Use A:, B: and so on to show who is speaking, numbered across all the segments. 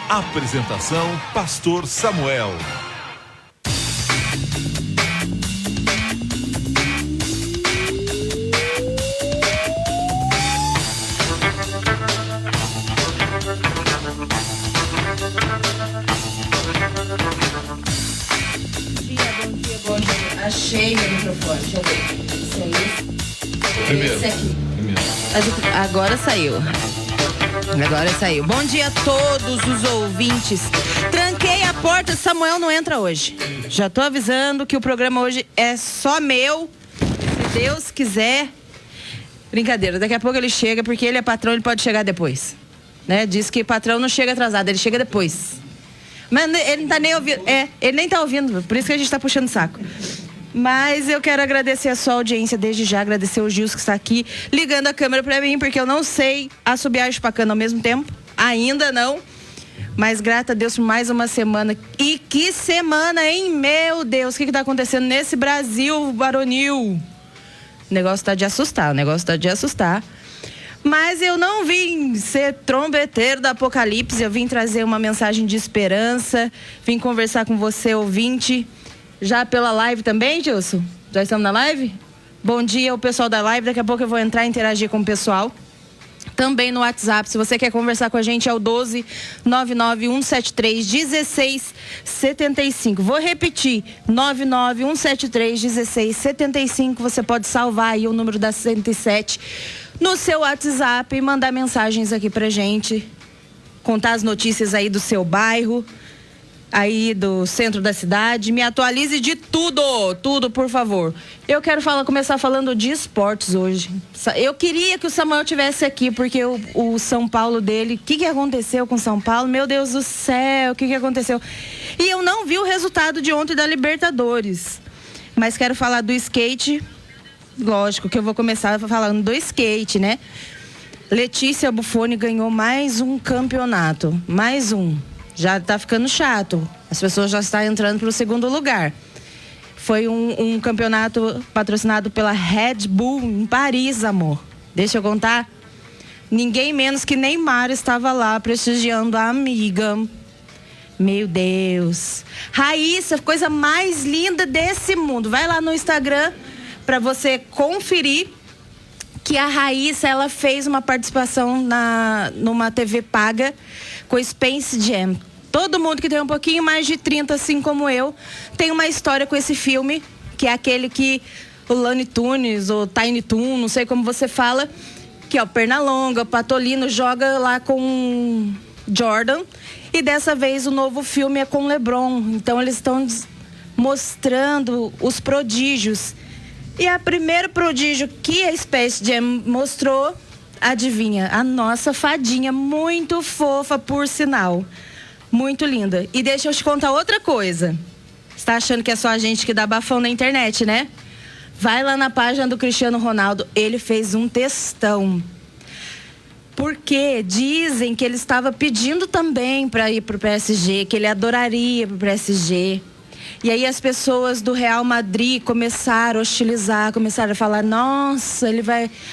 A: Apresentação: Pastor Samuel.
B: Bom dia. Achei meu microfone, deixa eu ver.
A: Primeiro.
B: Esse aqui. Agora saiu. Bom dia a todos os ouvintes. Tranquei a porta, Samuel não entra hoje. Já tô avisando que o programa hoje é só meu. Se Deus quiser. Brincadeira, daqui a pouco ele chega, porque ele é patrão, ele pode chegar depois. Né? Diz que patrão não chega atrasado, ele chega depois. Mas ele não tá nem ouvindo. Ele nem tá ouvindo, por isso que a gente tá puxando o saco. Mas eu quero agradecer a sua audiência desde já, agradecer o Gilson que está aqui, ligando a câmera pra mim, porque eu não sei assobiar e chupacando ao mesmo tempo. Ainda não. Mas graças a Deus por mais uma semana. E que semana, hein? Meu Deus, o que tá acontecendo nesse Brasil varonil? O negócio tá de assustar, Mas eu não vim ser trombeteiro do apocalipse, eu vim trazer uma mensagem de esperança, vim conversar com você, ouvinte. Já pela live também, Gilson? Já estamos na live? Bom dia ao pessoal da live, daqui a pouco eu vou entrar e interagir com o pessoal. Também no WhatsApp, se você quer conversar com a gente, é o 12991731675. Vou repetir, 991731675. Você pode salvar aí o número da 107 no seu WhatsApp e mandar mensagens aqui pra gente. Contar as notícias aí do seu bairro, aí do centro da cidade. Me atualize de tudo, por favor. Eu quero começar falando de esportes hoje. Eu queria que o Samuel tivesse aqui, porque o São Paulo dele, o que aconteceu com o São Paulo? Meu Deus do céu, o que aconteceu? E eu não vi o resultado de ontem da Libertadores. Mas quero falar do skate. Lógico que eu vou começar falando do skate, né? Letícia Buffoni ganhou mais um campeonato. Mais um. Já tá ficando chato. As pessoas já estão entrando para o segundo lugar. Foi um campeonato patrocinado pela Red Bull em Paris, amor. Deixa eu contar. Ninguém menos que Neymar estava lá prestigiando a amiga. Meu Deus. Raíssa, coisa mais linda desse mundo. Vai lá no Instagram para você conferir que a Raíssa, ela fez uma participação numa TV paga com Space Jam. Todo mundo que tem um pouquinho mais de 30, assim como eu, tem uma história com esse filme, que é aquele que o Looney Tunes, ou Tiny Toon, não sei como você fala, que é o Pernalonga, o Patolino joga lá com Jordan, e dessa vez o novo filme é com LeBron. Então eles estão mostrando os prodígios. E o primeiro prodígio que a Space Jam mostrou, adivinha? A nossa fadinha, muito fofa, por sinal. Muito linda. E deixa eu te contar outra coisa. Você tá achando que é só a gente que dá bafão na internet, né? Vai lá na página do Cristiano Ronaldo. Ele fez um textão. Porque dizem que ele estava pedindo também para ir pro PSG, que ele adoraria ir pro PSG. E aí as pessoas do Real Madrid começaram a hostilizar, começaram a falar: nossa, ele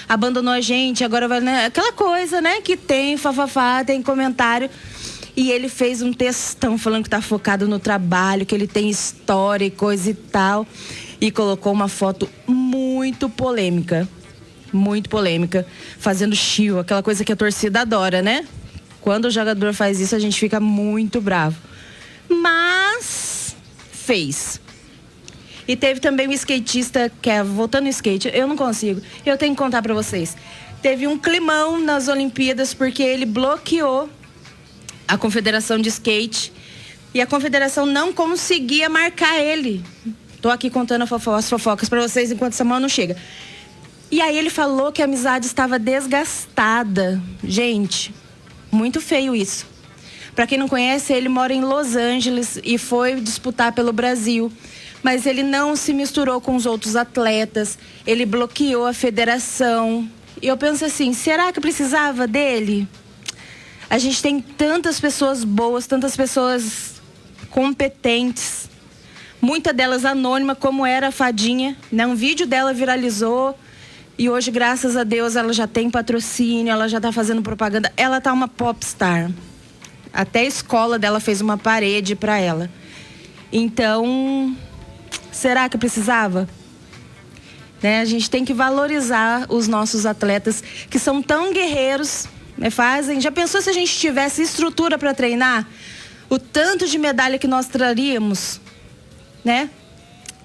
B: abandonou a gente, agora vai... Né? Aquela coisa, né, que tem fafafá, tem comentário. E ele fez um textão falando que tá focado no trabalho, que ele tem história e coisa e tal. E colocou uma foto muito polêmica, fazendo chill, aquela coisa que a torcida adora, né? Quando o jogador faz isso, a gente fica muito bravo. Mas fez. E teve também um skatista, voltando no skate, eu não consigo, eu tenho que contar pra vocês. Teve um climão nas Olimpíadas porque ele bloqueou a Confederação de Skate e a Confederação não conseguia marcar ele. Tô aqui contando as fofocas pra vocês enquanto Samuel não chega. E aí ele falou que a amizade estava desgastada. Gente, muito feio isso. Pra quem não conhece, ele mora em Los Angeles e foi disputar pelo Brasil. Mas ele não se misturou com os outros atletas. Ele bloqueou a federação. E eu penso assim, será que precisava dele? A gente tem tantas pessoas boas, tantas pessoas competentes. Muitas delas anônimas, como era a Fadinha. Né? Um vídeo dela viralizou. E hoje, graças a Deus, ela já tem patrocínio, ela já está fazendo propaganda. Ela tá uma popstar. Até a escola dela fez uma parede para ela. Então, será que precisava? Né? A gente tem que valorizar os nossos atletas que são tão guerreiros, né? Já pensou se a gente tivesse estrutura para treinar? O tanto de medalha que nós traríamos, né?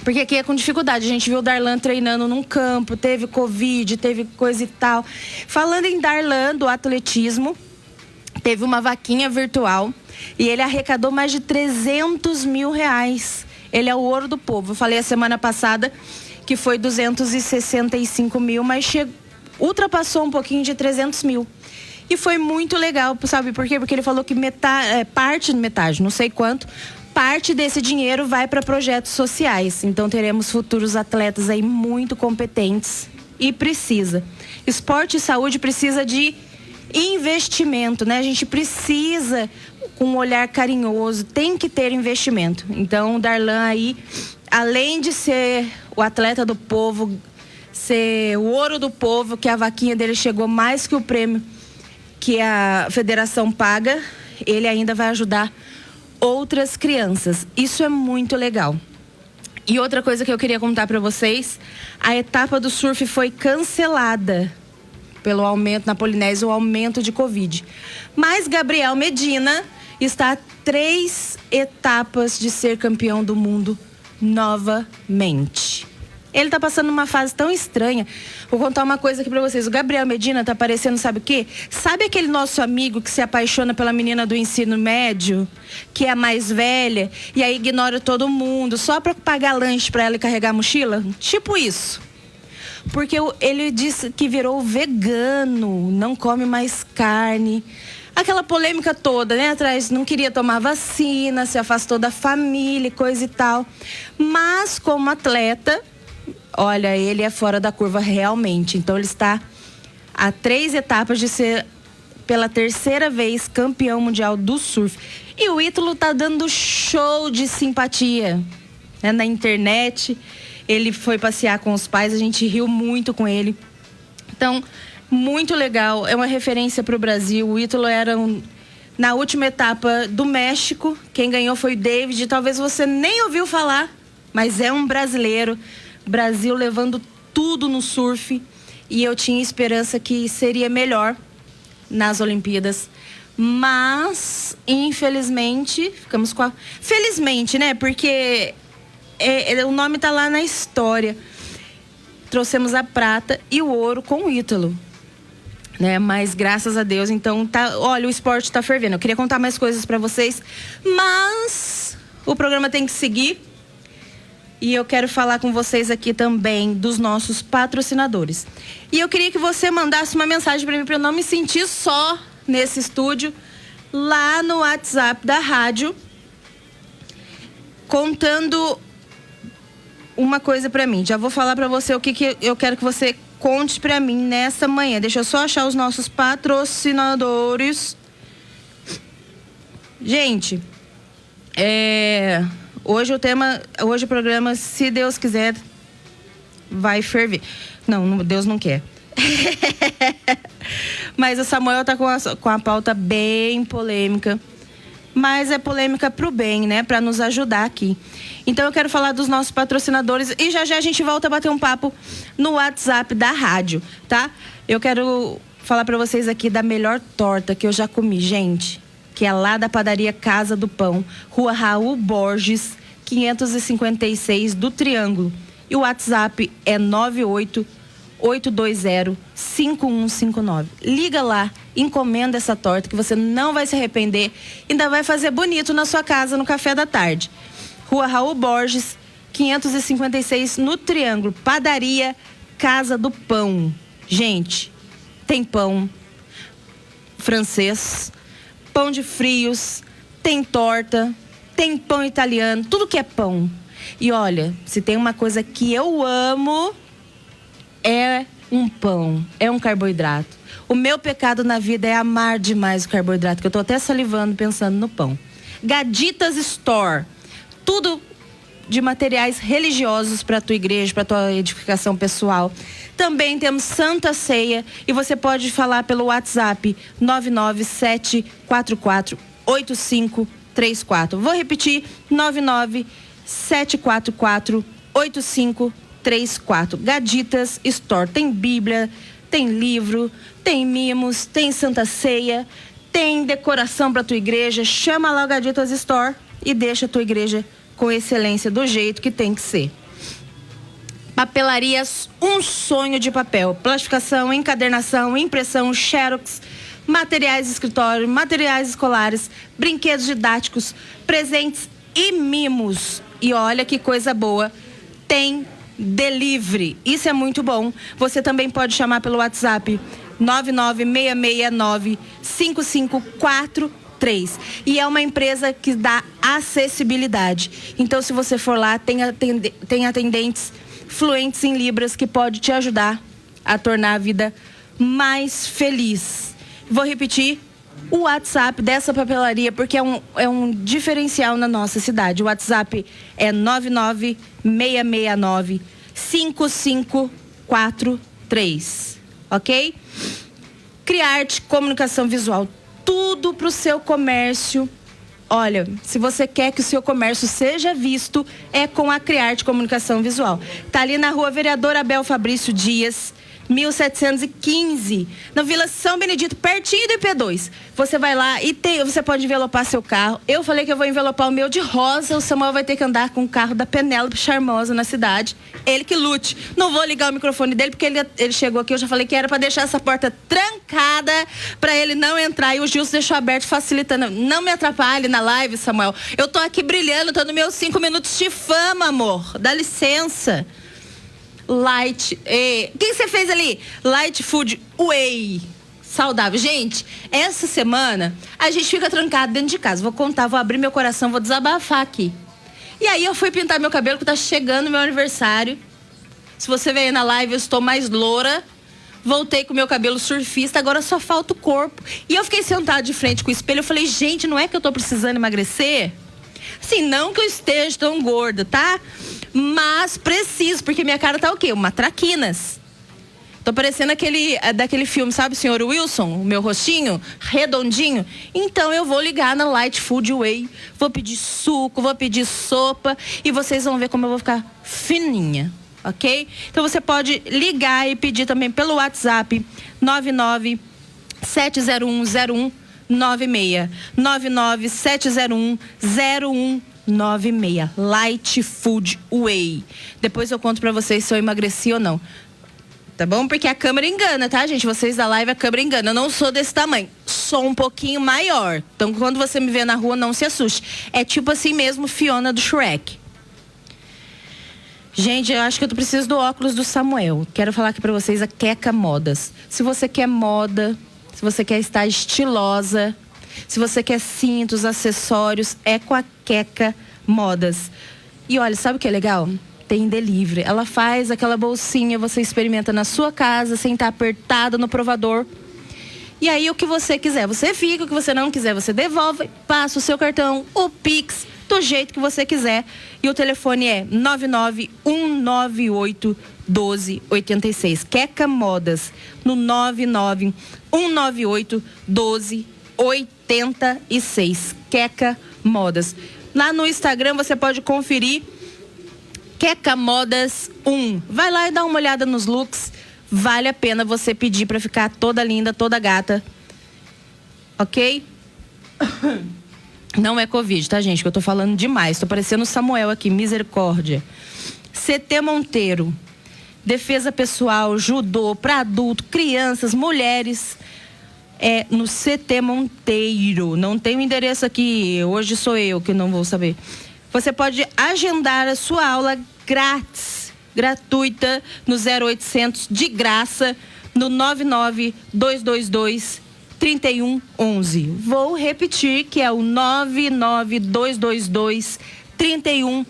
B: Porque aqui é com dificuldade. A gente viu o Darlan treinando num campo, teve Covid, teve coisa e tal. Falando em Darlan, do atletismo, teve uma vaquinha virtual e ele arrecadou mais de 300 mil reais. Ele é o ouro do povo. Eu falei a semana passada que foi 265 mil, mas ultrapassou um pouquinho de 300 mil. E foi muito legal, sabe por quê? Porque ele falou que metade, não sei quanto, parte desse dinheiro vai para projetos sociais. Então teremos futuros atletas aí muito competentes e precisa. Esporte e saúde precisa de investimento, né? A gente precisa com um olhar carinhoso, tem que ter investimento. Então o Darlan aí, além de ser o atleta do povo, ser o ouro do povo, que a vaquinha dele chegou mais que o prêmio que a federação paga, ele ainda vai ajudar outras crianças. Isso é muito legal. E outra coisa que eu queria contar para vocês, a etapa do surf foi cancelada pelo aumento na Polinésia, o aumento de Covid. Mas Gabriel Medina está a 3 etapas de ser campeão do mundo novamente. Ele tá passando uma fase tão estranha. Vou contar uma coisa aqui pra vocês. O Gabriel Medina tá parecendo, sabe o quê? Sabe aquele nosso amigo que se apaixona pela menina do ensino médio, que é a mais velha, e aí ignora todo mundo, só pra pagar lanche pra ela e carregar a mochila? Tipo isso. Porque ele disse que virou vegano, não come mais carne. Aquela polêmica toda, né? Atrás, não queria tomar vacina, se afastou da família, coisa e tal. Mas, como atleta, olha, ele é fora da curva realmente. Então, ele está a 3 etapas de ser, pela 3ª vez, campeão mundial do surf. E o Ítalo tá dando show de simpatia, né? Na internet. Ele foi passear com os pais, a gente riu muito com ele. Então, muito legal, é uma referência para o Brasil. O Ítalo era na última etapa do México, quem ganhou foi o David. Talvez você nem ouviu falar, mas é um brasileiro. Brasil levando tudo no surf. E eu tinha esperança que seria melhor nas Olimpíadas. Mas, infelizmente, ficamos com a... Felizmente, né? Porque o nome tá lá na história. Trouxemos a prata e o ouro com o Ítalo. Né? Mas graças a Deus, então tá, olha, o esporte tá fervendo. Eu queria contar mais coisas para vocês, mas o programa tem que seguir. E eu quero falar com vocês aqui também dos nossos patrocinadores. E eu queria que você mandasse uma mensagem para mim, para eu não me sentir só nesse estúdio, lá no WhatsApp da rádio, contando uma coisa para mim. Já vou falar para você o que eu quero que você conte pra mim nessa manhã. Deixa eu só achar os nossos patrocinadores. Gente, hoje o programa, se Deus quiser, vai ferver. Não, Deus não quer. Mas o Samuel tá com a pauta bem polêmica. Mas é polêmica pro bem, né? Pra nos ajudar aqui. Então eu quero falar dos nossos patrocinadores e já a gente volta a bater um papo no WhatsApp da rádio, tá? Eu quero falar pra vocês aqui da melhor torta que eu já comi, gente. Que é lá da padaria Casa do Pão, Rua Raul Borges, 556 do Triângulo. E o WhatsApp é 98820-5159. Liga lá, encomenda essa torta que você não vai se arrepender. Ainda vai fazer bonito na sua casa no café da tarde. Rua Raul Borges, 556 no Triângulo. Padaria Casa do Pão. Gente, tem pão francês, pão de frios, tem torta, tem pão italiano, tudo que é pão. E olha, se tem uma coisa que eu amo, é um pão, é um carboidrato. O meu pecado na vida é amar demais o carboidrato, que eu tô até salivando pensando no pão. Gaditas Store, tudo de materiais religiosos para tua igreja, para tua edificação pessoal. Também temos Santa Ceia e você pode falar pelo WhatsApp 99744 8534. Vou repetir, 997448534. Gaditas Store. Tem Bíblia, tem livro, tem mimos, tem Santa Ceia, tem decoração para tua igreja. Chama lá o Gaditas Store e deixa a tua igreja com excelência, do jeito que tem que ser. Papelarias Um Sonho de Papel. Plastificação, encadernação, impressão, xerox, materiais de escritório, materiais escolares, brinquedos didáticos, presentes e mimos. E olha que coisa boa, tem delivery. Isso é muito bom. Você também pode chamar pelo WhatsApp 996695543. E é uma empresa que dá acessibilidade. Então, se você for lá, tem atendentes fluentes em Libras que pode te ajudar a tornar a vida mais feliz. Vou repetir o WhatsApp dessa papelaria, porque é um diferencial na nossa cidade. O WhatsApp é 996695543, ok? Criarte, comunicação visual, tudo para o seu comércio. Olha, se você quer que o seu comércio seja visto, é com a Criarte Comunicação Visual. Tá ali na rua Vereador Abel Fabrício Dias, 1715, na Vila São Benedito, pertinho do IP2. Você vai lá e você pode envelopar seu carro. Eu falei que eu vou envelopar o meu de rosa. O Samuel vai ter que andar com o carro da Penélope Charmosa na cidade. Ele que lute. Não vou ligar o microfone dele, porque ele chegou aqui. Eu já falei que era para deixar essa porta trancada, para ele não entrar. E o Gilson deixou aberto, facilitando. Não me atrapalhe na live, Samuel. Eu tô aqui brilhando, tô nos meus 5 minutos de fama, amor. Dá licença. Light. O que você fez ali? Light Food Whey. Saudável. Gente, essa semana a gente fica trancado dentro de casa. Vou contar, vou abrir meu coração, vou desabafar aqui. E aí eu fui pintar meu cabelo, que tá chegando meu aniversário. Se você veio na live, eu estou mais loura. Voltei com meu cabelo surfista, agora só falta o corpo. E eu fiquei sentada de frente com o espelho. Eu falei, gente, não é que eu tô precisando emagrecer? Assim, não que eu esteja tão gorda, tá? Mas preciso, porque minha cara tá o quê? Uma traquinas. Tô parecendo daquele filme, sabe, Sr. Wilson? O meu rostinho redondinho. Então eu vou ligar na Light Food Whey. Vou pedir suco, vou pedir sopa. E vocês vão ver como eu vou ficar fininha, ok? Então você pode ligar e pedir também pelo WhatsApp 997010196. 997010196. Light Food Whey. Depois eu conto pra vocês se eu emagreci ou não. Tá bom? Porque a câmera engana, tá, gente? Vocês da live, a câmera engana. Eu não sou desse tamanho. Sou um pouquinho maior. Então, quando você me vê na rua, não se assuste. É tipo assim mesmo, Fiona do Shrek. Gente, eu acho que eu preciso do óculos do Samuel. Quero falar aqui pra vocês a Queca Modas. Se você quer moda, se você quer estar estilosa, se você quer cintos, acessórios, é com a Queca Modas. E olha, sabe o que é legal? Tem delivery. Ela faz aquela bolsinha, você experimenta na sua casa, sem estar apertada no provador. E aí o que você quiser, você fica, o que você não quiser, você devolve, passa o seu cartão, o Pix, do jeito que você quiser. E o telefone é 991981286. Queca Modas, no 991981286. Queca Modas. Lá no Instagram você pode conferir Queca Modas 1. Vai lá e dá uma olhada nos looks. Vale a pena você pedir pra ficar toda linda, toda gata. Ok? Não é Covid, tá, gente? Que eu tô falando demais. Tô parecendo o Samuel aqui, misericórdia. CT Monteiro. Defesa pessoal, judô, pra adulto, crianças, mulheres. É no CT Monteiro. Não tem o endereço aqui. Hoje sou eu que não vou saber. Você pode agendar a sua aula grátis, gratuita, no 0800, de graça, no 99222-3111. Vou repetir, que é o 99222-3111.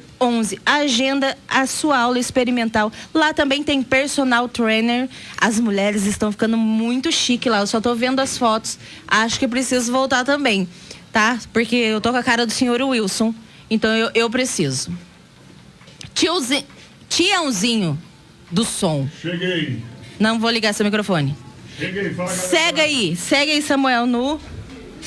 B: Agenda a sua aula experimental. Lá também tem personal trainer. As mulheres estão ficando muito chique lá. Eu só tô vendo as fotos. Acho que preciso voltar também, tá? Porque eu tô com a cara do Sr. Wilson. Então eu preciso. Tiãozinho do som.
C: Cheguei.
B: Não vou ligar seu microfone.
C: Cheguei, fala, galera.
B: Segue aí, Samuel, no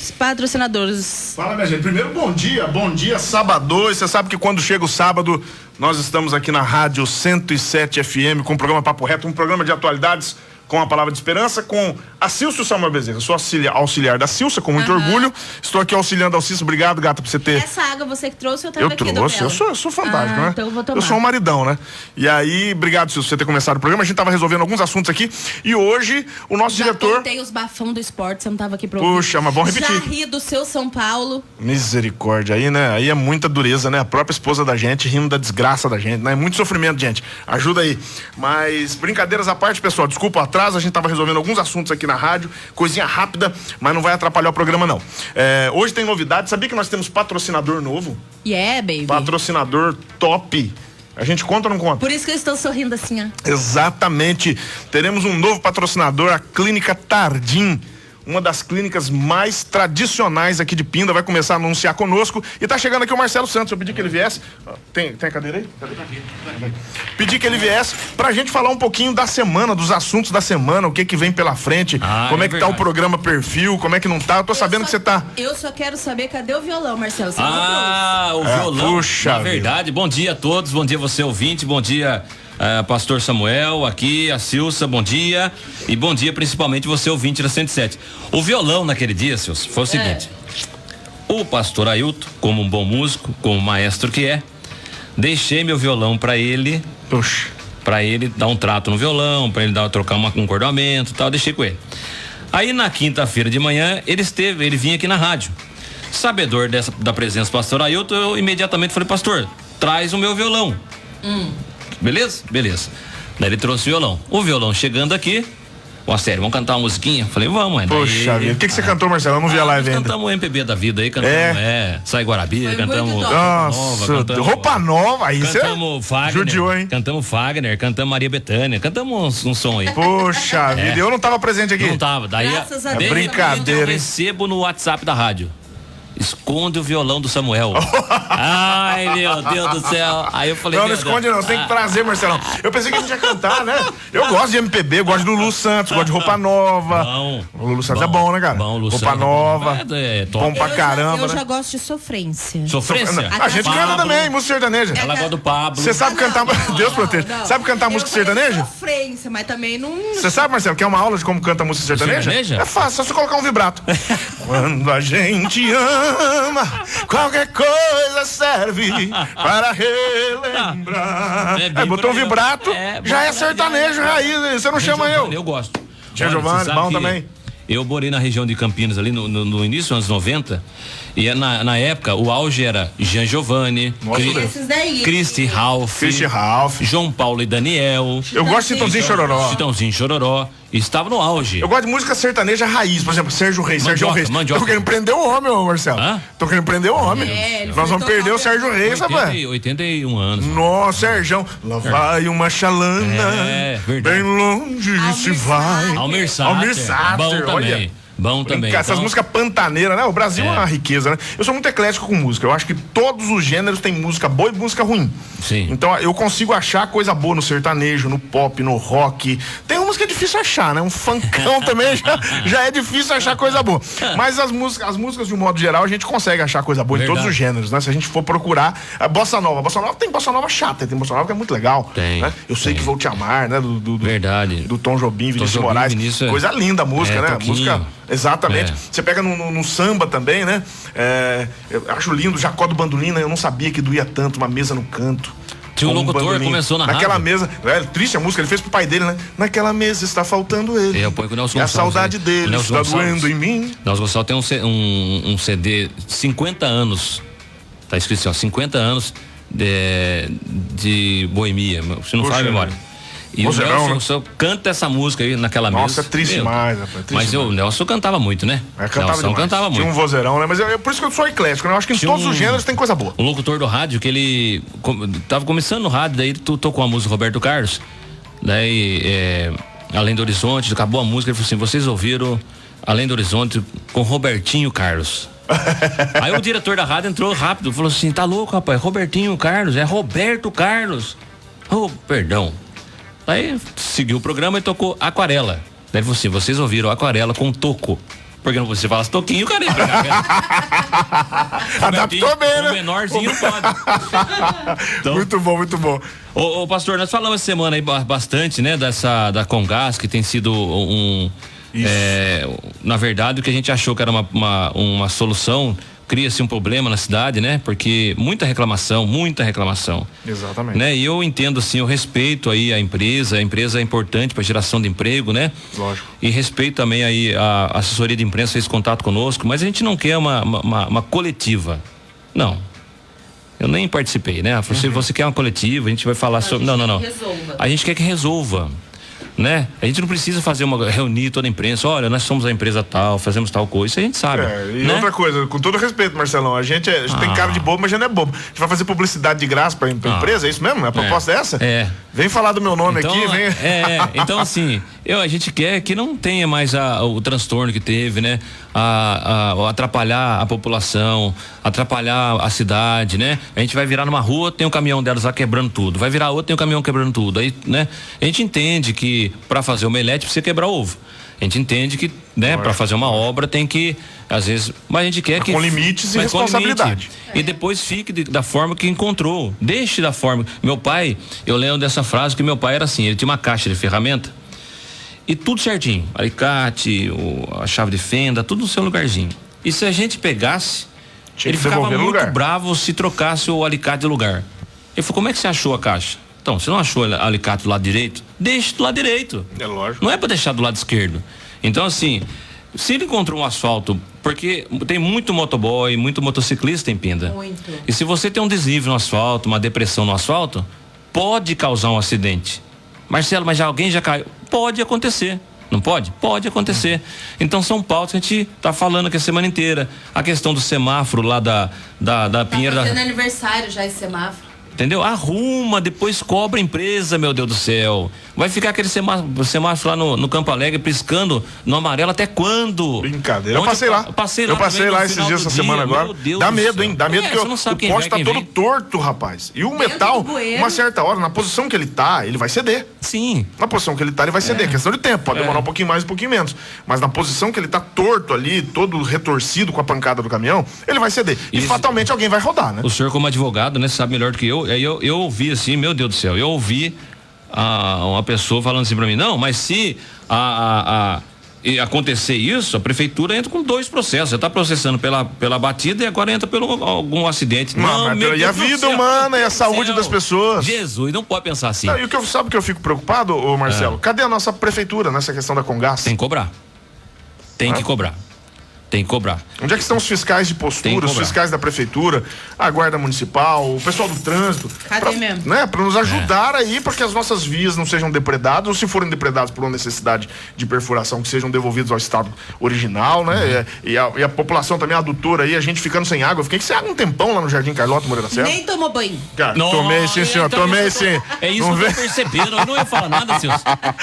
B: patrocinadores.
C: Fala, minha gente. Primeiro, bom dia, sábado. E você sabe que quando chega o sábado, nós estamos aqui na Rádio 107 FM com o programa Papo Reto, um programa de atualidades com a palavra de esperança, com a Cilso Samuel Bezerra. Sou auxiliar da Cilso, com muito orgulho. Estou aqui auxiliando a Cilso. Obrigado, gata, por você ter...
B: Essa água você que trouxe, eu tava aqui do
C: trouxe, eu sou fantástico, né?
B: Então eu vou tomar.
C: Eu sou um maridão, né? E aí, obrigado, Cilso, por você ter começado o programa. A gente tava resolvendo alguns assuntos aqui. E hoje, o nosso diretor...
B: contei os bafão do esporte, você não tava aqui pra ouvir.
C: Puxa, mas vamos repetir.
B: Já ri do seu São Paulo.
C: Misericórdia, aí, né? Aí é muita dureza, né? A própria esposa da gente rindo da desgraça da gente, né? É muito sofrimento, gente. Ajuda aí. Mas, brincadeiras à parte, pessoal, desculpa o atraso, a gente tava resolvendo alguns assuntos aqui na rádio, coisinha rápida, mas não vai atrapalhar o programa, não. Hoje tem novidade, sabia que nós temos patrocinador novo?
B: Yeah, baby.
C: Patrocinador top. A gente conta ou não conta?
B: Por isso que eu estou sorrindo assim, ó.
C: Exatamente. Teremos um novo patrocinador, a Clínica Tardim. Uma das clínicas mais tradicionais aqui de Pinda, vai começar a anunciar conosco. E tá chegando aqui o Marcelo Santos. Eu pedi que ele viesse. Tem a cadeira aí? Pedi que ele viesse pra gente falar um pouquinho da semana, dos assuntos da semana, o que vem pela frente, como é que tá o programa Perfil, como é que não tá. Eu tô sabendo que você tá.
B: Eu só quero saber cadê o violão, Marcelo? Você
D: o violão.
C: Puxa,
D: na verdade, bom dia a todos, bom dia você ouvinte, bom dia Pastor Samuel, aqui, a Cilsa, bom dia. E bom dia principalmente você ouvinte da 107. O violão naquele dia, Cilsa, foi o seguinte. O pastor Ailton, como um bom músico, como maestro que é, deixei meu violão pra ele.
C: Puxa.
D: Pra ele dar um trato no violão, pra ele trocar um cordoamento e tal, deixei com ele. Aí na quinta-feira de manhã, ele vinha aqui na rádio. Sabedor da presença do pastor Ailton, eu imediatamente falei, pastor, traz o meu violão. Beleza? Beleza. Daí ele trouxe o violão. O violão chegando aqui, sério, vamos cantar uma musiquinha? Falei, vamos,
C: Poxa vida, o que você cantou, Marcelo? Eu não vi a live ainda.
D: Cantamos o MPB da vida aí, cantamos, Sai Guarabira, cantamos
C: Roupa Nova, aí você
D: cantamos Fagner,
C: judiou, hein?
D: Cantamos Fagner, cantamos Maria Bethânia, cantamos um som aí.
C: Poxa vida, eu não tava presente aqui.
D: Não tava, daí
B: Graças a Deus,
C: brincadeira,
D: eu recebo no WhatsApp da rádio. Esconde o violão do Samuel. Ai, meu Deus do céu. Aí eu falei,
C: não esconde não, tem que trazer, Marcelão. Eu pensei que a gente ia cantar, né? Eu gosto de MPB, eu gosto do Lulu Santos, gosto de Roupa Nova.
D: Bom.
C: O Lulu Santos é bom, né, cara?
D: Bom, Lulu
C: Roupa
D: Santos
C: Nova.
D: Top.
C: Bom pra caramba,
B: Eu
C: né?
B: já gosto de sofrência.
D: Sofrência?
C: A gente canta também, música sertaneja.
D: Ela gosta do Pablo.
C: Você sabe cantar, Deus proteja. Sabe cantar música sertaneja?
B: Sofrência, mas também não...
C: Você sabe, Marcelo, que é uma aula de como canta música sertaneja?
D: Sertaneja?
C: É fácil, só você colocar um vibrato. Quando a gente ama, qualquer coisa serve para relembrar. Botou um vibrato, já é sertanejo raiz, você não chama eu.
D: Eu gosto.
C: Tia Giovanni, bom também.
D: Eu morei na região de Campinas ali no início dos anos 90 e na época o auge era Jean Giovanni, Christy Ralph, João Paulo e Daniel.
C: Eu gosto de Chitãozinho Chororó.
D: Chitãozinho Chororó. Estava no auge.
C: Eu gosto de música sertaneja raiz, por exemplo, Sérgio Reis. Sérgio Reis. Tô querendo prender o homem, ô Marcelo. Tô querendo prender o homem. Nós vamos perder o Sérgio Reis, rapaz.
D: 81 anos.
C: Nossa, Sérgio. Lá vai uma chalana. Bem longe se vai.
D: Almir Sater. Bom também. Bom também.
C: Essas músicas pantaneiras, né? O Brasil é uma riqueza, né? Eu sou muito eclético com música. Eu acho que todos os gêneros têm música boa e música ruim.
D: Sim.
C: Então eu consigo achar coisa boa no sertanejo, no pop, no rock. Tem umas que é difícil achar, né? Um funkão também já é difícil achar coisa boa. Mas as músicas de um modo geral a gente consegue achar coisa boa em todos os gêneros, né? Se a gente for procurar a bossa nova. A bossa nova tem bossa nova chata, tem bossa nova que é muito legal.
D: Tem.
C: Né? Eu sei que vou te amar, né?
D: Verdade.
C: Do Tom Jobim, Vinícius Moraes. Coisa linda a música, né? Música. Exatamente. Você pega no samba também, né? Eu acho lindo, Jacó do Bandolim, né? Eu não sabia que doía tanto, uma mesa no canto.
D: Tinha um locutor, começou
C: naquela
D: rádio.
C: mesa, triste a música, ele fez pro pai dele, né? Naquela mesa está faltando ele.
D: Eu ponho com o Nelson
C: e a
D: Gonçalves,
C: saudade dele está doendo em mim.
D: Nelson Gonçalves tem um CD 50 anos. Tá escrito assim, ó, 50 anos de boemia. Você não faz memória. E o Nelson canta essa música aí naquela mesa.
C: Nossa, é triste demais, rapaz.
D: Mas o Nelson cantava muito, né?
C: Cantava muito. Tinha um vozeirão, né? Mas por isso que eu sou eclético, né? Eu acho que em todos os gêneros tem coisa boa.
D: O locutor do rádio, que ele tava começando no rádio, daí ele tocou a música Roberto Carlos. Daí, Além do Horizonte, acabou a música, ele falou assim, vocês ouviram Além do Horizonte com Robertinho Carlos. Aí o diretor da rádio entrou rápido, falou assim, tá louco, rapaz, Robertinho Carlos, é Roberto Carlos. Perdão. Aí seguiu o programa e tocou Aquarela. Daí ele falou assim, vocês ouviram Aquarela com Toco. Porque não você fala Toquinho, cara.
C: Adaptou bem, né?
D: O menorzinho não pode. Então,
C: muito bom, muito bom.
D: Ô, pastor, nós falamos essa semana aí bastante, né, da Comgás, que tem sido na verdade, o que a gente achou que era uma solução, cria-se um problema na cidade, né? Porque muita reclamação.
C: Exatamente.
D: Né? E eu entendo, assim, eu respeito aí a empresa é importante para geração de emprego, né?
C: Lógico.
D: E respeito também aí a assessoria de imprensa fez contato conosco, mas a gente não quer uma coletiva. Não. Eu nem participei, né? Se você quer uma coletiva, a gente vai falar sobre. Não. A gente quer que resolva. Né? A gente não precisa reunir toda a imprensa, olha, nós somos a empresa tal, fazemos tal coisa, isso a gente sabe.
C: E
D: né?
C: outra coisa, com todo respeito, Marcelão, a gente tem cara de bobo, mas já não é bobo. A gente vai fazer publicidade de graça pra empresa, é isso mesmo? A proposta é essa?
D: É.
C: Vem falar do meu nome
D: então,
C: aqui, vem.
D: Então assim, a gente quer que não tenha mais o transtorno que teve, né? Atrapalhar a população, atrapalhar a cidade, né? A gente vai virar numa rua, tem um caminhão delas lá quebrando tudo, vai virar outra, tem um caminhão quebrando tudo, aí, né? A gente entende que para fazer omelete precisa quebrar ovo. A gente entende que, né, para fazer uma obra tem que, às vezes, mas a gente quer que...
C: Com limites e responsabilidade.
D: E depois fique da forma que encontrou. Deixe da forma. Meu pai, eu lembro dessa frase que meu pai era assim, ele tinha uma caixa de ferramenta e tudo certinho. Alicate, a chave de fenda, tudo no seu lugarzinho. E se a gente pegasse, ele ficava muito bravo se trocasse o alicate de lugar. Ele falou, como é que você achou a caixa? Então, você não achou o alicate do lado direito? Deixe do lado direito.
C: É lógico.
D: Não é para deixar do lado esquerdo. Então, assim, se ele encontrou um asfalto, porque tem muito motoboy, muito motociclista em Pinda.
B: Muito.
D: E se você tem um desnível no asfalto, uma depressão no asfalto, pode causar um acidente. Marcelo, mas alguém já caiu? Pode acontecer. Não pode? Pode acontecer. Então são pautas que a gente tá falando aqui a semana inteira. A questão do semáforo lá da Pinheiro.
B: Tá fazendo aniversário já esse semáforo.
D: Entendeu? Arruma, depois cobra a empresa, meu Deus do céu. Vai ficar aquele semáforo lá no Campo Alegre piscando no amarelo até quando?
C: Brincadeira. Eu passei lá. Eu passei lá esses dias, essa semana agora. Dá medo, hein? Dá medo porque o poste tá todo torto, rapaz. E o metal, uma certa hora, na posição que ele tá, ele vai ceder.
D: Sim.
C: Na posição que ele tá, ele vai ceder. É questão de tempo. Pode demorar um pouquinho mais, um pouquinho menos. Mas na posição que ele tá torto ali, todo retorcido com a pancada do caminhão, ele vai ceder. E fatalmente alguém vai rodar, né?
D: O senhor, como advogado, né, sabe melhor do que eu. Aí eu ouvi assim, meu Deus do céu, eu ouvi uma pessoa falando assim pra mim, não, mas se acontecer isso, a prefeitura entra com 2 processos, já tá processando pela batida e agora entra pelo algum acidente.
C: Não, e a vida humana e a saúde das pessoas.
D: Jesus, não pode pensar assim.
C: Não, e sabe o que eu fico preocupado, ô Marcelo? Cadê a nossa prefeitura nessa questão da Comgás?
D: Tem que cobrar. Tem que cobrar. Tem que cobrar.
C: Onde é que estão os fiscais de postura, os fiscais da prefeitura, a guarda municipal, o pessoal do trânsito?
B: Cadê mesmo?
C: Né, para nos ajudar aí para que as nossas vias não sejam depredadas, ou se forem depredadas por uma necessidade de perfuração, que sejam devolvidos ao estado original, né? E a população também adutora aí, a gente ficando sem água. Eu fiquei sem água um tempão lá no Jardim Carlota Moreira Serra.
B: Nem tomou banho.
C: Cara, tomei sim, senhor, tomei sim.
D: É isso que eu tô percebendo, eu não ia falar nada, Silvio.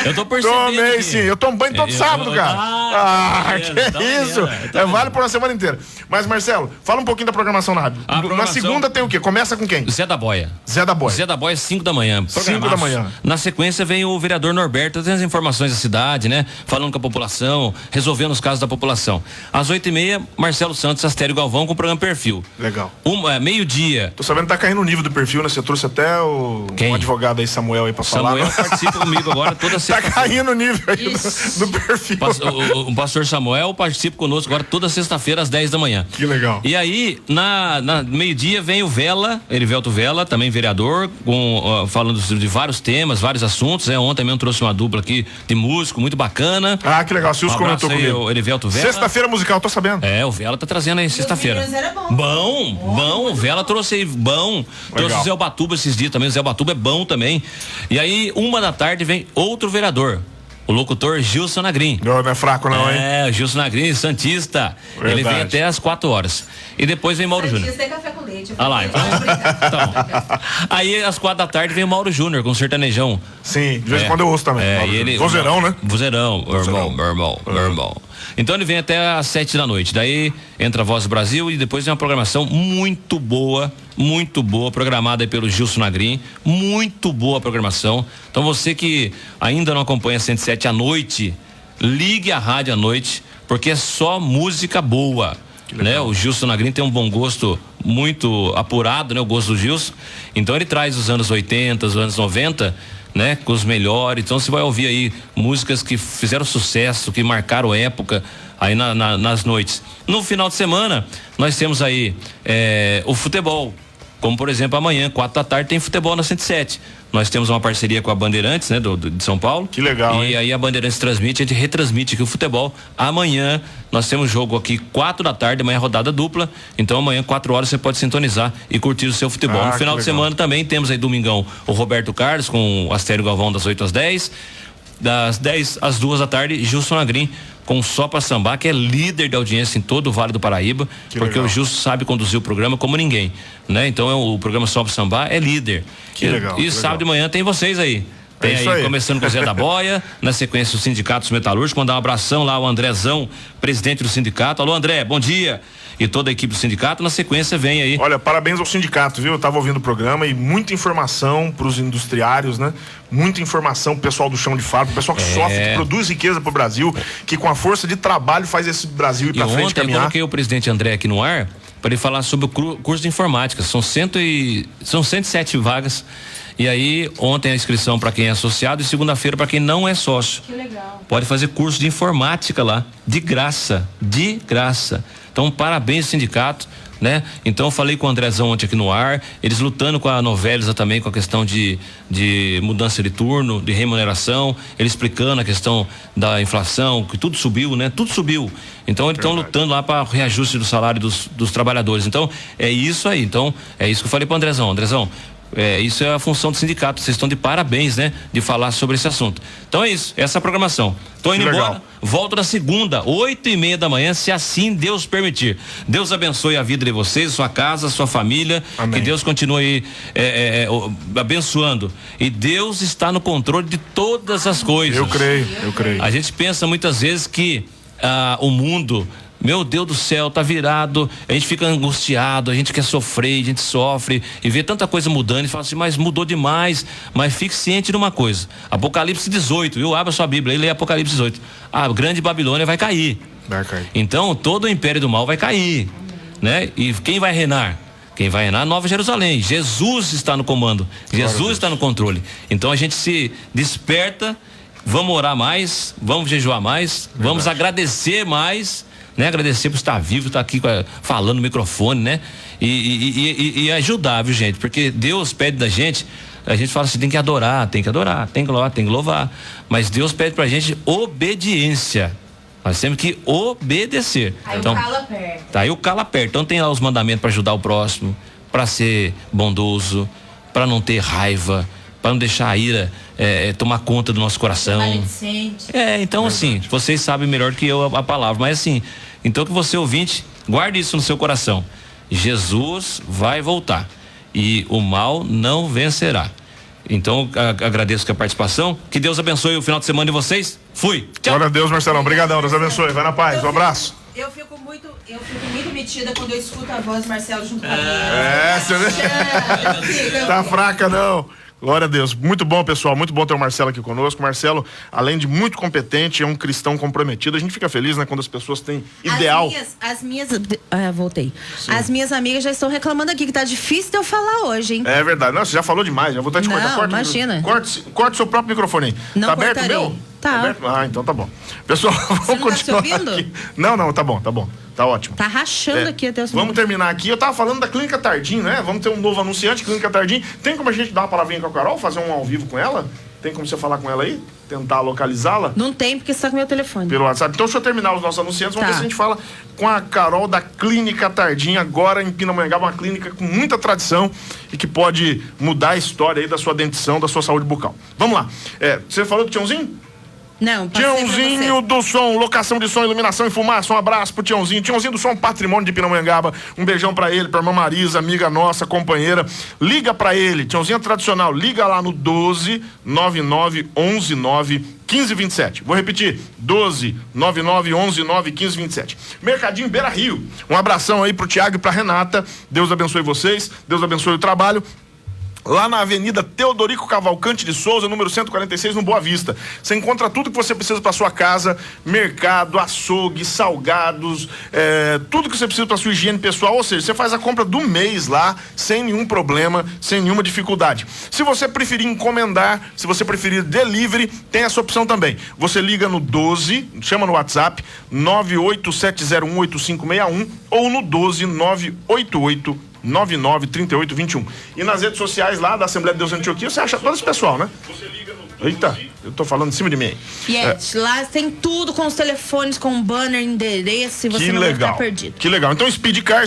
D: Eu tô percebendo.
C: Tomei sim, eu tomo banho todo sábado, cara. Que isso? Vale por uma semana inteira. Mas, Marcelo, fala um pouquinho da programação na rádio. Na segunda tem o quê? Começa com quem?
D: Zé da Boia.
C: Zé da Boia.
D: Zé da Boia, 5 da manhã.
C: 5 da manhã.
D: Na sequência vem o vereador Norberto, trazendo as informações da cidade, né? Falando com a população, resolvendo os casos da população. Às 8h30, Marcelo Santos, Astério Galvão com o programa Perfil.
C: Legal.
D: Meio-dia.
C: Tô sabendo que tá caindo o nível do perfil, né? Você trouxe até um advogado aí, Samuel, aí pra falar.
D: Samuel participa comigo agora toda sexta-feira.
C: Tá caindo o nível aí do perfil.
D: O pastor Samuel participa conosco agora toda sexta-feira às 10 da manhã.
C: Que legal.
D: E aí, na meio-dia vem o Vela, Erivelto Vela, também vereador, falando de vários temas, vários assuntos. Ontem mesmo trouxe uma dupla aqui de músico, muito bacana.
C: Ah, que legal. Silvio comentou comigo.
D: O Erivelto Vela.
C: Sexta-feira musical, tô sabendo.
D: O Vela tá trazendo aí sexta-feira. Bom. O Vela trouxe aí, bom. Trouxe o Zé Ubatuba esses dias também. O Zé Ubatuba é bom também. E aí, 1h da tarde vem outro vereador. O locutor Gilson Nagrin.
C: Não é fraco não, hein?
D: O Gilson Nagrin, Santista.
C: Verdade.
D: Ele vem até às 4h. E depois vem Mauro Júnior.
B: Santista é café com leite.
D: Ah lá, então. Aí às 4h vem o Mauro Júnior com o sertanejão.
C: Sim, de vez em quando eu ouço também. Vozeirão, né?
D: Vozeirão, meu irmão. Então ele vem até às 7 da noite. Daí entra a Voz do Brasil e depois vem uma programação muito boa, programada aí pelo Gilson Nagrin. Muito boa a programação. Então você que ainda não acompanha 107 à noite, ligue a rádio à noite, porque é só música boa. Né? O Gilson Nagrin tem um bom gosto muito apurado, né? O gosto do Gilson. Então ele traz os anos 80, os anos 90, né? Com os melhores. Então você vai ouvir aí músicas que fizeram sucesso, que marcaram época aí nas noites. No final de semana, nós temos aí o futebol. Como, por exemplo, amanhã, 4 da tarde, tem futebol na 107. Nós temos uma parceria com a Bandeirantes, né, de São Paulo.
C: Que legal,
D: E
C: hein?
D: aí a Bandeirantes transmite, a gente retransmite aqui o futebol. Amanhã, nós temos jogo aqui 4 da tarde, amanhã rodada dupla. Então amanhã, 4 horas, você pode sintonizar e curtir o seu futebol. No final de semana também temos aí domingão o Roberto Carlos com o Astério Galvão das 8 às 10. Das 10 às 2 da tarde, Gilson Nagrin com Só Pra Sambar, que é líder de audiência em todo o Vale do Paraíba, porque legal. O Gilson sabe conduzir o programa como ninguém, né? Então o programa Só Pra Sambar é líder.
C: Que legal.
D: E sábado de manhã tem vocês aí. Tem aí, começando com o Zé da Boia, na sequência o Sindicato Metalúrgicos, mandar um abração lá ao Andrezão, presidente do sindicato. Alô, André, bom dia. E toda a equipe do sindicato, na sequência vem aí.
C: Olha, parabéns ao sindicato, viu? Eu tava ouvindo o programa e muita informação pros industriários, né? Muita informação pro pessoal do chão de fábrica, pessoal que sofre, que produz riqueza pro Brasil, que com a força de trabalho faz esse Brasil ir pra frente, caminhar. Eu
D: coloquei o presidente André aqui no ar para ele falar sobre o curso de informática. São 107 vagas. E aí, ontem a inscrição para quem é associado e segunda-feira para quem não é sócio.
B: Que legal.
D: Pode fazer curso de informática lá, de graça, de graça. Então, parabéns ao sindicato, né? Então, eu falei com o Andrezão ontem aqui no ar, eles lutando com a Novelisa também, com a questão de mudança de turno, de remuneração, ele explicando a questão da inflação, que tudo subiu, né? Tudo subiu. Então, eles estão lutando lá para o reajuste do salário dos trabalhadores. Então, é isso aí. Então, é isso que eu falei para o Andrezão. Andrezão, isso é a função do sindicato, vocês estão de parabéns, né? De falar sobre esse assunto. Então é isso, essa é a programação. Tô indo embora, volto na segunda, 8:30 da manhã, se assim Deus permitir. Deus abençoe a vida de vocês, sua casa, sua família. Amém. Que Deus continue abençoando. E Deus está no controle de todas as coisas.
C: Eu creio.
D: A gente pensa muitas vezes que o mundo, meu Deus do céu, tá virado, a gente fica angustiado, a gente quer sofrer, a gente sofre e vê tanta coisa mudando e fala assim, mas mudou demais. Mas fique ciente de uma coisa, Apocalipse 18, viu? Abra sua Bíblia e leia Apocalipse 18. A grande Babilônia vai cair. Então todo o império do mal vai cair, né? E quem vai reinar? Quem vai reinar? Nova Jerusalém. Jesus está no comando, Jesus está no controle. Então a gente se desperta, vamos orar mais, vamos jejuar mais, vamos agradecer mais, né? Agradecer por estar vivo, estar aqui falando no microfone, né? E ajudar, viu, gente? Porque Deus pede da gente, a gente fala assim, tem que adorar, tem que louvar. Mas Deus pede pra gente obediência. Nós temos que obedecer.
B: Aí
D: então,
B: o cala perto.
D: Tá aí o cala perto. Então tem lá os mandamentos para ajudar o próximo, para ser bondoso, para não ter raiva, para não deixar a ira tomar conta do nosso coração. Então assim, vocês sabem melhor que eu a palavra, mas assim, então que você ouvinte, guarde isso no seu coração. Jesus vai voltar e o mal não vencerá. Então agradeço a participação, que Deus abençoe o final de semana de vocês. Fui. Tchau.
C: Glória a Deus, Marcelão. Obrigadão, Deus abençoe. Vai na paz. Um abraço.
B: Eu fico muito metida quando eu escuto a voz do Marcelo junto comigo.
C: Você vê? Tá fraca, não. Glória a Deus. Muito bom, pessoal. Muito bom ter o Marcelo aqui conosco. Marcelo, além de muito competente, é um cristão comprometido. A gente fica feliz, né, quando as pessoas têm ideal.
B: Voltei. Sim. As minhas amigas já estão reclamando aqui que tá difícil de eu falar hoje, hein?
C: É verdade. Não, você já falou demais. Já vou estar te cortando.
B: Não, imagina.
C: Corte seu próprio microfone aí.
B: Não
C: tá aberto
B: cortarei.
C: Meu?
B: Tá.
C: Aberto? Então tá bom. Pessoal, vamos continuar.
B: Tá se ouvindo?
C: Aqui. Não, tá bom. Tá ótimo.
B: Tá rachando aqui até os
C: Vamos terminar aqui. Eu tava falando da Clínica Tardim, né? Vamos ter um novo anunciante, Clínica Tardim. Tem como a gente dar uma palavrinha com a Carol, fazer um ao vivo com ela? Tem como você falar com ela aí? Tentar localizá-la?
B: Não tem, porque você tá com meu telefone.
C: Pelo WhatsApp. Então, deixa eu terminar os nossos anunciantes. Vamos ver se a gente fala com a Carol da Clínica Tardim, agora em Pindamonhangaba, uma clínica com muita tradição e que pode mudar a história aí da sua dentição, da sua saúde bucal. Vamos lá. Você falou do Tiãozinho?
B: Não,
C: Tiãozinho do Som, locação de som, iluminação e fumaça. Um abraço pro Tiãozinho. Tiãozinho do Som, patrimônio de Pindamonhangaba. Um beijão pra ele, pra irmã Marisa, amiga nossa, companheira. Liga pra ele, Tiãozinho é tradicional. Liga lá no 12 99 11 9 15 27. Vou repetir, 12 99 11 9 15 27. Mercadinho Beira Rio. Um abração aí pro Tiago e pra Renata. Deus abençoe vocês, Deus abençoe o trabalho. lá na Avenida Teodorico Cavalcante de Souza, número 146, no Boa Vista. Você encontra tudo que você precisa para sua casa, mercado, açougue, salgados, tudo que você precisa para sua higiene pessoal, ou seja, você faz a compra do mês lá, sem nenhum problema, sem nenhuma dificuldade. Se você preferir encomendar, se você preferir delivery, tem essa opção também. Você liga no 12, chama no WhatsApp, 987018561 ou no 12 988 993821. E nas redes sociais lá da Assembleia de Deus Antioquia, você acha todo esse pessoal, né? Eita, eu tô falando em cima de mim aí.
B: Lá tem tudo com os telefones, com banner, endereço, e você não vai ficar perdido.
C: Que legal. Então, Speed Car,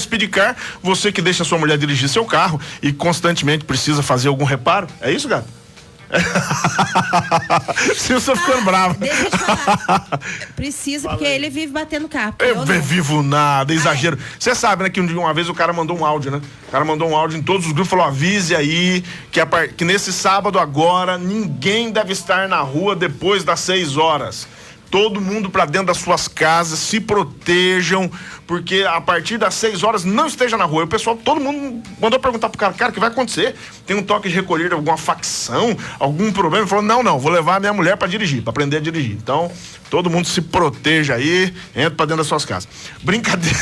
C: você que deixa a sua mulher dirigir seu carro e constantemente precisa fazer algum reparo. É isso, gato? Se eu estou ficando bravo.
B: Deixa eu te falar. Precisa, porque ele vive batendo carro.
C: Eu vivo nada, exagero. Você sabe, né, que uma vez o cara mandou um áudio, né? O cara mandou um áudio em todos os grupos, falou: avise aí que nesse sábado agora ninguém deve estar na rua depois das 6 horas. Todo mundo pra dentro das suas casas, se protejam, porque a partir das 6 horas não esteja na rua. E o pessoal, todo mundo mandou perguntar pro cara, o que vai acontecer? Tem um toque de recolher de alguma facção, algum problema? Ele falou, não, vou levar a minha mulher pra dirigir, pra aprender a dirigir. Então, todo mundo se proteja aí, entra pra dentro das suas casas. Brincadeira.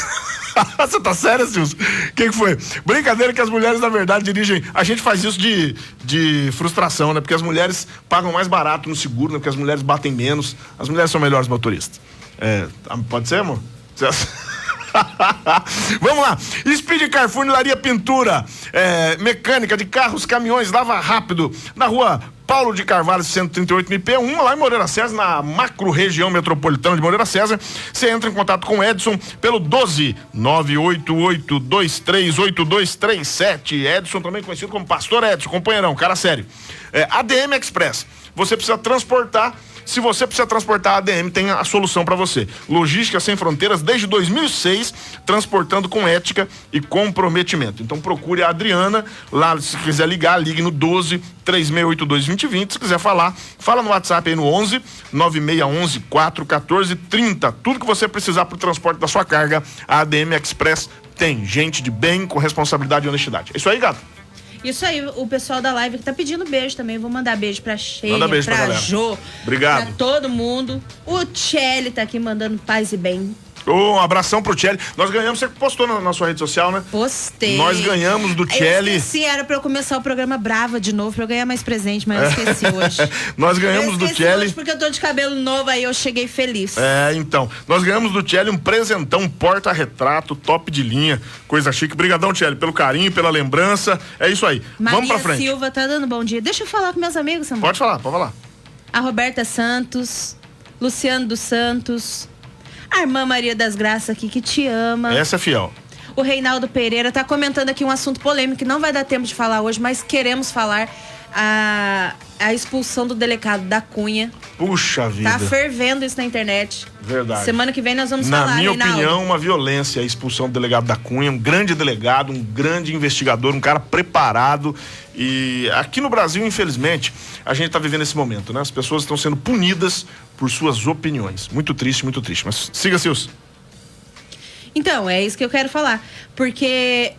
C: Você tá sério, Silvio? O que foi? Brincadeira que as mulheres, na verdade, dirigem. A gente faz isso de frustração, né? Porque as mulheres pagam mais barato no seguro, né? Porque as mulheres batem menos. As mulheres são melhores motoristas. Pode ser, amor? Vamos lá. Speed Car, funilaria, pintura, mecânica de carros, caminhões, lava rápido, na rua Paulo de Carvalho, 138 MP1, lá em Moreira César, na macro região metropolitana de Moreira César. Você entra em contato com o Edson pelo 12 988238237. Edson, também conhecido como Pastor Edson, companheirão, cara sério. ADM Express. Você precisa transportar. Se você precisa transportar, a ADM tem a solução para você. Logística Sem Fronteiras desde 2006, transportando com ética e comprometimento. Então procure a Adriana lá, se quiser ligar, ligue no 12 3682 2020. Se quiser falar, fala no WhatsApp aí no 11 9611 414 30. Tudo que você precisar para o transporte da sua carga, a ADM Express tem. Gente de bem, com responsabilidade e honestidade. É isso aí, gato?
B: Isso aí, o pessoal da live que tá pedindo beijo também. Vou mandar beijo pra Sheila,
C: pra
B: Jô,
C: obrigado.
B: Pra todo mundo. O Tchelle tá aqui mandando paz e bem.
C: Um abração pro Tchelle. Nós ganhamos, você postou na sua rede social, né?
B: Postei.
C: Nós ganhamos do Tchelle.
B: Eu esqueci, era pra eu começar o programa brava de novo, pra eu ganhar mais presente, mas eu esqueci hoje.
C: Nós ganhamos do Tchelle.
B: Hoje porque eu tô de cabelo novo, aí eu cheguei feliz.
C: Então. Nós ganhamos do Tchelle um presentão, porta-retrato, top de linha, coisa chique. Brigadão, Tchelle, pelo carinho, pela lembrança. É isso aí. Vamos pra frente.
B: Maria Silva tá dando bom dia. Deixa eu falar com meus amigos, Samuel.
C: Pode falar.
B: A Roberta Santos, Luciano dos Santos, a irmã Maria das Graças aqui, que te ama.
C: Essa é fiel.
B: O Reinaldo Pereira tá comentando aqui um assunto polêmico que não vai dar tempo de falar hoje, mas queremos falar. A expulsão do delegado da Cunha.
C: Puxa vida.
B: Tá fervendo isso na internet.
C: Verdade.
B: Semana que vem nós vamos falar,
C: Na minha
B: Reinaldo.
C: opinião, uma violência a expulsão do delegado da Cunha, um grande delegado, um grande investigador, um cara preparado. E aqui no Brasil, infelizmente, a gente tá vivendo esse momento, né? As pessoas estão sendo punidas por suas opiniões. Muito triste, mas siga, Silvio.
B: Então, é isso que eu quero falar. Porque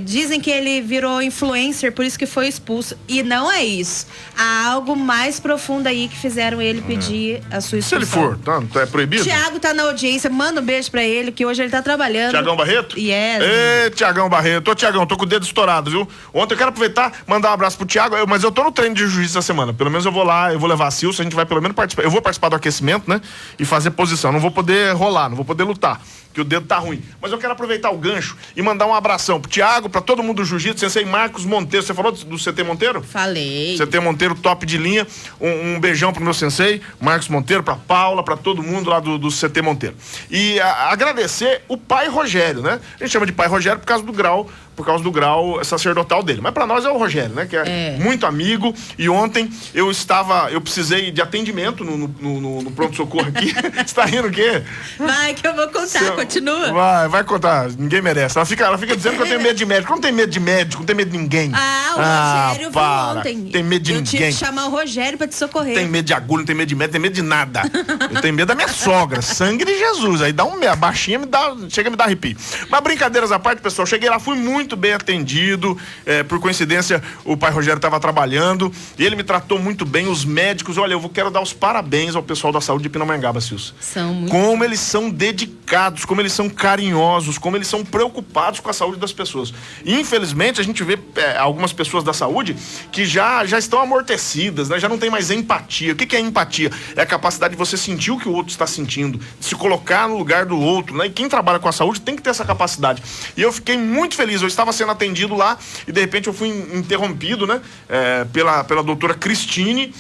B: dizem que ele virou influencer, por isso que foi expulso. E não é isso. Há algo mais profundo aí que fizeram ele pedir a sua expulsão.
C: Se ele for, tá, é proibido?
B: Tiago tá na audiência, manda um beijo pra ele, que hoje ele tá trabalhando.
C: Tiagão Barreto?
B: Yes.
C: Ê, Tiagão Barreto. Ô, Tiagão, tô com o dedo estourado, viu? Ontem eu quero aproveitar, mandar um abraço pro Tiago, mas eu tô no treino de jiu-jitsu essa semana. Pelo menos eu vou lá, eu vou levar a Silvia, a gente vai pelo menos participar. Eu vou participar do aquecimento, né? E fazer posição. Não vou poder rolar, não vou poder lutar, que o dedo tá ruim. Mas eu quero aproveitar o gancho e mandar um abração pro Tiago, pra todo mundo do jiu-jitsu, sensei Marcos Monteiro. Você falou do CT Monteiro?
B: Falei.
C: CT Monteiro, top de linha. Um beijão pro meu sensei, Marcos Monteiro, pra Paula, pra todo mundo lá do CT Monteiro. E agradecer o pai Rogério, né? A gente chama de pai Rogério por causa do grau sacerdotal dele. Mas pra nós é o Rogério, né? Que é muito amigo. E ontem eu precisei de atendimento no pronto-socorro aqui. Você tá rindo o quê?
B: Vai, que eu vou contar, continua.
C: Vai contar, ninguém merece. Ela fica dizendo que eu tenho medo de médico. Eu não tenho medo de médico, não tenho medo de ninguém.
B: O Rogério viu ontem.
C: Tem medo de ninguém.
B: Eu tive que chamar o Rogério pra te socorrer.
C: Tem medo de agulha, não tem medo de médico, não tem medo de nada. Eu tenho medo da minha sogra, sangue de Jesus. Aí a baixinha chega a me dar arrepio. Mas brincadeiras à parte, pessoal, cheguei lá, fui muito muito bem atendido. Por coincidência, o pai Rogério estava trabalhando e ele me tratou muito bem. Os médicos, olha, quero dar os parabéns ao pessoal da saúde de Pindamonhangaba, Silvio.
B: São muito...
C: Como eles são dedicados, como eles são carinhosos, como eles são preocupados com a saúde das pessoas. E, infelizmente, a gente vê algumas pessoas da saúde que já estão amortecidas, né? Já não tem mais empatia. O que é empatia? É a capacidade de você sentir o que o outro está sentindo, de se colocar no lugar do outro, né? E quem trabalha com a saúde tem que ter essa capacidade. E eu fiquei muito feliz. Eu estava sendo atendido lá e, de repente, eu fui interrompido, né? Pela doutora Cristine,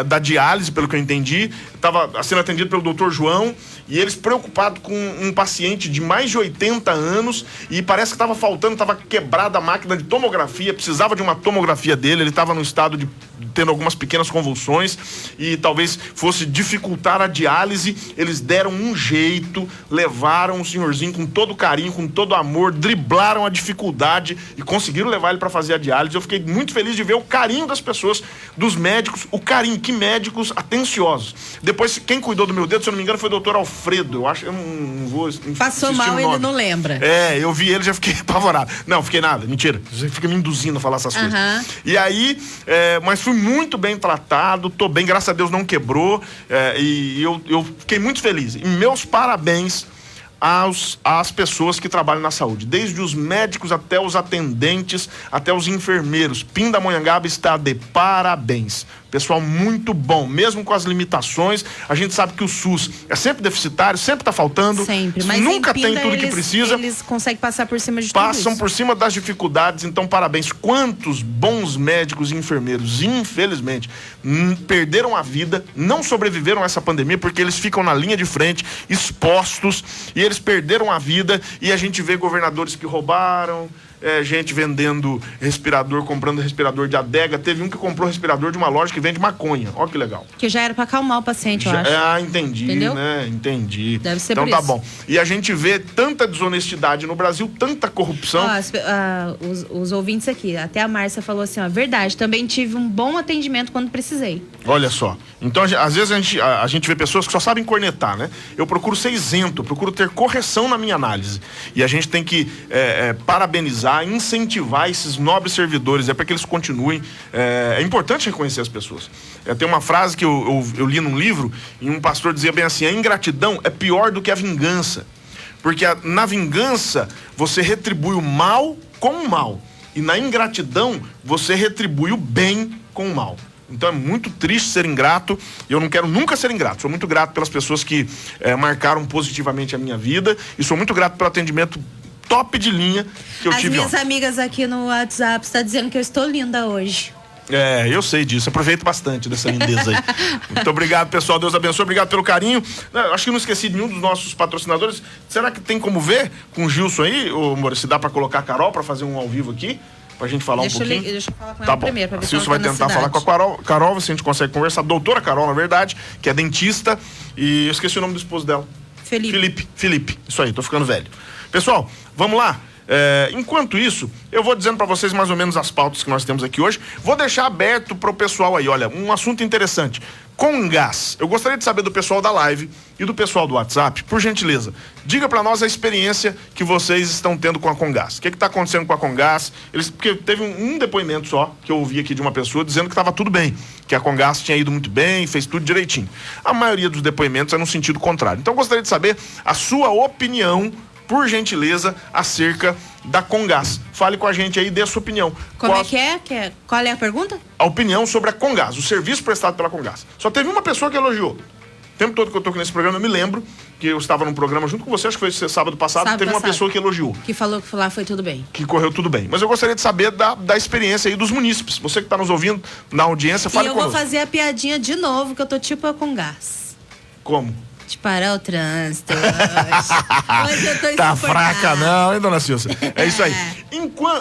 C: da diálise, pelo que eu entendi. Estava sendo atendido pelo doutor João e eles preocupados com um paciente de mais de 80 anos e parece que estava faltando, estava quebrada a máquina de tomografia, precisava de uma tomografia dele, ele estava no estado de tendo algumas pequenas convulsões e talvez fosse dificultar a diálise. Eles deram um jeito, levaram o senhorzinho com todo carinho, com todo amor, driblaram a dificuldade e conseguiram levar ele para fazer a diálise. Eu fiquei muito feliz de ver o carinho das pessoas, dos médicos, o carinho, que médicos atenciosos. Depois, quem cuidou do meu dedo, se eu não me engano, foi o doutor Alfredo. Eu acho, eu não vou
B: passou mal, ele não lembra.
C: Eu vi ele, já fiquei apavorado. Não, fiquei nada, mentira. Você fica me induzindo a falar essas coisas. E aí, mas fui muito bem tratado, tô bem, graças a Deus não quebrou, e eu fiquei muito feliz. E meus parabéns às pessoas que trabalham na saúde, desde os médicos até os atendentes, até os enfermeiros. Pindamonhangaba está de parabéns. Pessoal muito bom, mesmo com as limitações. A gente sabe que o SUS é sempre deficitário, sempre está faltando.
B: Sempre, mas
C: nunca
B: em Pinda,
C: tem tudo que precisa.
B: Eles conseguem passar por cima de tudo isso.
C: Passam por cima das dificuldades, então parabéns. Quantos bons médicos e enfermeiros, infelizmente, perderam a vida, não sobreviveram a essa pandemia, porque eles ficam na linha de frente, expostos, e eles perderam a vida, e a gente vê governadores que roubaram, gente vendendo respirador, comprando respirador de adega. Teve um que comprou respirador de uma loja que vende maconha. Olha que legal.
B: Que já era pra acalmar o paciente, eu acho.
C: Entendi.
B: Entendeu?
C: Né? Entendi.
B: Deve ser
C: então
B: por
C: tá
B: isso.
C: bom. E a gente vê tanta desonestidade no Brasil, tanta corrupção.
B: Os ouvintes aqui, até a Márcia falou assim, verdade, também tive um bom atendimento quando precisei.
C: Olha só. Então, às vezes a gente vê pessoas que só sabem cornetar, né? Eu procuro ser isento, eu procuro ter correção na minha análise. E a gente tem que parabenizar, incentivar esses nobres servidores, para que eles continuem. É importante reconhecer as pessoas. Tem uma frase que eu li num livro, e um pastor dizia bem assim: a ingratidão é pior do que a vingança. Porque na vingança, você retribui o mal com o mal. E na ingratidão, você retribui o bem com o mal. Então é muito triste ser ingrato. Eu não quero nunca ser ingrato. Sou muito grato pelas pessoas que marcaram positivamente a minha vida. E sou muito grato pelo atendimento top de linha que eu tive.
B: As minhas amigas aqui no WhatsApp estão dizendo que eu estou linda hoje.
C: Eu sei disso. Aproveito bastante dessa lindeza aí. Muito obrigado, pessoal. Deus abençoe. Obrigado pelo carinho. Acho que não esqueci de nenhum dos nossos patrocinadores. Será que tem como ver com o Gilson aí, Moro, se dá pra colocar a Carol pra fazer um ao vivo aqui? Pra gente falar um pouquinho.
B: Deixa eu falar com ela primeiro, pra ver se ela
C: vai tentar falar com a Carol, se a gente consegue conversar. Doutora Carol, na verdade, que é dentista. E eu esqueci o nome do esposo dela. Felipe. Isso aí, tô ficando velho. Pessoal, vamos lá. Enquanto isso, eu vou dizendo para vocês mais ou menos as pautas que nós temos aqui hoje. Vou deixar aberto pro pessoal aí, olha, um assunto interessante. Congás. Eu gostaria de saber do pessoal da live e do pessoal do WhatsApp, por gentileza, diga para nós a experiência que vocês estão tendo com a Congás. O que está acontecendo com a Congás? Porque teve um depoimento só que eu ouvi aqui de uma pessoa dizendo que estava tudo bem, que a Congás tinha ido muito bem, fez tudo direitinho. A maioria dos depoimentos é no sentido contrário. Então eu gostaria de saber a sua opinião, por gentileza, acerca da Congás. Fale com a gente aí, dê a sua opinião.
B: Como é que é? Qual é a pergunta?
C: A opinião sobre a Congás, o serviço prestado pela Congás. Só teve uma pessoa que elogiou. O tempo todo que eu tô aqui nesse programa, eu me lembro que eu estava num programa junto com você, acho que foi sábado passado, teve uma pessoa que elogiou.
B: Que falou que lá foi tudo bem.
C: Que correu tudo bem. Mas eu gostaria de saber da experiência aí dos munícipes. Você que está nos ouvindo na audiência, fale conosco.
B: E eu vou fazer a piadinha de novo, que eu tô tipo a Congás.
C: Como?
B: De parar o trânsito. Hoje eu tô
C: tá fraca não, hein, dona Silcia? É isso aí.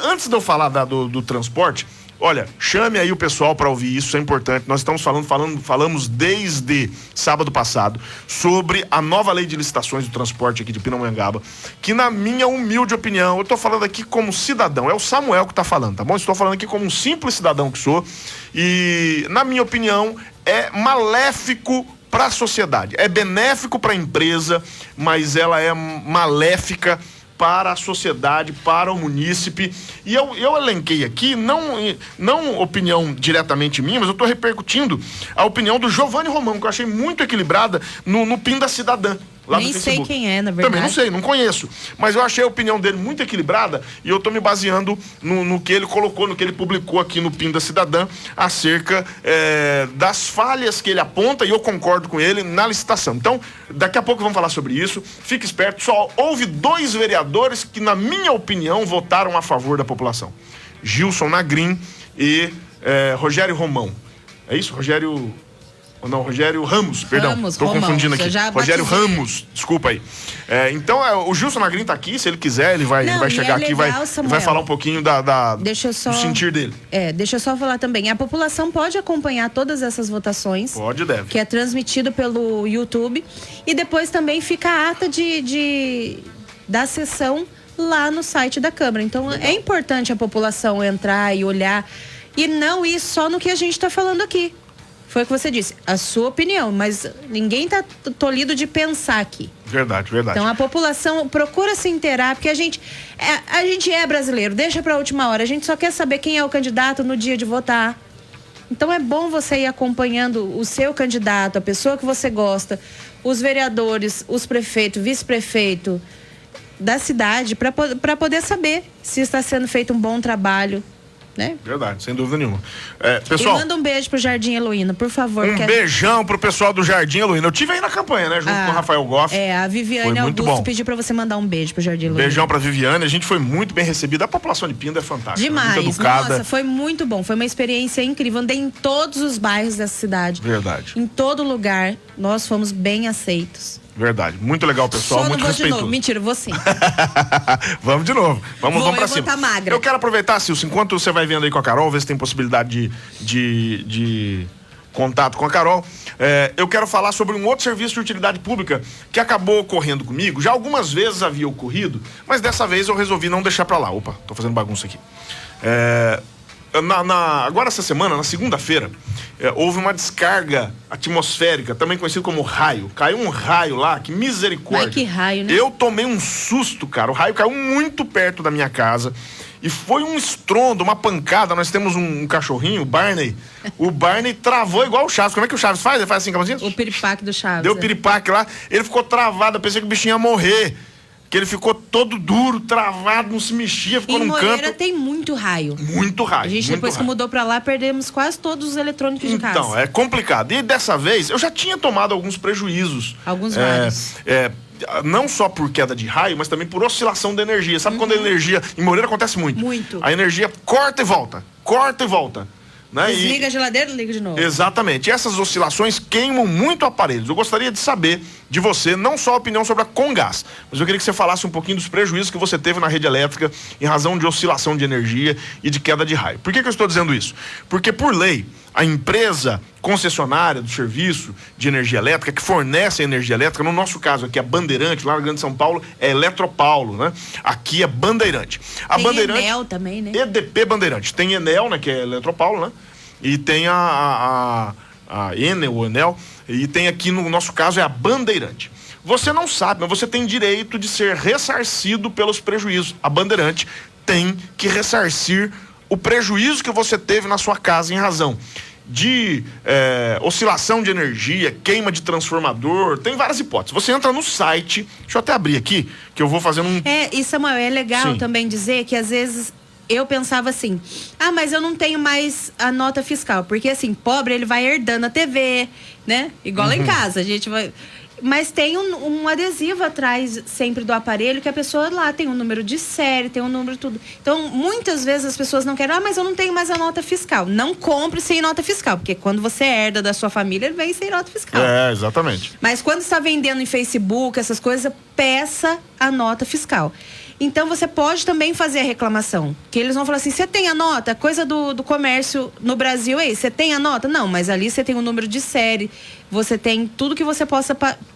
C: Antes de eu falar do transporte, olha, chame aí o pessoal para ouvir isso é importante. Nós estamos falamos desde sábado passado sobre a nova lei de licitações do transporte aqui de Pindamonhangaba, que na minha humilde opinião, eu tô falando aqui como cidadão, é o Samuel que tá falando, tá bom? Estou falando aqui como um simples cidadão que sou, e na minha opinião é maléfico para a sociedade. É benéfico para a empresa, mas ela é maléfica para a sociedade, para o munícipe. E eu elenquei aqui, não opinião diretamente minha, mas eu estou repercutindo a opinião do Giovanni Romão, que eu achei muito equilibrada no Pinda Cidadã. Lá
B: Nem
C: no Facebook.
B: sei quem é, na verdade.
C: Também não sei, não conheço. Mas eu achei a opinião dele muito equilibrada e eu tô me baseando no que ele colocou, no que ele publicou aqui no Pinda Cidadã acerca das falhas que ele aponta, e eu concordo com ele, na licitação. Então, daqui a pouco vamos falar sobre isso. Fique esperto, só houve 2 vereadores que, na minha opinião, votaram a favor da população. Gilson Nagrin e Rogério Romão. É isso? Rogério Ramos, perdão. Tô confundindo aqui. Rogério Ramos, desculpa aí. Então, o Gilson Nagrin tá aqui, se ele quiser, ele vai chegar aqui e vai falar um pouquinho do sentir dele.
B: Deixa eu só falar também. A população pode acompanhar todas essas votações.
C: Pode, deve.
B: Que é transmitido pelo YouTube. E depois também fica a ata da sessão lá no site da Câmara. Então, é importante a população entrar e olhar e não ir só no que a gente tá falando aqui. Foi o que você disse, a sua opinião, mas ninguém tá tolhido de pensar aqui.
C: Verdade.
B: Então a população procura se inteirar, porque a gente é brasileiro, deixa pra última hora, a gente só quer saber quem é o candidato no dia de votar. Então é bom você ir acompanhando o seu candidato, a pessoa que você gosta, os vereadores, os prefeitos, vice-prefeito da cidade, para poder saber se está sendo feito um bom trabalho. Né?
C: Verdade, sem dúvida nenhuma. Pessoal,
B: e manda um beijo pro Jardim Heloína, por favor.
C: Beijão pro pessoal do Jardim Heloína. Eu tive aí na campanha, né? Junto com o Rafael Goff.
B: A Viviane Augusto pediu pra você mandar um beijo pro Jardim Heloína.
C: Beijão pra Viviane, a gente foi muito bem recebido. A população de Pinda é fantástica.
B: Demais,
C: muito educada.
B: Nossa, foi muito bom. Foi uma experiência incrível. Andei em todos os bairros dessa cidade.
C: Verdade.
B: Em todo lugar, nós fomos bem aceitos.
C: Verdade, muito legal, pessoal,
B: Só
C: muito
B: não vou
C: respeitoso.
B: De novo. Mentira, vou sim.
C: Vamos de novo, vamos pra cima.
B: Tá magra.
C: Eu quero aproveitar, Silvio, enquanto você vai vendo aí com a Carol, ver se tem possibilidade de contato com a Carol, eu quero falar sobre um outro serviço de utilidade pública que acabou ocorrendo comigo. Já algumas vezes havia ocorrido, mas dessa vez eu resolvi não deixar pra lá. Opa, tô fazendo bagunça aqui. Agora essa semana, na segunda-feira, houve uma descarga atmosférica, também conhecido como raio. Caiu um raio lá, que misericórdia.
B: Ai, que raio, né?
C: Eu tomei um susto, cara. O raio caiu muito perto da minha casa. E foi um estrondo, uma pancada. Nós temos um cachorrinho, o Barney. O Barney travou igual o Chaves. Como é que o Chaves faz? Ele faz assim, como assim?
B: O piripaque do Chaves.
C: Deu piripaque lá. Ele ficou travado. Eu pensei que o bichinho ia morrer. Que ele ficou todo duro, travado, não se mexia, ficou num canto. Em
B: Moreira tem muito raio.
C: Muito raio.
B: A gente, depois que mudou pra lá, perdemos quase todos os eletrônicos de casa.
C: Então, é complicado. E dessa vez, eu já tinha tomado alguns prejuízos.
B: Alguns vários.
C: Não só por queda de raio, mas também por oscilação de energia. Sabe quando a energia... Em Moreira acontece muito.
B: Muito.
C: A energia corta e volta. Corta e volta. Né?
B: Desliga a geladeira e liga de novo.
C: Exatamente. E essas oscilações queimam muito aparelhos. Eu gostaria de saber de você, não só a opinião sobre a Comgás, mas eu queria que você falasse um pouquinho dos prejuízos que você teve na rede elétrica em razão de oscilação de energia e de queda de raio. Por que eu estou dizendo isso? Porque, por lei, a empresa concessionária do serviço de energia elétrica, que fornece a energia elétrica, no nosso caso aqui, a Bandeirante, lá no Grande São Paulo, é Eletropaulo, né? Aqui é Bandeirante. A
B: tem
C: Bandeirante,
B: Enel também, né?
C: EDP Bandeirante. Tem Enel, né? Que é Eletropaulo, né? E tem a Enel, o Enel, e tem aqui, no nosso caso, é a Bandeirante. Você não sabe, mas você tem direito de ser ressarcido pelos prejuízos. A Bandeirante tem que ressarcir o prejuízo que você teve na sua casa em razão de oscilação de energia, queima de transformador, tem várias hipóteses. Você entra no site, deixa eu até abrir aqui, que eu vou fazendo um...
B: E Samuel, é legal também dizer que às vezes eu pensava assim, mas eu não tenho mais a nota fiscal, porque assim, pobre ele vai herdando a TV, né? Igual lá em casa, a gente vai... Mas tem um adesivo atrás sempre do aparelho que a pessoa lá tem um número de série, tem um número tudo. Então, muitas vezes as pessoas não querem, mas eu não tenho mais a nota fiscal. Não compre sem nota fiscal, porque quando você herda da sua família, ele vem sem nota fiscal.
C: Exatamente.
B: Mas quando está vendendo em Facebook, essas coisas, peça a nota fiscal. Então, você pode também fazer a reclamação. Que eles vão falar assim, você tem a nota? Coisa do comércio no Brasil é isso. Você tem a nota? Não, mas ali você tem o número de série, você tem tudo que você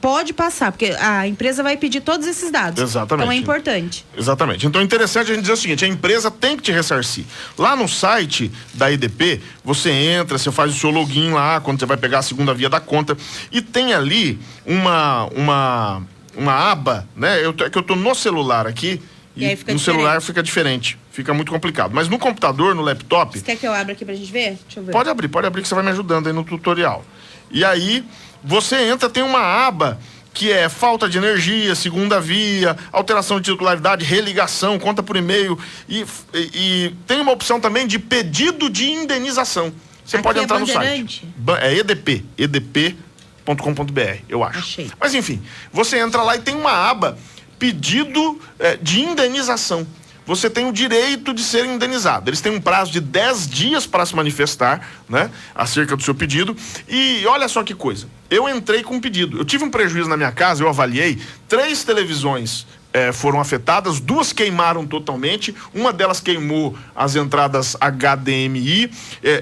B: pode passar, porque a empresa vai pedir todos esses dados.
C: Exatamente.
B: Então, é importante.
C: Exatamente. Então, é interessante a gente dizer o seguinte, a empresa tem que te ressarcir. Lá no site da EDP, você entra, você faz o seu login lá, quando você vai pegar a segunda via da conta, e tem ali uma aba, né? Que eu tô no celular aqui,
B: E aí fica
C: no
B: diferente.
C: celular fica diferente, fica muito complicado. Mas no computador, no laptop...
B: Você quer que eu abra aqui pra gente ver? Deixa eu ver.
C: Pode abrir que você vai me ajudando aí no tutorial. E aí, você entra, tem uma aba que é falta de energia, segunda via, alteração de titularidade, religação, conta por e-mail e tem uma opção também de pedido de indenização. Você
B: aqui
C: pode
B: é
C: entrar no
B: Bandeirante?
C: site. É edp.com.br, eu acho.
B: Achei.
C: Mas enfim, você entra lá e tem uma aba pedido de indenização. Você tem o direito de ser indenizado. Eles têm um prazo de 10 dias para se manifestar, né, acerca do seu pedido. E olha só que coisa. Eu entrei com um pedido. Eu tive um prejuízo na minha casa, eu avaliei. 3 televisões foram afetadas, 2 queimaram totalmente, uma delas queimou as entradas HDMI,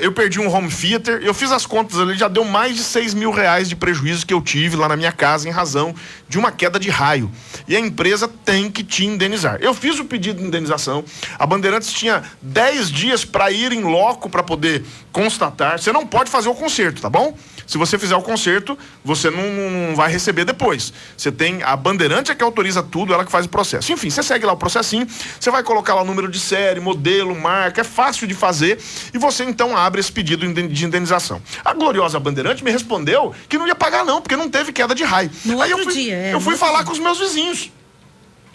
C: eu perdi um home theater, eu fiz as contas ali, já deu mais de R$6 mil de prejuízo que eu tive lá na minha casa em razão de uma queda de raio. E a empresa tem que te indenizar. Eu fiz o pedido de indenização, a Bandeirantes tinha 10 dias para ir em loco para poder constatar. Você não pode fazer o conserto, tá bom? Se você fizer o conserto, você não vai receber depois. Você tem a Bandeirante é que autoriza tudo, ela que faz o processo. Enfim, você segue lá o processinho, você vai colocar lá o número de série, modelo, marca, é fácil de fazer e você então abre esse pedido de indenização. A gloriosa Bandeirante me respondeu que não ia pagar não, porque não teve queda de raio.
B: No
C: Aí
B: outro dia,
C: eu fui falar com os meus vizinhos.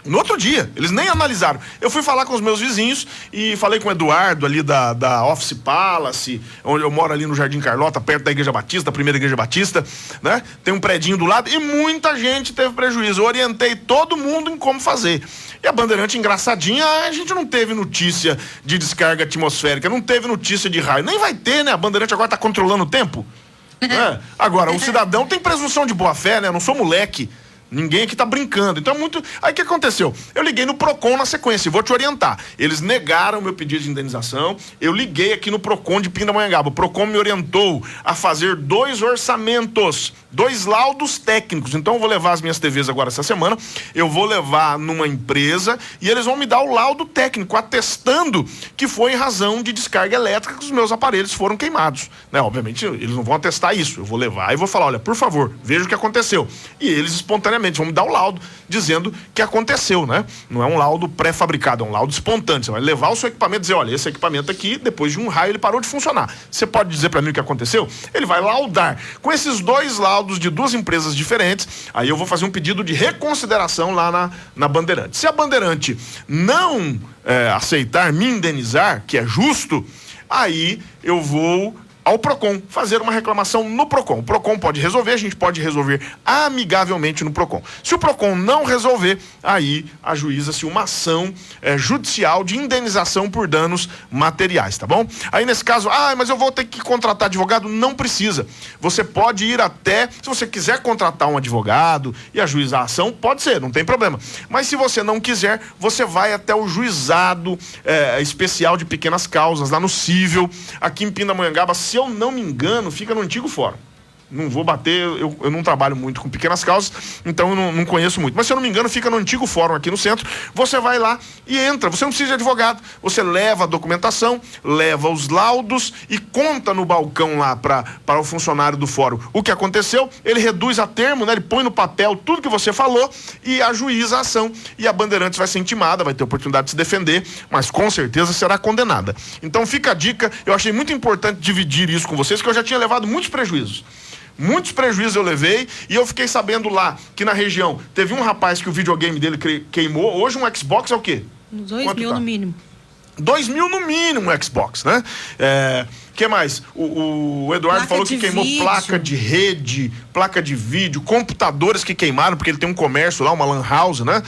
C: No outro dia, eles nem analisaram. Eu fui falar com os meus vizinhos e falei com o Eduardo ali da Office Palace, onde eu moro ali no Jardim Carlota, perto da Igreja Batista, da primeira Igreja Batista, né? Tem um predinho do lado e muita gente teve prejuízo. Eu orientei todo mundo em como fazer. E a Bandeirante, engraçadinha, a gente não teve notícia de descarga atmosférica, não teve notícia de raio. Nem vai ter, né? A Bandeirante agora tá controlando o tempo. Né? Agora, o cidadão tem presunção de boa fé, né? Eu não sou moleque. Ninguém aqui tá brincando. Então, Aí o que aconteceu? Eu liguei no Procon na sequência, vou te orientar. Eles negaram meu pedido de indenização. Eu liguei aqui no Procon de Pindamonhangaba. O Procon me orientou a fazer 2 orçamentos, 2 laudos técnicos. Então, eu vou levar as minhas TVs agora essa semana. Eu vou levar numa empresa e eles vão me dar o laudo técnico, atestando que foi em razão de descarga elétrica que os meus aparelhos foram queimados. Né? Obviamente, eles não vão atestar isso. Eu vou levar e vou falar, olha, por favor, veja o que aconteceu. E eles espontaneamente vão me dar o laudo dizendo que aconteceu, né? Não é um laudo pré-fabricado, é um laudo espontâneo. Você vai levar o seu equipamento e dizer, olha, esse equipamento aqui, depois de um raio, ele parou de funcionar. Você pode dizer para mim o que aconteceu? Ele vai laudar. Com esses 2 laudos de 2 empresas diferentes, aí eu vou fazer um pedido de reconsideração lá na Bandeirante. Se a Bandeirante não aceitar me indenizar, que é justo, aí eu vou ao Procon, fazer uma reclamação no Procon. O Procon pode resolver, a gente pode resolver amigavelmente no Procon. Se o Procon não resolver, aí ajuiza-se uma ação judicial de indenização por danos materiais, tá bom? Aí nesse caso, mas eu vou ter que contratar advogado? Não precisa. Você pode ir até, se você quiser contratar um advogado e ajuizar a ação, pode ser, não tem problema. Mas se você não quiser, você vai até o juizado especial de pequenas causas, lá no Cível, aqui em Pindamonhangaba. Se eu não me engano, fica no antigo fórum. Não vou bater, eu não trabalho muito com pequenas causas, então eu não conheço muito. Mas se eu não me engano, fica no antigo fórum aqui no centro. Você vai lá e entra. Você não precisa de advogado. Você leva a documentação, leva os laudos e conta no balcão lá para o funcionário do fórum o que aconteceu. Ele reduz a termo, né? Ele põe no papel tudo que você falou e ajuiza a ação. E a Bandeirantes vai ser intimada, vai ter oportunidade de se defender, mas com certeza será condenada. Então fica a dica. Eu achei muito importante dividir isso com vocês, que eu já tinha levado muitos prejuízos. Muitos prejuízos eu levei e eu fiquei sabendo lá que na região teve um rapaz que o videogame dele queimou. Hoje um Xbox é o quê?
B: 2 mil no mínimo.
C: 2 mil no mínimo um Xbox, né? Que mais? O Eduardo falou que queimou placa de rede, placa de vídeo, computadores que queimaram, porque ele tem um comércio lá, uma lan house, né?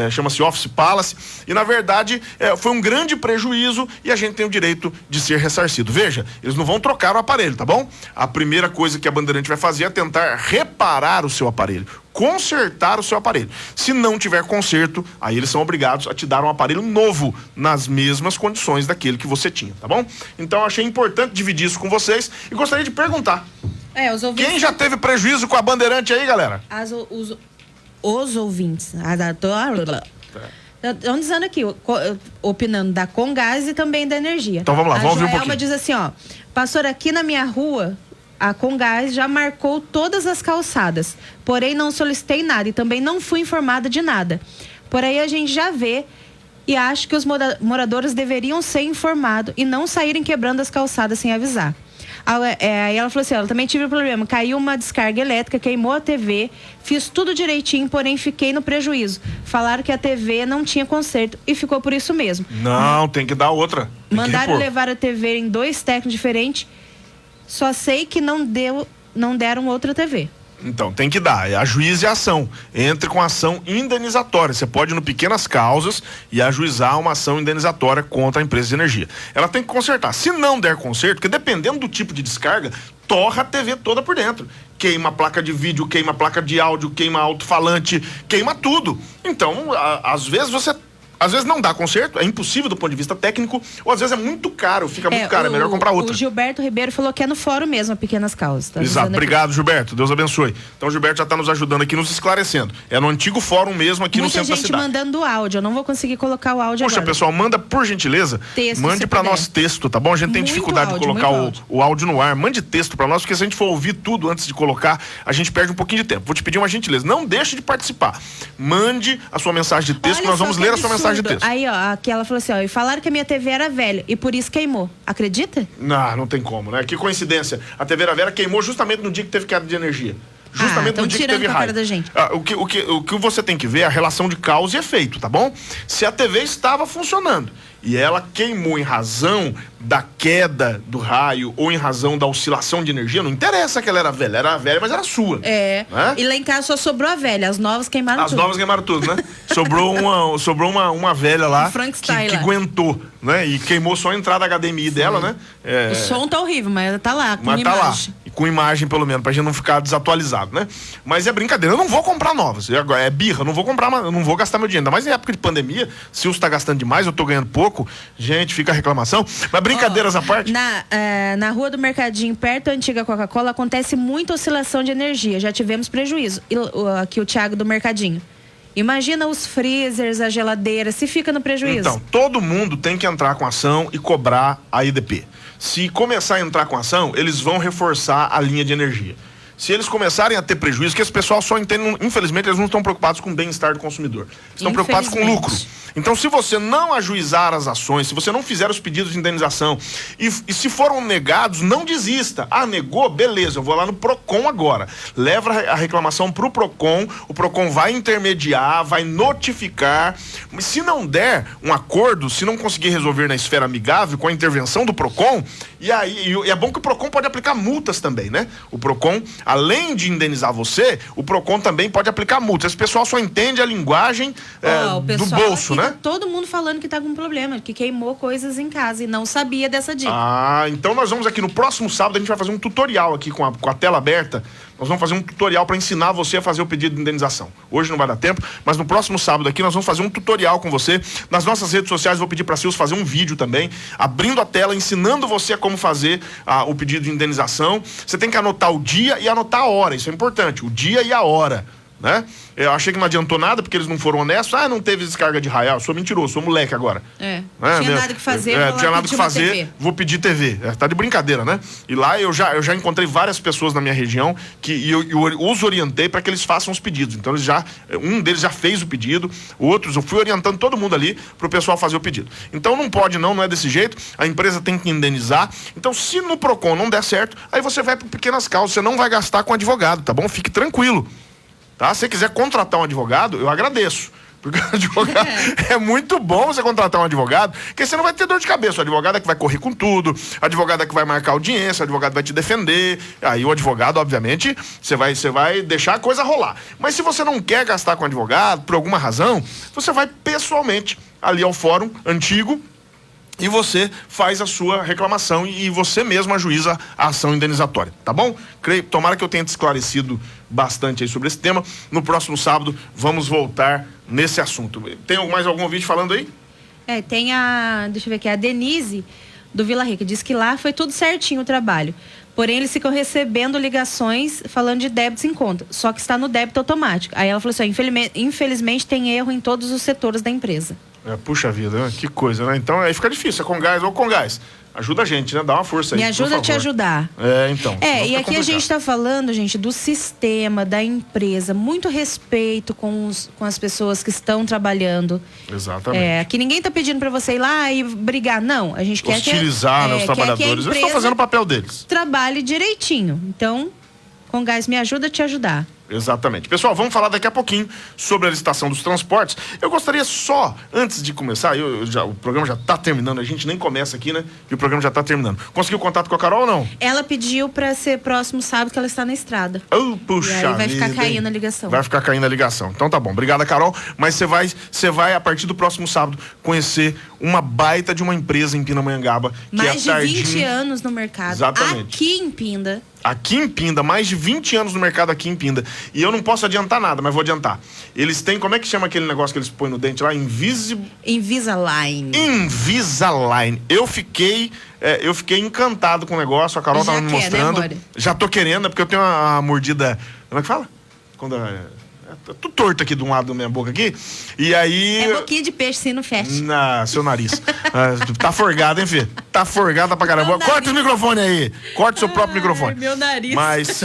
C: Chama-se Office Palace. E na verdade foi um grande prejuízo e a gente tem o direito de ser ressarcido. Veja, eles não vão trocar o aparelho, tá bom? A primeira coisa que a Bandeirante vai fazer é tentar reparar o seu aparelho, consertar o seu aparelho. Se não tiver conserto, aí eles são obrigados a te dar um aparelho novo nas mesmas condições daquele que você tinha, tá bom? Então eu achei importante dividir isso com vocês e gostaria de perguntar.
B: Os ouvintes...
C: Quem já teve prejuízo com a Bandeirante aí, galera?
B: Os ouvintes. Estão dizendo aqui, opinando da Comgás e também da energia.
C: Então vamos lá, vamos ver um pouquinho.
B: A Joelma diz assim, pastor, aqui na minha rua, a Comgás já marcou todas as calçadas, porém não solicitei nada e também não fui informada de nada. Por aí a gente já vê e acho que os moradores deveriam ser informados e não saírem quebrando as calçadas sem avisar. Aí ela falou assim, eu também tive um problema, caiu uma descarga elétrica, queimou a TV, fiz tudo direitinho, porém fiquei no prejuízo. Falaram que a TV não tinha conserto e ficou por isso mesmo.
C: Não, tem que dar outra.
B: Mandaram levar a TV em 2 técnicos diferentes, só sei que não deram outra TV.
C: Então, tem que dar, é ajuize a ação, entre com ação indenizatória, você pode ir no Pequenas Causas e ajuizar uma ação indenizatória contra a empresa de energia. Ela tem que consertar, se não der conserto, porque dependendo do tipo de descarga, torra a TV toda por dentro, queima a placa de vídeo, queima a placa de áudio, queima alto-falante, queima tudo. Então, às vezes não dá conserto, é impossível do ponto de vista técnico, ou às vezes é muito caro, fica muito caro, é melhor comprar outra.
B: O Gilberto Ribeiro falou que é no fórum mesmo, a Pequenas Causas. Tá.
C: Exato, obrigado Gilberto, Deus abençoe. Então o Gilberto já está nos ajudando aqui, nos esclarecendo. É no antigo fórum mesmo aqui no centro da cidade.
B: Muita gente mandando áudio, eu não vou conseguir colocar o áudio agora.
C: Poxa, pessoal, manda por gentileza,
B: texto,
C: mande para nós texto, tá bom? A gente tem dificuldade de colocar o áudio no ar, mande texto para nós, porque se a gente for ouvir tudo antes de colocar, a gente perde um pouquinho de tempo. Vou te pedir uma gentileza, não deixe de participar. Mande a sua mensagem de texto, que nós vamos ler a sua mensagem de texto.
B: Aí, ó, aqui ela falou assim, ó, e falaram que a minha TV era velha e por isso queimou. Acredita?
C: Não tem como, né? Que coincidência. A TV era velha queimou justamente no dia que teve queda de energia. Justamente no dia que teve raio. O que você tem que ver é a relação de causa e efeito, tá bom? Se a TV estava funcionando e ela queimou em razão da queda do raio ou em razão da oscilação de energia, não interessa que ela era velha, mas era sua.
B: É. Né? E lá em casa só sobrou a velha, as novas queimaram tudo.
C: As novas queimaram tudo, né? sobrou uma velha lá que aguentou, né? E queimou só a entrada HDMI dela, né?
B: O som tá horrível, mas tá lá, com imagem.
C: Lá. E com imagem, pelo menos, pra gente não ficar desatualizado, né? Mas é brincadeira, eu não vou comprar novas. É birra, eu não vou comprar, eu não vou gastar meu dinheiro. Ainda mais em época de pandemia, se você tá gastando demais, eu tô ganhando pouco, gente, fica a reclamação. Mas brincadeiras à parte.
B: Na rua do Mercadinho, perto da antiga Coca-Cola, acontece muita oscilação de energia. Já tivemos prejuízo. Aqui o Thiago do Mercadinho. Imagina os freezers, a geladeira, se fica no prejuízo.
C: Então, todo mundo tem que entrar com ação e cobrar a IDP. Se começar a entrar com ação, eles vão reforçar a linha de energia. Se eles começarem a ter prejuízo, que esse pessoal só entende, infelizmente, eles não estão preocupados com o bem-estar do consumidor. Estão preocupados com lucro. Então, se você não ajuizar as ações, se você não fizer os pedidos de indenização e se foram negados, não desista. Ah, negou? Beleza, eu vou lá no PROCON agora. Leva a reclamação pro PROCON, o PROCON vai intermediar, vai notificar. Mas se não der um acordo, se não conseguir resolver na esfera amigável, com a intervenção do PROCON, e é bom que o PROCON pode aplicar multas também, né? O PROCON, além de indenizar você, o PROCON também pode aplicar multas. Esse pessoal só entende a linguagem do bolso, né?
B: Todo mundo falando que tá com problema, que queimou coisas em casa e não sabia dessa dica.
C: Então nós vamos aqui no próximo sábado, a gente vai fazer um tutorial aqui com a tela aberta. Nós vamos fazer um tutorial para ensinar você a fazer o pedido de indenização. Hoje não vai dar tempo, mas no próximo sábado aqui nós vamos fazer um tutorial com você. Nas nossas redes sociais vou pedir para Silvio fazer um vídeo também, abrindo a tela, ensinando você a como fazer o pedido de indenização. Você tem que anotar o dia e anotar a hora, isso é importante, o dia e a hora. Né? Eu achei que não adiantou nada porque eles não foram honestos. Não teve descarga de raio. Eu sou mentiroso, sou moleque agora.
B: Tinha nada que fazer,
C: tinha nada que fazer, vou pedir TV. Tá de brincadeira, né? E lá eu já encontrei várias pessoas na minha região e eu os orientei para que eles façam os pedidos. Então um deles já fez o pedido, outros eu fui orientando todo mundo ali pro pessoal fazer o pedido. Então não pode não é desse jeito. A empresa tem que indenizar. Então se no PROCON não der certo, aí você vai para Pequenas Causas, você não vai gastar com advogado, tá bom? Fique tranquilo. Tá? Se você quiser contratar um advogado, eu agradeço. Porque o advogado é muito bom você contratar um advogado, porque você não vai ter dor de cabeça. O advogado é que vai correr com tudo, o advogado é que vai marcar audiência, o advogado vai te defender. Aí o advogado, obviamente, você vai deixar a coisa rolar. Mas se você não quer gastar com advogado, por alguma razão, você vai pessoalmente ali ao fórum antigo e você faz a sua reclamação e você mesmo ajuiza a ação indenizatória, tá bom? Tomara que eu tenha te esclarecido bastante aí sobre esse tema. No próximo sábado vamos voltar nesse assunto. Tem mais algum vídeo falando aí?
B: Tem deixa eu ver aqui, a Denise do Vila Rica, diz que lá foi tudo certinho o trabalho. Porém, eles ficam recebendo ligações falando de débitos em conta, só que está no débito automático. Aí ela falou assim, infelizmente tem erro em todos os setores da empresa.
C: Puxa vida, né? Que coisa, né? Então aí fica difícil, é com gás ou com gás. Ajuda a gente, né? Dá uma força aí.
B: Me ajuda a te ajudar.
C: Então.
B: E aqui a gente tá falando, gente, do sistema, da empresa. Muito respeito com as pessoas que estão trabalhando.
C: Exatamente.
B: Aqui ninguém tá pedindo pra você ir lá e brigar. Não, a gente quer
C: hostilizar, né, os trabalhadores. Eles estão fazendo o papel deles.
B: Trabalhe direitinho. Então, com gás me ajuda a te ajudar.
C: Exatamente. Pessoal, vamos falar daqui a pouquinho sobre a licitação dos transportes. Eu gostaria só, antes de começar, o programa já está terminando, a gente nem começa aqui, né? E o programa já está terminando. Conseguiu contato com a Carol ou não?
B: Ela pediu para ser próximo sábado, que ela está na estrada.
C: Puxa,
B: e aí vai ficar caindo a ligação.
C: Vai ficar caindo a ligação. Então tá bom. Obrigada, Carol. Mas você vai, a partir do próximo sábado, conhecer uma baita de uma empresa em Pindamonhangaba.
B: Mais de 20 anos no mercado.
C: Exatamente.
B: Aqui em Pinda.
C: Aqui em Pinda, mais de 20 anos no mercado aqui em Pinda. E eu não posso adiantar nada, mas vou adiantar. Eles têm, como é que chama aquele negócio que eles põem no dente lá? Invisalign. Invisalign. Eu fiquei encantado com o negócio, a Carol tava me mostrando.
B: Né,
C: já tô querendo, porque eu tenho uma mordida. Como é que fala? Quando tô torto aqui de um lado da minha boca aqui. E aí.
B: É boquinha de peixe, sim, não fecha.
C: Seu nariz. Tá forgado, hein, filho? Tá forgada pra caramba. Corta o microfone aí. Corta o seu próprio microfone.
B: Meu nariz.
C: Mas.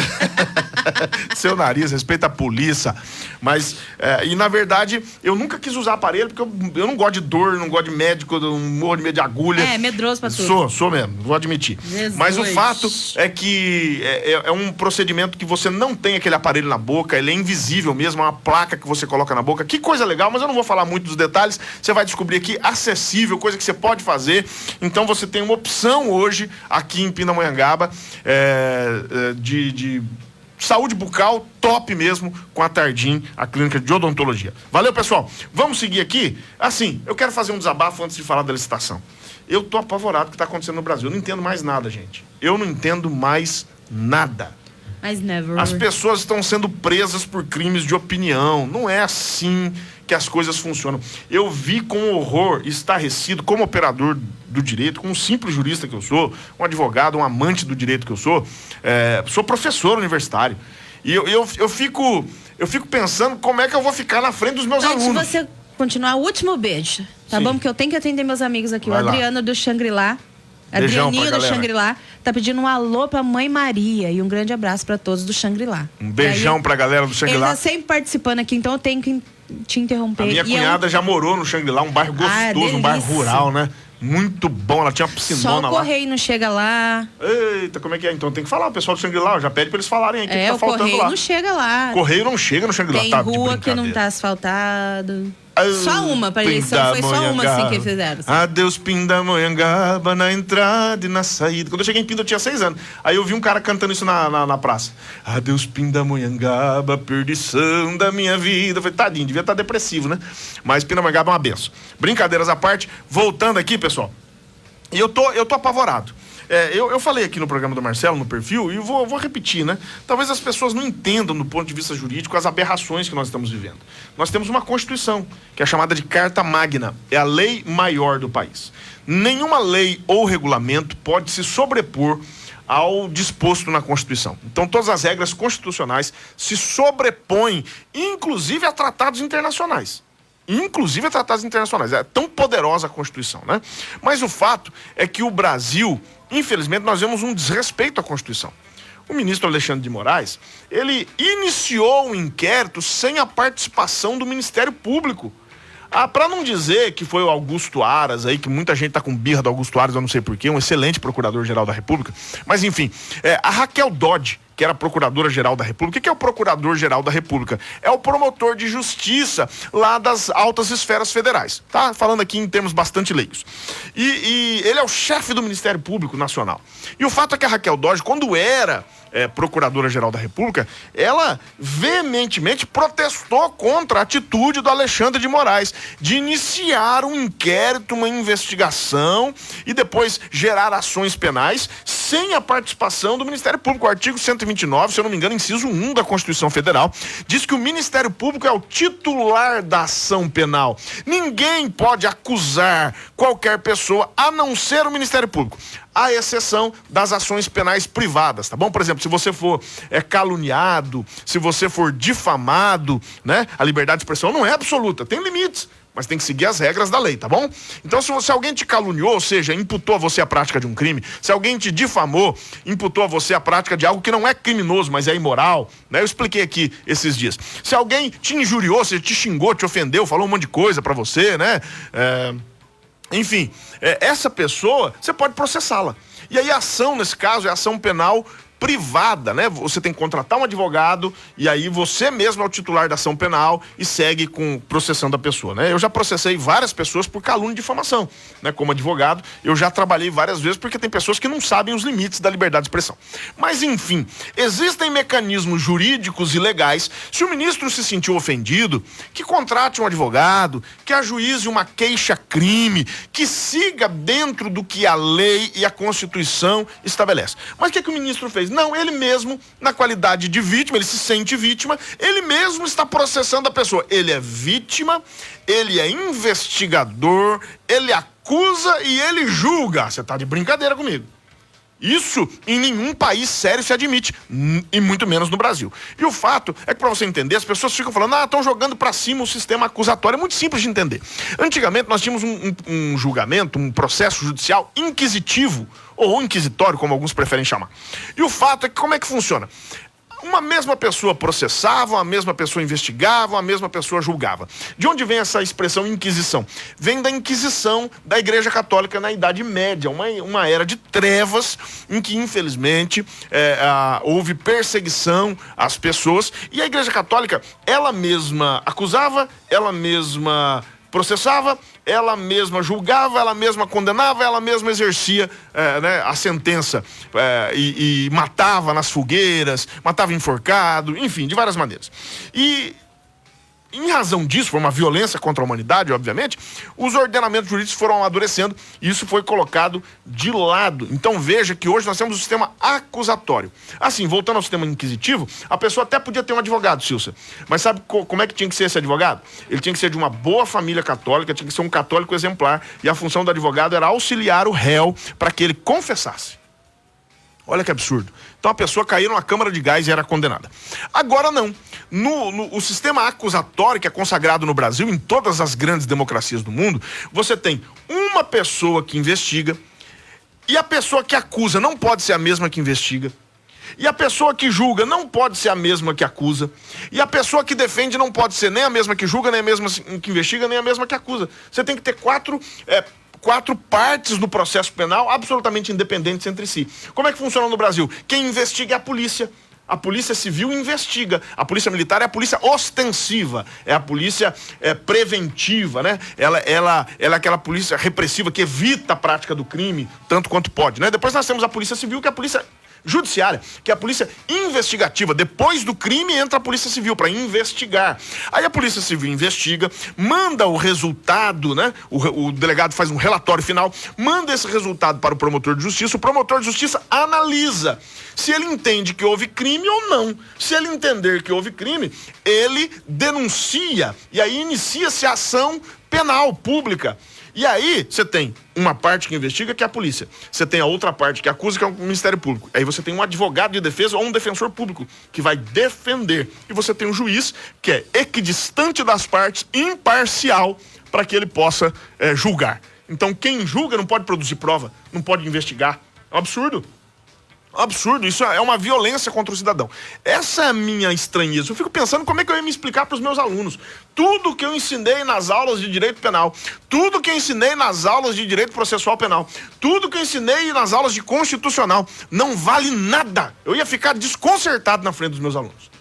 C: Seu nariz, respeita a polícia. Mas, e na verdade, eu nunca quis usar aparelho, porque eu não gosto de dor, não gosto de médico, eu não morro de medo de agulha.
B: Medroso pra tudo.
C: Sou mesmo, vou admitir.
B: Jesus.
C: Mas o fato é que é um procedimento que você não tem aquele aparelho na boca, ele é invisível mesmo, é uma placa que você coloca na boca. Que coisa legal, mas eu não vou falar muito dos detalhes. Você vai descobrir aqui, acessível, coisa que você pode fazer. Então você tem uma opção hoje, aqui em Pindamonhangaba, de saúde bucal top mesmo, com a Tardim, a clínica de odontologia. Valeu, pessoal. Vamos seguir aqui. Assim, eu quero fazer um desabafo antes de falar da licitação. Eu tô apavorado com o que tá acontecendo no Brasil. Eu não entendo mais nada, gente. Eu não entendo mais nada.
B: Mas never.
C: As pessoas estão sendo presas por crimes de opinião. Não é assim que as coisas funcionam. Eu vi com horror, estarrecido, como operador do direito, como um simples jurista que eu sou, um advogado, um amante do direito que eu sou professor universitário. E eu fico pensando como é que eu vou ficar na frente dos meus alunos.
B: Antes de você continuar, o último beijo, tá bom? Porque eu tenho que atender meus amigos aqui.
C: Vai
B: o Adriano do Shangri-La. Adrianinho do Shangri-La tá pedindo um alô pra Mãe Maria e um grande abraço pra todos do Shangri-La.
C: Um beijão pra galera do Shangri-La.
B: Ele tá sempre participando aqui, então eu tenho que te interromper.
C: A minha cunhada já morou no Shangri-La, um bairro gostoso, um bairro rural, né? Muito bom, ela tinha uma piscinona lá.
B: Só o correio não chega lá.
C: Eita, como é que é? Então tem que falar, o pessoal do Shangri-La, já pede pra eles falarem aí que tá faltando lá.
B: O correio não chega lá.
C: Correio não chega no Shangri-La,
B: tem rua que não tá asfaltado. Só uma pra eleição, foi só uma assim que fizeram. Assim.
C: Adeus Pindamonhangaba, na entrada e na saída. Quando eu cheguei em Pinda eu tinha 6 anos. Aí eu vi um cara cantando isso na praça. Adeus Pindamonhangaba, perdição da minha vida. Eu falei, tadinho, devia estar depressivo, né? Mas Pindamonhangaba é uma benção. Brincadeiras à parte, voltando aqui, pessoal. E eu tô apavorado. Eu falei aqui no programa do Marcelo, no perfil, e vou repetir, né? Talvez as pessoas não entendam, do ponto de vista jurídico, as aberrações que nós estamos vivendo. Nós temos uma Constituição, que é chamada de Carta Magna, é a lei maior do país. Nenhuma lei ou regulamento pode se sobrepor ao disposto na Constituição. Então, todas as regras constitucionais se sobrepõem, inclusive a tratados internacionais. Inclusive a tratados internacionais. É tão poderosa a Constituição, né? Mas o fato é que o Brasil, infelizmente, nós vemos um desrespeito à Constituição. O ministro Alexandre de Moraes, ele iniciou um inquérito sem a participação do Ministério Público. Para não dizer que foi o Augusto Aras aí, que muita gente tá com birra do Augusto Aras, eu não sei porquê, um excelente procurador-geral da República. Mas enfim, a Raquel Dodge, que era procuradora-geral da República. O que é o procurador-geral da República? É o promotor de justiça lá das altas esferas federais. Tá falando aqui em termos bastante leigos. E ele é o chefe do Ministério Público Nacional. E o fato é que a Raquel Dodge, quando era procuradora-geral da República, ela veementemente protestou contra a atitude do Alexandre de Moraes de iniciar um inquérito, uma investigação e depois gerar ações penais sem a participação do Ministério Público. O artigo 129, se eu não me engano, inciso 1 da Constituição Federal, diz que o Ministério Público é o titular da ação penal. Ninguém pode acusar qualquer pessoa a não ser o Ministério Público, à exceção das ações penais privadas, tá bom? Por exemplo, se você for caluniado, se você for difamado, né? A liberdade de expressão não é absoluta, tem limites. mas tem que seguir as regras da lei, tá bom? Então, se alguém te caluniou, ou seja, imputou a você a prática de um crime, se alguém te difamou, imputou a você a prática de algo que não é criminoso, mas é imoral, né? Eu expliquei aqui esses dias. Se alguém te injuriou, se te xingou, te ofendeu, falou um monte de coisa pra você, né? Enfim, essa pessoa, você pode processá-la. E aí a ação, nesse caso, é ação penal privada, né? Você tem que contratar um advogado e aí você mesmo é o titular da ação penal e segue com processando a pessoa, né? Eu já processei várias pessoas por calúnia e difamação, né? Como advogado, eu já trabalhei várias vezes porque tem pessoas que não sabem os limites da liberdade de expressão. Mas enfim, existem mecanismos jurídicos e legais. Se o ministro se sentiu ofendido, que contrate um advogado, que ajuize uma queixa-crime, que siga dentro do que a lei e a Constituição estabelece. Mas o que o ministro fez? Não, ele mesmo, na qualidade de vítima, ele se sente vítima, ele mesmo está processando a pessoa. Ele é vítima, ele é investigador, ele acusa e ele julga. Você está de brincadeira comigo. Isso em nenhum país sério se admite, e muito menos no Brasil. E o fato é que, para você entender, as pessoas ficam falando, estão jogando para cima o sistema acusatório. É muito simples de entender. Antigamente nós tínhamos um julgamento, um processo judicial inquisitivo, ou inquisitório, como alguns preferem chamar. E o fato é que como é que funciona? Uma mesma pessoa processava, uma mesma pessoa investigava, uma mesma pessoa julgava. De onde vem essa expressão inquisição? Vem da Inquisição da Igreja Católica na Idade Média, uma era de trevas em que, infelizmente, houve perseguição às pessoas e a Igreja Católica, ela mesma acusava, ela mesma processava, ela mesma julgava, ela mesma condenava, ela mesma exercia a sentença e matava nas fogueiras, matava enforcado, enfim, de várias maneiras. E em razão disso, foi uma violência contra a humanidade, obviamente, os ordenamentos jurídicos foram amadurecendo e isso foi colocado de lado. Então veja que hoje nós temos o sistema acusatório. Assim, voltando ao sistema inquisitivo, a pessoa até podia ter um advogado, Silcia. Mas sabe como é que tinha que ser esse advogado? Ele tinha que ser de uma boa família católica, tinha que ser um católico exemplar e a função do advogado era auxiliar o réu para que ele confessasse. Olha que absurdo. Então a pessoa caiu numa câmara de gás e era condenada. Agora não. O sistema acusatório que é consagrado no Brasil, em todas as grandes democracias do mundo, você tem uma pessoa que investiga e a pessoa que acusa não pode ser a mesma que investiga. E a pessoa que julga não pode ser a mesma que acusa. E a pessoa que defende não pode ser nem a mesma que julga, nem a mesma que investiga, nem a mesma que acusa. Você tem que ter quatro partes do processo penal absolutamente independentes entre si. Como é que funciona no Brasil? Quem investiga é a polícia. A polícia civil investiga. A polícia militar é a polícia ostensiva. É a polícia preventiva, né? Ela é aquela polícia repressiva que evita a prática do crime tanto quanto pode, né? Depois nós temos a polícia civil, que é a polícia judiciária, que é a polícia investigativa. Depois do crime entra a polícia civil para investigar. Aí a polícia civil investiga, manda o resultado, né? O delegado faz um relatório final, manda esse resultado para o promotor de justiça. O promotor de justiça analisa se ele entende que houve crime ou não. Se ele entender que houve crime, ele denuncia e aí inicia-se a ação penal pública. E aí, você tem uma parte que investiga, que é a polícia. Você tem a outra parte que acusa, que é o Ministério Público. Aí você tem um advogado de defesa ou um defensor público que vai defender. E você tem um juiz que é equidistante das partes, imparcial, para que ele possa julgar. Então, quem julga não pode produzir prova, não pode investigar. É um absurdo. Absurdo, isso é uma violência contra o cidadão. Essa é a minha estranheza. Eu fico pensando como é que eu ia me explicar para os meus alunos. Tudo que eu ensinei nas aulas de direito penal, tudo que eu ensinei nas aulas de direito processual penal, tudo que eu ensinei nas aulas de constitucional, não vale nada. Eu ia ficar desconcertado na frente dos meus alunos.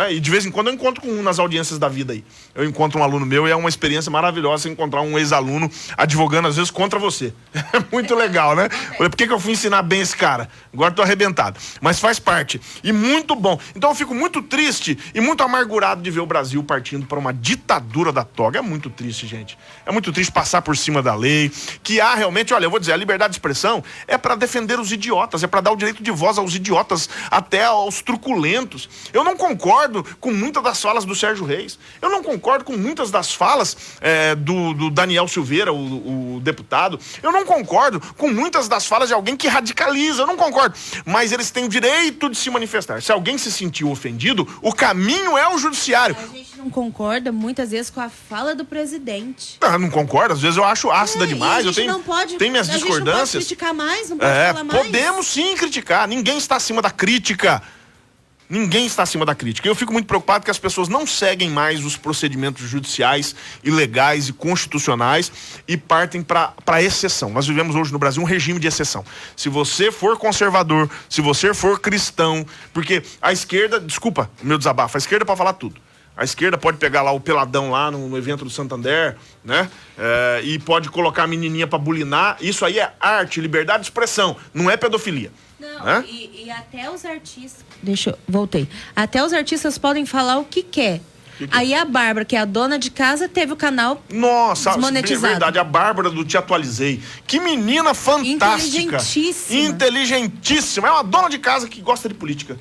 C: E de vez em quando eu encontro com um nas audiências da vida aí. Eu encontro um aluno meu e é uma experiência maravilhosa encontrar um ex-aluno advogando às vezes contra você. É muito legal, né? Falei, por que eu fui ensinar bem esse cara? Agora tô arrebentado. Mas faz parte. E muito bom. Então eu fico muito triste e muito amargurado de ver o Brasil partindo para uma ditadura da toga. É muito triste, gente. É muito triste passar por cima da lei. Que há realmente, olha, eu vou dizer, a liberdade de expressão é para defender os idiotas, é para dar o direito de voz aos idiotas, até aos truculentos. Eu não concordo concordo com muitas das falas do Sérgio Reis. Eu não concordo com muitas das falas do Daniel Silveira, o deputado. Eu não concordo com muitas das falas de alguém que radicaliza. Eu não concordo. Mas eles têm o direito de se manifestar. Se alguém se sentiu ofendido, o caminho é o judiciário.
B: A gente não concorda muitas vezes com a fala do presidente.
C: Não concordo. Às vezes eu acho ácida demais. Eu tenho minhas discordâncias.
B: A gente não pode criticar mais, não pode falar mais.
C: Podemos sim criticar. Ninguém está acima da crítica. Ninguém está acima da crítica. Eu fico muito preocupado que as pessoas não seguem mais os procedimentos judiciais e legais e constitucionais e partem para exceção. Nós vivemos hoje no Brasil um regime de exceção. Se você for conservador, se você for cristão, porque a esquerda, desculpa o meu desabafo, a esquerda pode falar tudo. A esquerda pode pegar lá o peladão lá no evento do Santander, né? E pode colocar a menininha para bulinar. Isso aí é arte, liberdade de expressão, não é pedofilia.
B: Não, né? E até os artistas... Voltei. Até os artistas podem falar o que quer. Aí a Bárbara, que é a dona de casa, teve o canal desmonetizado.
C: É verdade, a Bárbara do Te Atualizei. Que menina fantástica. Inteligentíssima. É uma dona de casa que gosta de política.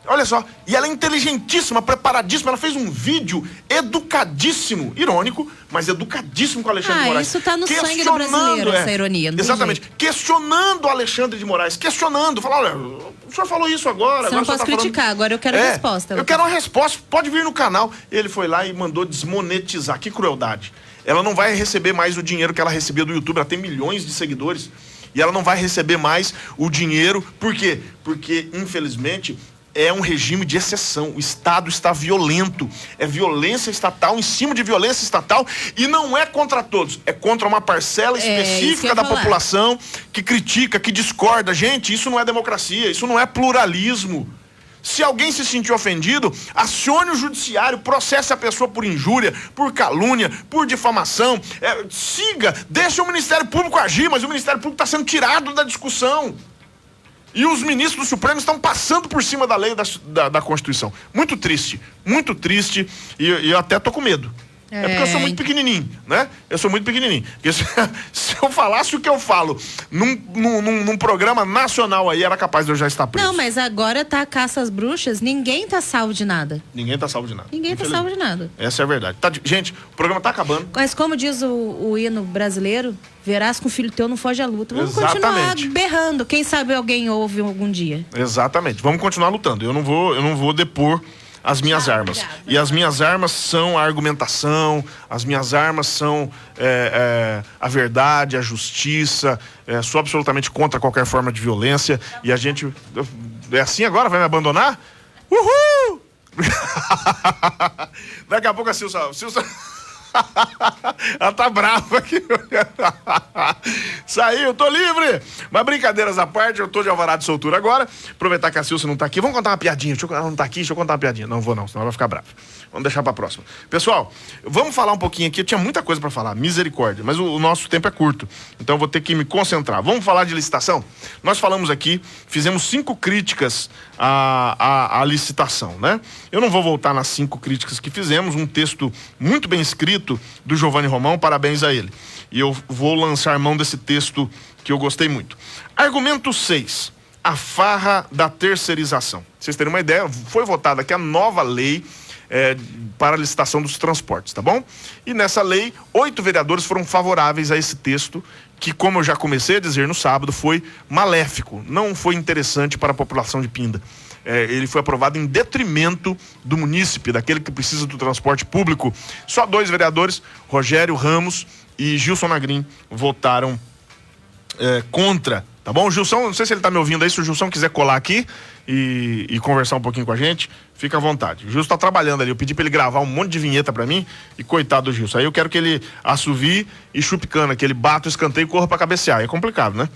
C: Olha só, e ela é inteligentíssima, preparadíssima, ela fez um vídeo educadíssimo, irônico, mas educadíssimo com o Alexandre de Moraes.
B: Isso tá no sangue do brasileiro, essa ironia. Não
C: exatamente, questionando o Alexandre de Moraes, questionando, falando, olha, o senhor falou isso agora.
B: Você não pode criticar, agora eu quero resposta.
C: Eu quero uma resposta, pode vir no canal. Ele foi lá e mandou desmonetizar, que crueldade. Ela não vai receber mais o dinheiro que ela recebia do YouTube, ela tem milhões de seguidores, e ela não vai receber mais o dinheiro, por quê? Porque, infelizmente... é um regime de exceção. O Estado está violento. É violência estatal em cima de violência estatal. E não é contra todos. É contra uma parcela específica da população que critica, que discorda. Gente, isso não é democracia. Isso não é pluralismo. Se alguém se sentir ofendido, acione o judiciário, processe a pessoa por injúria, por calúnia, por difamação. Siga, deixa o Ministério Público agir, mas o Ministério Público está sendo tirado da discussão. E os ministros do Supremo estão passando por cima da lei da Constituição. Muito triste, e eu até tô com medo. É porque eu sou muito pequenininho, né? Eu sou muito pequenininho. Porque se eu falasse o que eu falo num programa nacional aí, era capaz de eu já estar preso.
B: Não, mas agora tá a caça às bruxas, ninguém tá salvo de nada.
C: Ninguém tá salvo de nada.
B: Ninguém tá salvo de nada.
C: Essa é a verdade. Gente, o programa tá acabando.
B: Mas como diz o hino brasileiro, verás com o filho teu não foge à luta. Vamos continuar berrando. Quem sabe alguém ouve algum dia.
C: Exatamente. Vamos continuar lutando. Eu não vou depor as minhas armas. Obrigada. E as minhas armas são a argumentação, as minhas armas são a verdade, a justiça. Sou absolutamente contra qualquer forma de violência. E a gente... É assim agora? Vai me abandonar? Uhul! Daqui a pouco a Silsa... Ela tá brava aqui. Saiu, tô livre. Mas brincadeiras à parte, eu tô de alvará de soltura agora. Aproveitar que a Silsa não tá aqui. Vamos contar uma piadinha. Ela não tá aqui, deixa eu contar uma piadinha. Não vou não, senão ela vai ficar brava. Vamos deixar pra próxima. Pessoal, vamos falar um pouquinho aqui. Eu tinha muita coisa pra falar, misericórdia. Mas o nosso tempo é curto. Então eu vou ter que me concentrar. Vamos falar de licitação? Nós falamos aqui, fizemos 5 críticas à licitação, né? Eu não vou voltar nas 5 críticas que fizemos. Um texto muito bem escrito do Giovanni Romão, parabéns a ele. E eu vou lançar mão desse texto que eu gostei muito. Argumento 6, a farra da terceirização. Pra vocês terem uma ideia, foi votada aqui a nova lei para a licitação dos transportes, tá bom? E nessa lei, 8 vereadores foram favoráveis a esse texto, que, como eu já comecei a dizer no sábado, foi maléfico, não foi interessante para a população de Pinda. Ele foi aprovado em detrimento do munícipe, daquele que precisa do transporte público. Só 2 vereadores, Rogério Ramos e Gilson Nagrin, votaram contra. Tá bom? O Gilson, não sei se ele tá me ouvindo aí, se o Gilson quiser colar aqui e conversar um pouquinho com a gente, fica à vontade. O Gilson tá trabalhando ali, eu pedi pra ele gravar um monte de vinheta pra mim e coitado do Gilson. Aí eu quero que ele assovie e chupe cana, que ele bata o escanteio e corra pra cabecear. É complicado, né?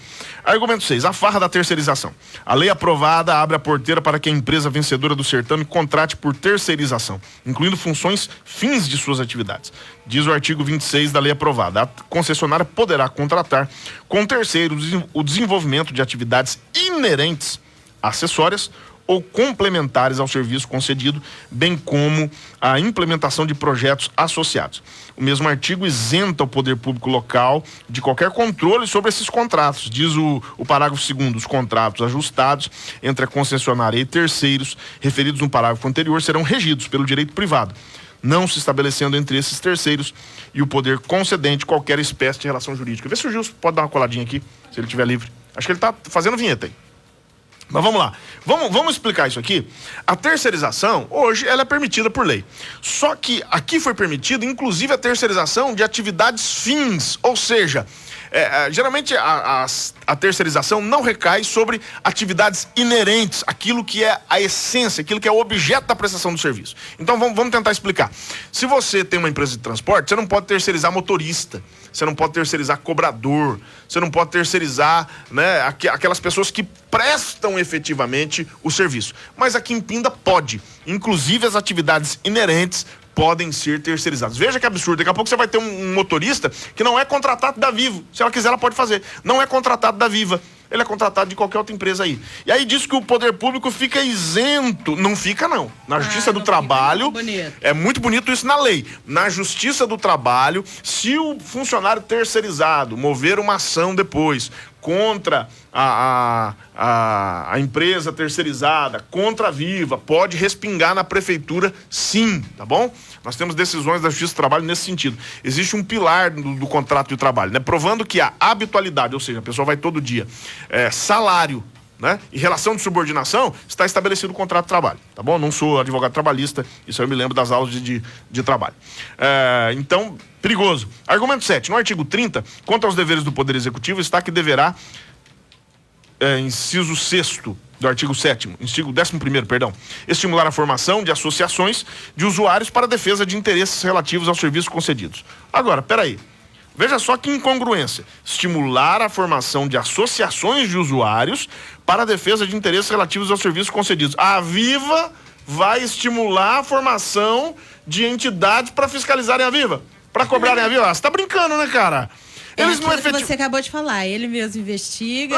C: Argumento 6, a farra da terceirização. A lei aprovada abre a porteira para que a empresa vencedora do certame contrate por terceirização, incluindo funções fins de suas atividades. Diz o artigo 26 da lei aprovada. A concessionária poderá contratar com terceiros o desenvolvimento de atividades inerentes, acessórias ou complementares ao serviço concedido, bem como a implementação de projetos associados. O mesmo artigo isenta o poder público local de qualquer controle sobre esses contratos. Diz o parágrafo 2º, os contratos ajustados entre a concessionária e terceiros, referidos no parágrafo anterior, serão regidos pelo direito privado, não se estabelecendo entre esses terceiros e o poder concedente qualquer espécie de relação jurídica. Vê se o Gilson pode dar uma coladinha aqui, se ele estiver livre. Acho que ele está fazendo vinheta aí. Mas vamos lá. Vamos explicar isso aqui. A terceirização, hoje, ela é permitida por lei. Só que aqui foi permitida, inclusive, a terceirização de atividades fins, ou seja, geralmente a terceirização não recai sobre atividades inerentes, aquilo que é a essência, aquilo que é o objeto da prestação do serviço. Então vamos tentar explicar. Se você tem uma empresa de transporte, você não pode terceirizar motorista, você não pode terceirizar cobrador, você não pode terceirizar, né, aquelas pessoas que prestam efetivamente o serviço. Mas aqui em Pinda pode, inclusive as atividades inerentes podem ser terceirizados. Veja que absurdo, daqui a pouco você vai ter um motorista que não é contratado da Vivo, se ela quiser ela pode fazer, não é contratado da Viva, ele é contratado de qualquer outra empresa aí. E aí diz que o poder público fica isento, não fica não, na Justiça do Trabalho, é muito bonito isso na lei, na Justiça do Trabalho, se o funcionário terceirizado mover uma ação depois contra a empresa terceirizada, contra a Viva, pode respingar na prefeitura, sim, tá bom? Nós temos decisões da Justiça do Trabalho nesse sentido. Existe um pilar do contrato de trabalho, né? Provando que a habitualidade, ou seja, a pessoa vai todo dia, salário, né? E relação de subordinação, está estabelecido o contrato de trabalho, tá bom? Não sou advogado trabalhista, isso eu me lembro das aulas de trabalho. Então, perigoso. Argumento 7. No artigo 30, quanto aos deveres do Poder Executivo, está que deverá, inciso 6º do artigo 7º, inciso 11º, perdão, estimular a formação de associações de usuários para a defesa de interesses relativos aos serviços concedidos. Agora, peraí. Veja só que incongruência. Estimular a formação de associações de usuários para a defesa de interesses relativos aos serviços concedidos. A Viva vai estimular a formação de entidades para fiscalizarem a Viva, para cobrarem a Viva. Você tá brincando, né, cara? Eles não efetivaram. Você acabou de falar, ele mesmo investiga.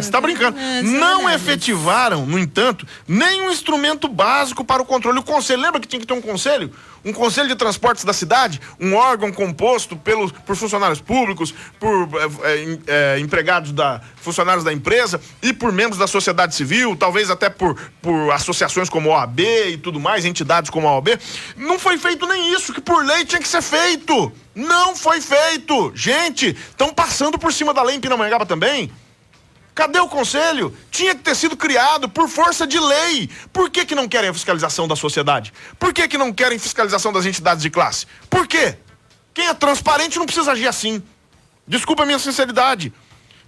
C: Você tá brincando. Não efetivaram, no entanto, nenhum instrumento básico para o controle. O conselho, lembra que tinha que ter um conselho? Um conselho de transportes da cidade, um órgão composto por funcionários públicos, por empregados funcionários da empresa e por membros da sociedade civil, talvez até por associações como a OAB e tudo mais, entidades como a OAB. Não foi feito nem isso, que por lei tinha que ser feito. Não foi feito. Gente, estão passando por cima da lei em Pindamonhangaba também. Cadê o conselho? Tinha que ter sido criado por força de lei. Por que não querem a fiscalização da sociedade? Por que não querem fiscalização das entidades de classe? Por quê? Quem é transparente não precisa agir assim. Desculpa a minha sinceridade.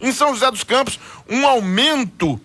C: Em São José dos Campos, um aumento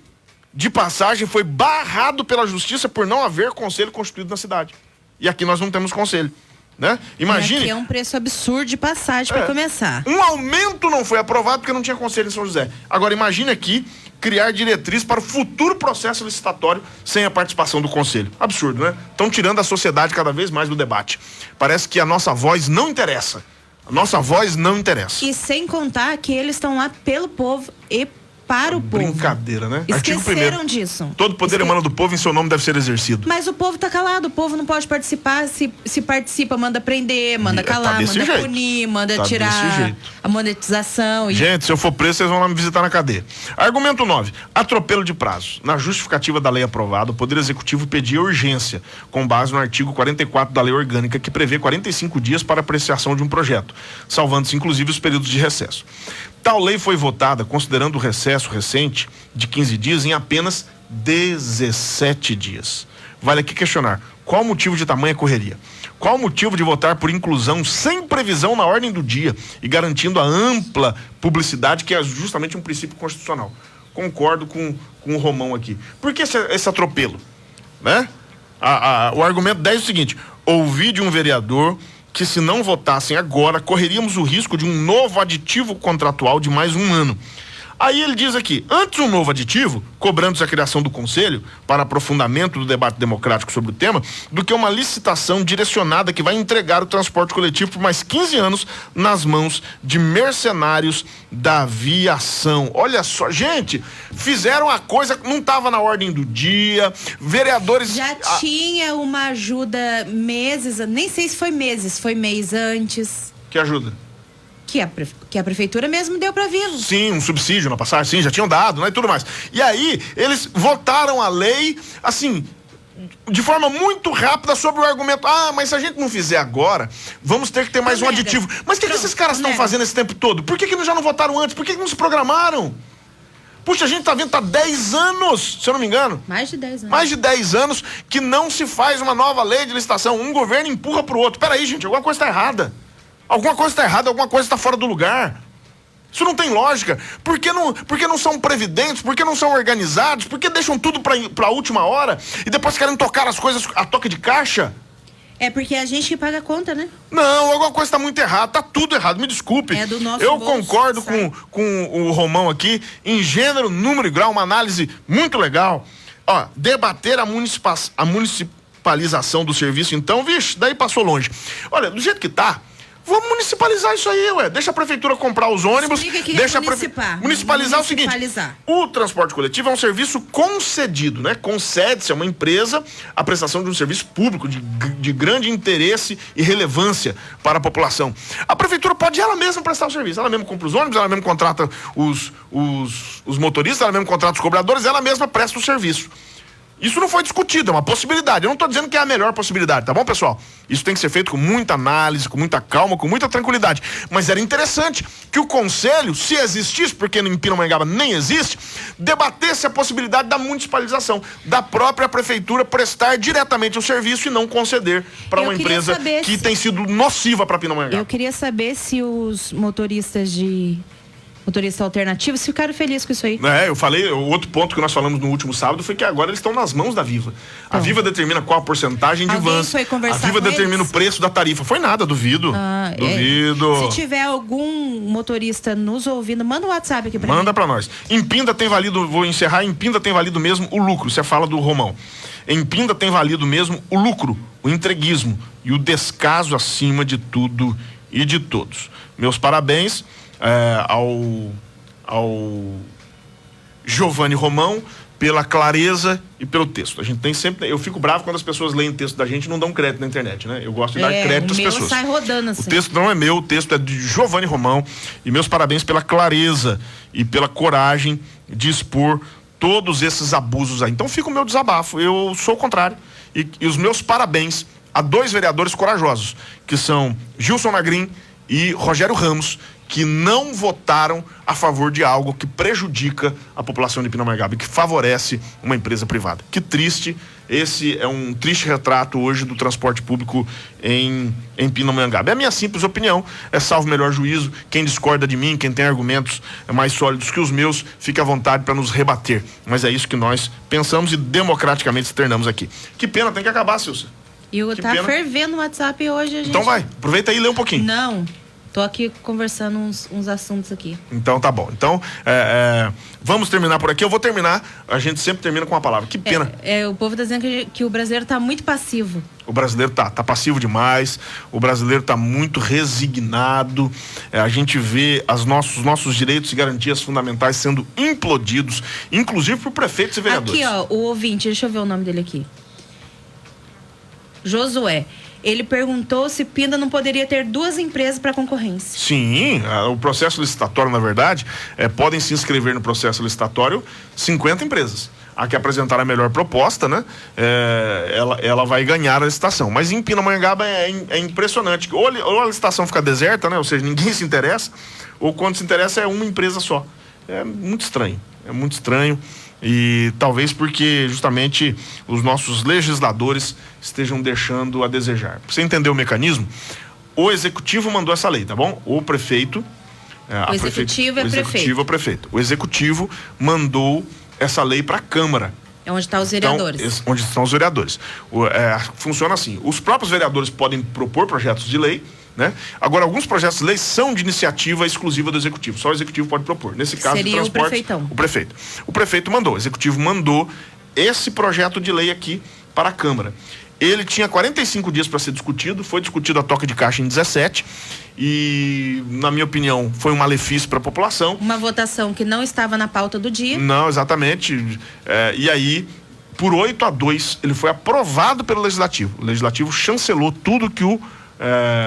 C: de passagem foi barrado pela justiça por não haver conselho constituído na cidade. E aqui nós não temos conselho. Né? Imagine. Aqui é um preço absurdo de passagem para começar. Um aumento não foi aprovado porque não tinha conselho em São José. Agora imagine aqui criar diretriz para o futuro processo licitatório sem a participação do conselho. Absurdo, né? Estão tirando a sociedade cada vez mais do debate. Parece que a nossa voz não interessa. A nossa voz não interessa. E sem contar que eles estão lá pelo povo e para o povo. Brincadeira, né? Esqueceram disso. Todo poder emana do povo, em seu nome deve ser exercido. Mas o povo tá calado, o povo não pode participar. Se participa, manda prender, manda calar, manda punir, manda tirar a monetização. Gente, se eu for preso, vocês vão lá me visitar na cadeia. Argumento 9. Atropelo de prazo. Na justificativa da lei aprovada, o Poder Executivo pedia urgência, com base no artigo 44 da Lei Orgânica, que prevê 45 dias para apreciação de um projeto, salvando-se inclusive os períodos de recesso. Tal lei foi votada considerando o recesso recente de 15 dias em apenas 17 dias. Vale aqui questionar, qual o motivo de tamanha correria? Qual o motivo de votar por inclusão sem previsão na ordem do dia e garantindo a ampla publicidade, que é justamente um princípio constitucional? Concordo com o Romão aqui. Por que esse atropelo? Né? O argumento 10 é o seguinte: ouvi de um vereador que se não votassem agora, correríamos o risco de um novo aditivo contratual de mais um ano. Aí ele diz aqui, antes um novo aditivo, cobrando-se a criação do conselho para aprofundamento do debate democrático sobre o tema, do que uma licitação direcionada que vai entregar o transporte coletivo por mais 15 anos nas mãos de mercenários da aviação. Olha só, gente, fizeram a coisa, não estava na ordem do dia, vereadores...
B: Já tinha uma ajuda meses, nem sei se foi meses, foi mês antes.
C: Que ajuda?
B: Que a prefeitura mesmo deu para Vivo.
C: Sim, um subsídio na passagem, sim, já tinham dado, né, e tudo mais. E aí, eles votaram a lei, assim, de forma muito rápida sobre o argumento, mas se a gente não fizer agora, vamos ter que ter mais um aditivo. Mas o que esses caras estão fazendo esse tempo todo? Por que já não votaram antes? Por que não se programaram? Puxa, a gente tá vendo, tá 10 anos, se eu não me engano.
B: Mais de 10 anos.
C: Mais de 10 anos que não se faz uma nova lei de licitação. Um governo empurra pro outro. Peraí, gente, alguma coisa tá errada. Alguma coisa está errada, alguma coisa está fora do lugar. Isso não tem lógica. Por que não são previdentes? Por que não são organizados? Por que deixam tudo para a última hora e depois querem tocar as coisas a toque de caixa?
B: É porque é a gente que paga a conta, né?
C: Não, alguma coisa está muito errada, está tudo errado, me desculpe.
B: É do nosso
C: Eu
B: bolso,
C: concordo
B: sabe?
C: com o Romão aqui, em gênero, número e grau, uma análise muito legal. Ó, debater a municipalização do serviço, então, vixe, daí passou longe. Olha, do jeito que tá, vamos municipalizar isso aí, ué. Deixa a prefeitura comprar os ônibus. Deixa municipalizar o seguinte: o transporte coletivo é um serviço concedido, né? Concede-se a uma empresa a prestação de um serviço público de grande interesse e relevância para a população. A prefeitura pode ela mesma prestar o serviço. Ela mesma compra os ônibus, ela mesma contrata os motoristas, ela mesma contrata os cobradores, ela mesma presta o serviço. Isso não foi discutido, é uma possibilidade. Eu não estou dizendo que é a melhor possibilidade, tá bom, pessoal? Isso tem que ser feito com muita análise, com muita calma, com muita tranquilidade. Mas era interessante que o conselho, se existisse, porque em Pindamonhangaba nem existe, debatesse a possibilidade da municipalização, da própria prefeitura prestar diretamente o serviço e não conceder para uma empresa que tem sido nociva para Pindamonhangaba.
B: Eu queria saber se os motoristas alternativos ficaram felizes com isso aí.
C: Eu falei, o outro ponto que nós falamos no último sábado foi que agora eles estão nas mãos da Viva. A Viva determina qual a porcentagem de vans. A Viva determina o preço da tarifa. Foi nada, duvido. Duvido.
B: Se tiver algum motorista nos ouvindo, manda um WhatsApp aqui pra mim.
C: Manda pra nós. Em Pinda tem valido, vou encerrar, em Pinda tem valido mesmo o lucro. Você fala do Romão. Em Pinda tem valido mesmo o lucro, o entreguismo e o descaso acima de tudo e de todos. Meus parabéns ao Giovanni Romão pela clareza e pelo texto. A gente tem sempre, eu fico bravo quando as pessoas leem texto da gente e não dão crédito na internet, né? Eu gosto de dar crédito às pessoas.
B: Sai rodando assim.
C: O texto não é meu, o texto é de Giovanni Romão, e meus parabéns pela clareza e pela coragem de expor todos esses abusos aí. Então fica o meu desabafo, eu sou o contrário, e os meus parabéns a 2 vereadores corajosos, que são Gilson Nagrin e Rogério Ramos, que não votaram a favor de algo que prejudica a população de Pindamonhangaba e que favorece uma empresa privada. Que triste, esse é um triste retrato hoje do transporte público em Pindamonhangaba. É a minha simples opinião, salvo o melhor juízo. Quem discorda de mim, quem tem argumentos mais sólidos que os meus, fique à vontade para nos rebater. Mas é isso que nós pensamos e democraticamente externamos aqui. Que pena, tem que acabar, Silcia.
B: E tá fervendo o WhatsApp hoje, gente.
C: Então vai, aproveita aí e lê um pouquinho.
B: Não. Tô aqui conversando uns assuntos aqui.
C: Então tá bom. Então, vamos terminar por aqui. Eu vou terminar. A gente sempre termina com uma palavra. Que pena.
B: O povo tá dizendo que o brasileiro tá muito passivo.
C: O brasileiro tá passivo demais. O brasileiro tá muito resignado. A gente vê os nossos direitos e garantias fundamentais sendo implodidos, inclusive por prefeitos e vereadores.
B: Aqui, ó, o ouvinte, deixa eu ver o nome dele aqui. Josué. Ele perguntou se Pinda não poderia ter 2 empresas para concorrência.
C: Sim, o processo licitatório, na verdade, podem se inscrever no processo licitatório 50 empresas. A que apresentar a melhor proposta, né? Ela vai ganhar a licitação. Mas em Pindamonhangaba é impressionante. Ou a licitação fica deserta, né? Ou seja, ninguém se interessa, ou quando se interessa é uma empresa só. É muito estranho. É muito estranho. E talvez porque justamente os nossos legisladores estejam deixando a desejar. Pra você entender o mecanismo, o executivo mandou essa lei, tá bom? O prefeito...
B: O executivo é
C: o prefeito. O executivo mandou essa lei para a Câmara.
B: É onde estão os vereadores.
C: Então, onde estão os vereadores. Funciona assim, os próprios vereadores podem propor projetos de lei né? Agora, alguns projetos de lei são de iniciativa exclusiva do Executivo. Só o Executivo pode propor. Nesse caso,
B: seria
C: de transporte,
B: o prefeitão.
C: o prefeito. O prefeito mandou, o Executivo mandou esse projeto de lei aqui para a Câmara. Ele tinha 45 dias para ser discutido, foi discutido a toca de caixa em 17 e, na minha opinião, foi um malefício para a população.
B: Uma votação que não estava na pauta do dia.
C: Não, exatamente. E aí, por 8-2, ele foi aprovado pelo Legislativo. O Legislativo chancelou tudo que o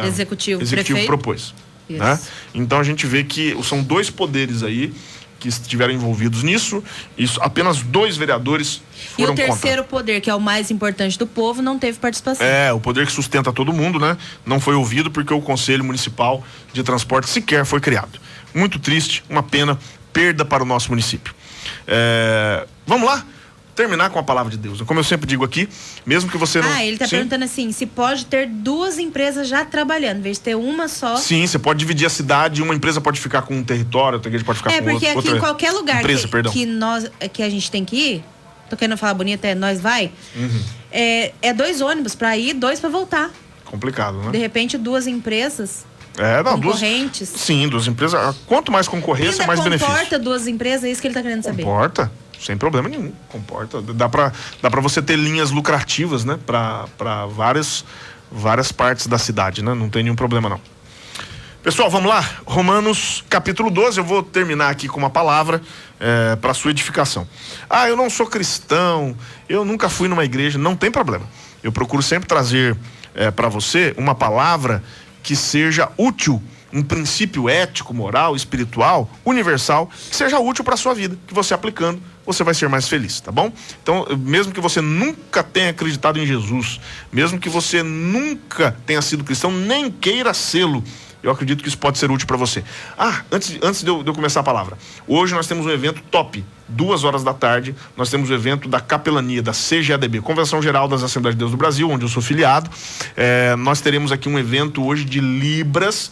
B: Executivo
C: propôs. Né? Então a gente vê que são dois poderes aí que estiveram envolvidos nisso. Isso, apenas 2 vereadores foram contra.
B: E o terceiro poder, que é o mais importante do povo, não teve participação.
C: O poder que sustenta todo mundo, né? Não foi ouvido porque o Conselho Municipal de Transporte sequer foi criado. Muito triste, uma pena, perda para o nosso município. Vamos lá? Terminar com a palavra de Deus. Como eu sempre digo aqui, mesmo que você não...
B: ele está perguntando assim, se pode ter 2 empresas já trabalhando, em vez de ter uma só.
C: Sim, você pode dividir a cidade, uma empresa pode ficar com um território, outra igreja pode ficar com outro.
B: Porque aqui em qualquer lugar
C: empresa,
B: que a gente tem que ir, tô querendo falar bonito, nós vai, é 2 ônibus para ir, 2 para voltar.
C: Complicado, né?
B: De repente, 2 empresas...
C: concorrentes. Sim, 2 empresas. Quanto mais concorrência, mais benefício.
B: Comporta 2 empresas, é isso que ele está querendo saber.
C: Comporta. Sem problema nenhum, comporta. Dá pra você ter linhas lucrativas, né? Pra várias partes da cidade, né? Não tem nenhum problema, não. Pessoal, vamos lá? Romanos capítulo 12, eu vou terminar aqui com uma palavra para sua edificação. Eu não sou cristão, eu nunca fui numa igreja, não tem problema. Eu procuro sempre trazer para você uma palavra que seja útil, um princípio ético, moral, espiritual, universal, que seja útil para a sua vida, que você aplicando, você vai ser mais feliz, tá bom? Então, mesmo que você nunca tenha acreditado em Jesus, mesmo que você nunca tenha sido cristão, nem queira sê-lo, eu acredito que isso pode ser útil para você. Antes de eu começar a palavra, hoje nós temos um evento top, 2h da tarde, nós temos o evento da capelania, da CGADB, Convenção Geral das Assembleias de Deus do Brasil, onde eu sou filiado. Nós teremos aqui um evento hoje de Libras,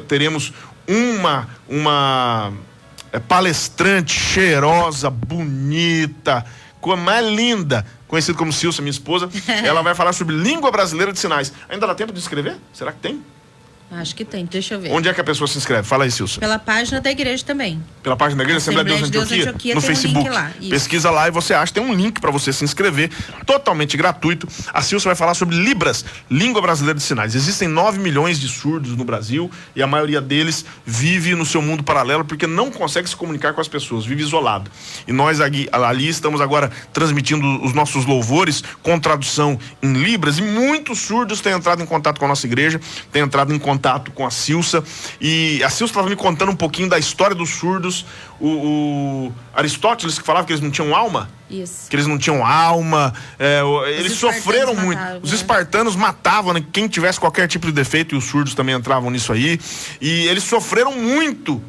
C: teremos uma palestrante cheirosa, bonita, coisa mais linda, conhecida como Silsa, minha esposa. Ela vai falar sobre língua brasileira de sinais. Ainda dá tempo de escrever? Será que tem?
B: Acho que tem, deixa eu ver.
C: Onde é que a pessoa se inscreve? Fala aí, Silsa.
B: Pela página da igreja também.
C: Pela página da igreja, Assembleia de Deus Antioquia, no Facebook. Pesquisa lá e você acha, tem um link para você se inscrever, totalmente gratuito. A Silsa vai falar sobre Libras, língua brasileira de sinais. Existem 9 milhões de surdos no Brasil e a maioria deles vive no seu mundo paralelo porque não consegue se comunicar com as pessoas, vive isolado. E nós ali estamos agora transmitindo os nossos louvores com tradução em Libras e muitos surdos têm entrado em contato com a nossa igreja, têm entrado em contato com a Silsa, e a Silsa estava me contando um pouquinho da história dos surdos. O Aristóteles, que falava que eles não tinham alma.
B: Isso.
C: Que eles não tinham alma, eles sofreram muito. Os espartanos matavam, né, quem tivesse qualquer tipo de defeito, e os surdos também entravam nisso aí, e eles sofreram muito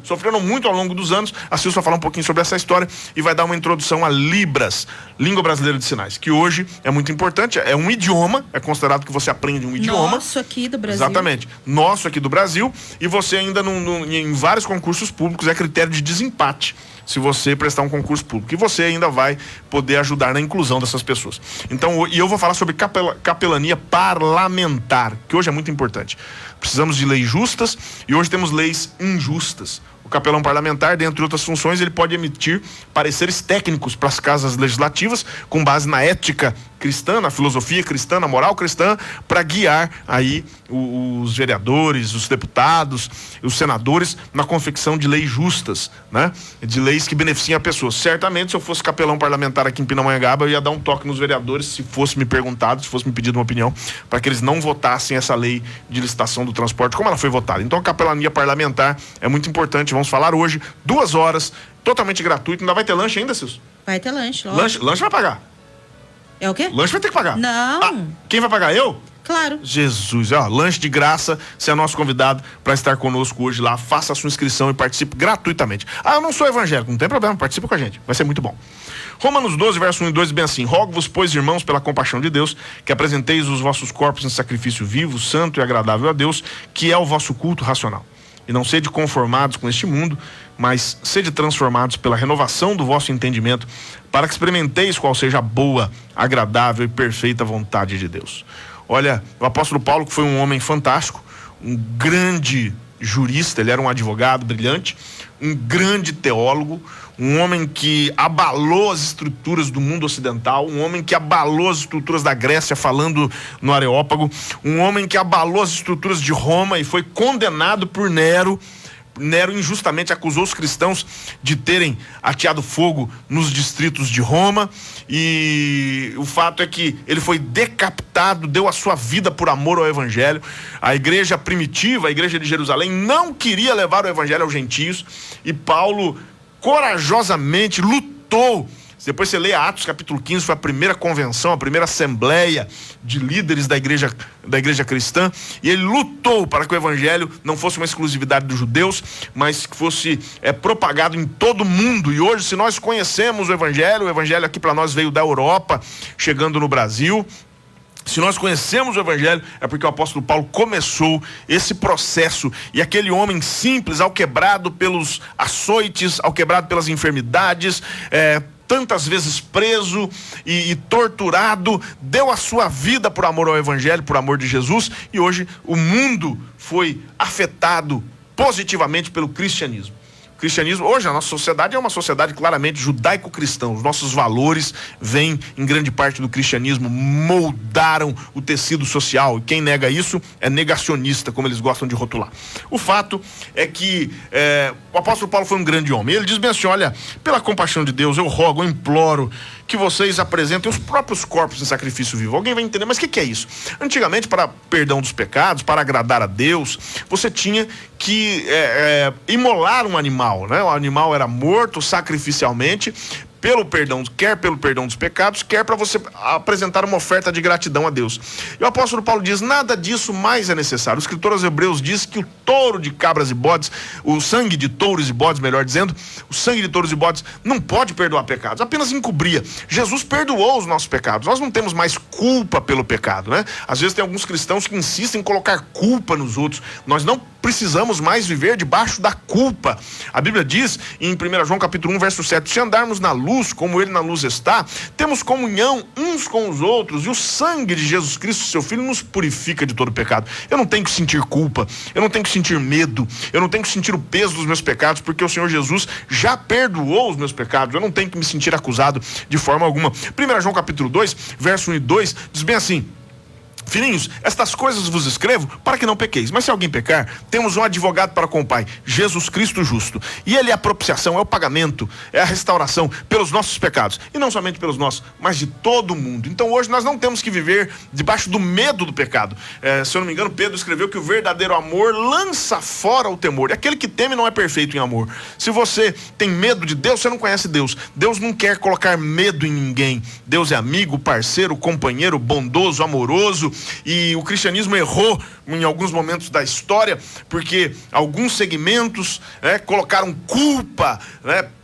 C: ao longo dos anos. A Silsa vai falar um pouquinho sobre essa história e vai dar uma introdução a Libras, língua brasileira de sinais, que hoje é muito importante, é um idioma, é considerado que você aprende um idioma.
B: Nosso aqui do Brasil.
C: Exatamente, nosso aqui do Brasil, e você ainda em vários concursos públicos é critério de desempate se você prestar um concurso público, e você ainda vai poder ajudar na inclusão dessas pessoas. Então, e eu vou falar sobre capelania parlamentar, que hoje é muito importante. Precisamos de leis justas e hoje temos leis injustas. O capelão parlamentar, dentre outras funções, ele pode emitir pareceres técnicos para as casas legislativas com base na ética cristã, na filosofia cristã, na moral cristã, para guiar aí os vereadores, os deputados, os senadores na confecção de leis justas, né? De leis que beneficiem a pessoa. Certamente, se eu fosse capelão parlamentar aqui em Pindamonhangaba, eu ia dar um toque nos vereadores, se fosse me perguntado, se fosse me pedido uma opinião, para que eles não votassem essa lei de licitação do transporte como ela foi votada. Então, a capelania parlamentar é muito importante. Vamos falar hoje, 2h, totalmente gratuito. Ainda vai ter lanche ainda, Silvio?
B: Vai ter lanche, lógico.
C: Lanche vai pagar.
B: É o quê?
C: Lanche vai ter que pagar.
B: Não.
C: Quem vai pagar? Eu?
B: Claro.
C: Jesus, lanche de graça, você é nosso convidado para estar conosco hoje lá, faça a sua inscrição e participe gratuitamente. Eu não sou evangélico, não tem problema, participe com a gente, vai ser muito bom. Romanos 12, verso 1 e 2, bem assim: rogo-vos, pois, irmãos, pela compaixão de Deus, que apresenteis os vossos corpos em sacrifício vivo, santo e agradável a Deus, que é o vosso culto racional. E não sede conformados com este mundo, mas sede transformados pela renovação do vosso entendimento, para que experimenteis qual seja a boa, agradável e perfeita vontade de Deus. Olha, o apóstolo Paulo, que foi um homem fantástico, um grande jurista, ele era um advogado brilhante, um grande teólogo, um homem que abalou as estruturas do mundo ocidental, um homem que abalou as estruturas da Grécia, falando no Areópago, um homem que abalou as estruturas de Roma e foi condenado por Nero. Nero injustamente acusou os cristãos de terem ateado fogo nos distritos de Roma, e o fato é que ele foi decapitado, deu a sua vida por amor ao evangelho. A igreja primitiva, a igreja de Jerusalém, não queria levar o evangelho aos gentios, e Paulo corajosamente lutou. Depois você lê Atos capítulo 15, foi a primeira convenção, a primeira assembleia de líderes da igreja cristã, e ele lutou para que o evangelho não fosse uma exclusividade dos judeus, mas que fosse propagado em todo o mundo. E hoje, se nós conhecemos o evangelho aqui para nós veio da Europa, chegando no Brasil. Se nós conhecemos o evangelho, é porque o apóstolo Paulo começou esse processo, e aquele homem simples, alquebrado pelos açoites, alquebrado pelas enfermidades, tantas vezes preso e torturado, deu a sua vida por amor ao evangelho, por amor de Jesus, e hoje o mundo foi afetado positivamente pelo cristianismo. O cristianismo, hoje a nossa sociedade é uma sociedade claramente judaico-cristã. Os nossos valores vêm em grande parte do cristianismo, moldaram o tecido social, e quem nega isso é negacionista, como eles gostam de rotular. O fato é que o apóstolo Paulo foi um grande homem. Ele diz bem assim: olha, pela compaixão de Deus, eu rogo, eu imploro que vocês apresentem os próprios corpos em sacrifício vivo. Alguém vai entender, mas o que é isso? Antigamente, para perdão dos pecados, para agradar a Deus, você tinha que imolar um animal, né? O animal era morto sacrificialmente, quer pelo perdão dos pecados, quer para você apresentar uma oferta de gratidão a Deus. E o apóstolo Paulo diz: nada disso mais é necessário. O escritor aos Hebreus diz que o touro de cabras e bodes, o sangue de touros e bodes, melhor dizendo, o sangue de touros e bodes não pode perdoar pecados, apenas encobria. Jesus perdoou os nossos pecados. Nós não temos mais culpa pelo pecado, né? Às vezes tem alguns cristãos que insistem em colocar culpa nos outros. Nós não precisamos mais viver debaixo da culpa. A Bíblia diz em 1 João capítulo 1, verso 7, se andarmos na luz, como ele na luz está, temos comunhão uns com os outros, e o sangue de Jesus Cristo, seu Filho, nos purifica de todo pecado. Eu não tenho que sentir culpa, eu não tenho que sentir medo, eu não tenho que sentir o peso dos meus pecados, porque o Senhor Jesus já perdoou os meus pecados. Eu não tenho que me sentir acusado de forma alguma. 1 João capítulo 2, verso 1 e 2, diz bem assim: filhinhos, estas coisas vos escrevo para que não pequeis. Mas se alguém pecar, temos um advogado para com o Pai, Jesus Cristo justo. E ele é a propiciação, é o pagamento, é a restauração pelos nossos pecados. E não somente pelos nossos, mas de todo mundo. Então hoje nós não temos que viver debaixo do medo do pecado. Se eu não me engano, Pedro escreveu que o verdadeiro amor lança fora o temor. E aquele que teme não é perfeito em amor. Se você tem medo de Deus, você não conhece Deus. Deus não quer colocar medo em ninguém. Deus é amigo, parceiro, companheiro, bondoso, amoroso. E o cristianismo errou em alguns momentos da história, porque alguns segmentos colocaram culpa,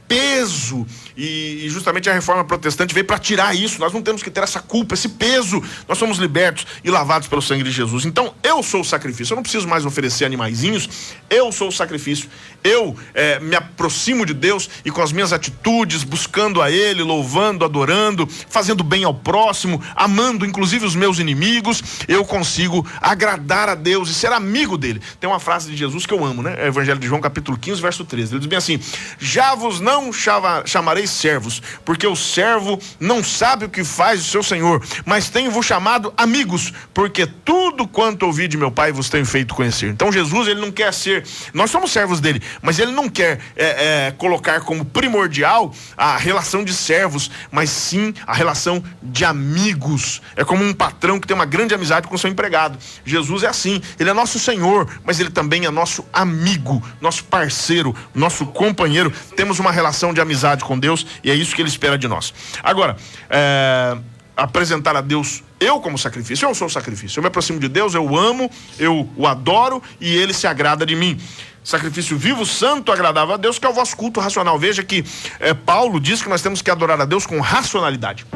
C: peso, e justamente a reforma protestante veio para tirar isso. Nós não temos que ter essa culpa, esse peso. Nós somos libertos e lavados pelo sangue de Jesus. Então eu sou o sacrifício, eu não preciso mais oferecer animaizinhos, eu sou o sacrifício. Eu me aproximo de Deus, e com as minhas atitudes, buscando a Ele, louvando, adorando, fazendo bem ao próximo, amando inclusive os meus inimigos, eu consigo agradar a Deus e ser amigo dele. Tem uma frase de Jesus que eu amo, né? Evangelho de João capítulo 15, verso 13. Ele diz bem assim: já vos não chamareis servos, porque o servo não sabe o que faz o seu senhor, mas tenho-vos chamado amigos, porque tudo quanto ouvi de meu Pai vos tenho feito conhecer. Então Jesus, ele não quer ser, nós somos servos dele, mas ele não quer colocar como primordial a relação de servos, mas sim a relação de amigos. É como um patrão que tem uma grande amizade com o seu empregado. Jesus é assim, ele é nosso Senhor, mas ele também é nosso amigo, nosso parceiro, nosso companheiro. Temos uma relação de amizade com Deus, e é isso que ele espera de nós. Agora, apresentar a Deus eu como sacrifício. Eu sou o sacrifício, eu me aproximo de Deus, eu amo, eu o adoro, e ele se agrada de mim. Sacrifício vivo, santo, agradável a Deus, que é o vosso culto racional. Veja que Paulo diz que nós temos que adorar a Deus com racionalidade.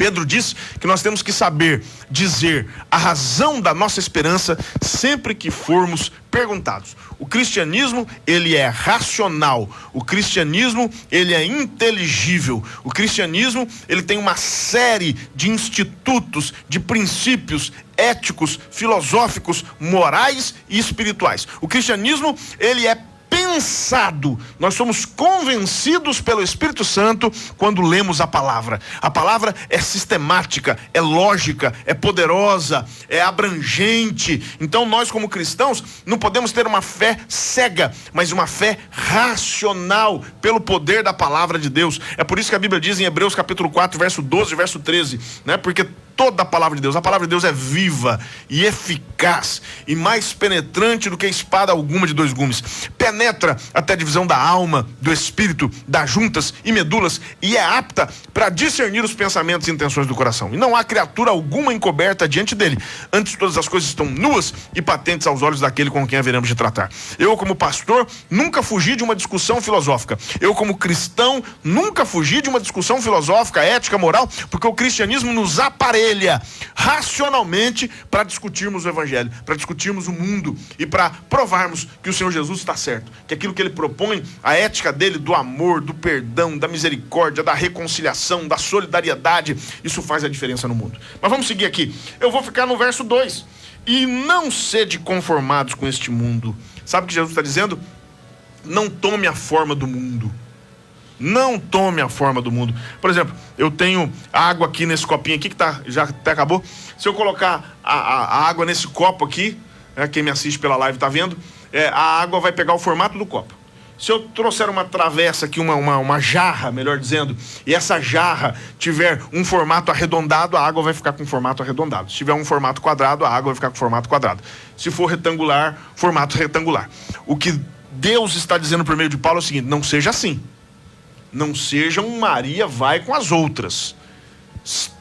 C: Pedro diz que nós temos que saber dizer a razão da nossa esperança sempre que formos perguntados. O cristianismo, ele é racional. O cristianismo, ele é inteligível. O cristianismo, ele tem uma série de institutos, de princípios éticos, filosóficos, morais e espirituais. O cristianismo, ele é pensado. Nós somos convencidos pelo Espírito Santo quando lemos a palavra. A palavra é sistemática, é lógica, é poderosa, é abrangente. Então nós, como cristãos, não podemos ter uma fé cega, mas uma fé racional pelo poder da palavra de Deus. É por isso que a Bíblia diz em Hebreus capítulo 4, verso 12 e verso 13, né? Porque toda a palavra de Deus é viva e eficaz e mais penetrante do que espada alguma de dois gumes. Penetra até a divisão da alma, do espírito, das juntas e medulas e é apta para discernir os pensamentos e intenções do coração. E não há criatura alguma encoberta diante dele. Antes, todas as coisas estão nuas e patentes aos olhos daquele com quem haveremos de tratar. Eu, como pastor, nunca fugi de uma discussão filosófica. Eu, como cristão, nunca fugi de uma discussão filosófica, ética, moral, porque o cristianismo nos aparelha racionalmente para discutirmos o evangelho, para discutirmos o mundo e para provarmos que o Senhor Jesus está certo, que aquilo que ele propõe, a ética dele do amor, do perdão, da misericórdia, da reconciliação, da solidariedade, isso faz a diferença no mundo. Mas vamos seguir aqui. Eu vou ficar no verso 2. E não sede conformados com este mundo. Sabe o que Jesus está dizendo? Não tome a forma do mundo. Não tome a forma do mundo. Por exemplo, eu tenho água aqui nesse copinho aqui, que já até acabou. Se eu colocar a água nesse copo aqui, quem me assiste pela live está vendo, a água vai pegar o formato do copo. Se eu trouxer uma travessa aqui, uma jarra, melhor dizendo, e essa jarra tiver um formato arredondado, a água vai ficar com formato arredondado. Se tiver um formato quadrado, a água vai ficar com formato quadrado. Se for retangular, formato retangular. O que Deus está dizendo por meio de Paulo é o seguinte: não seja assim. Não seja um Maria vai com as outras.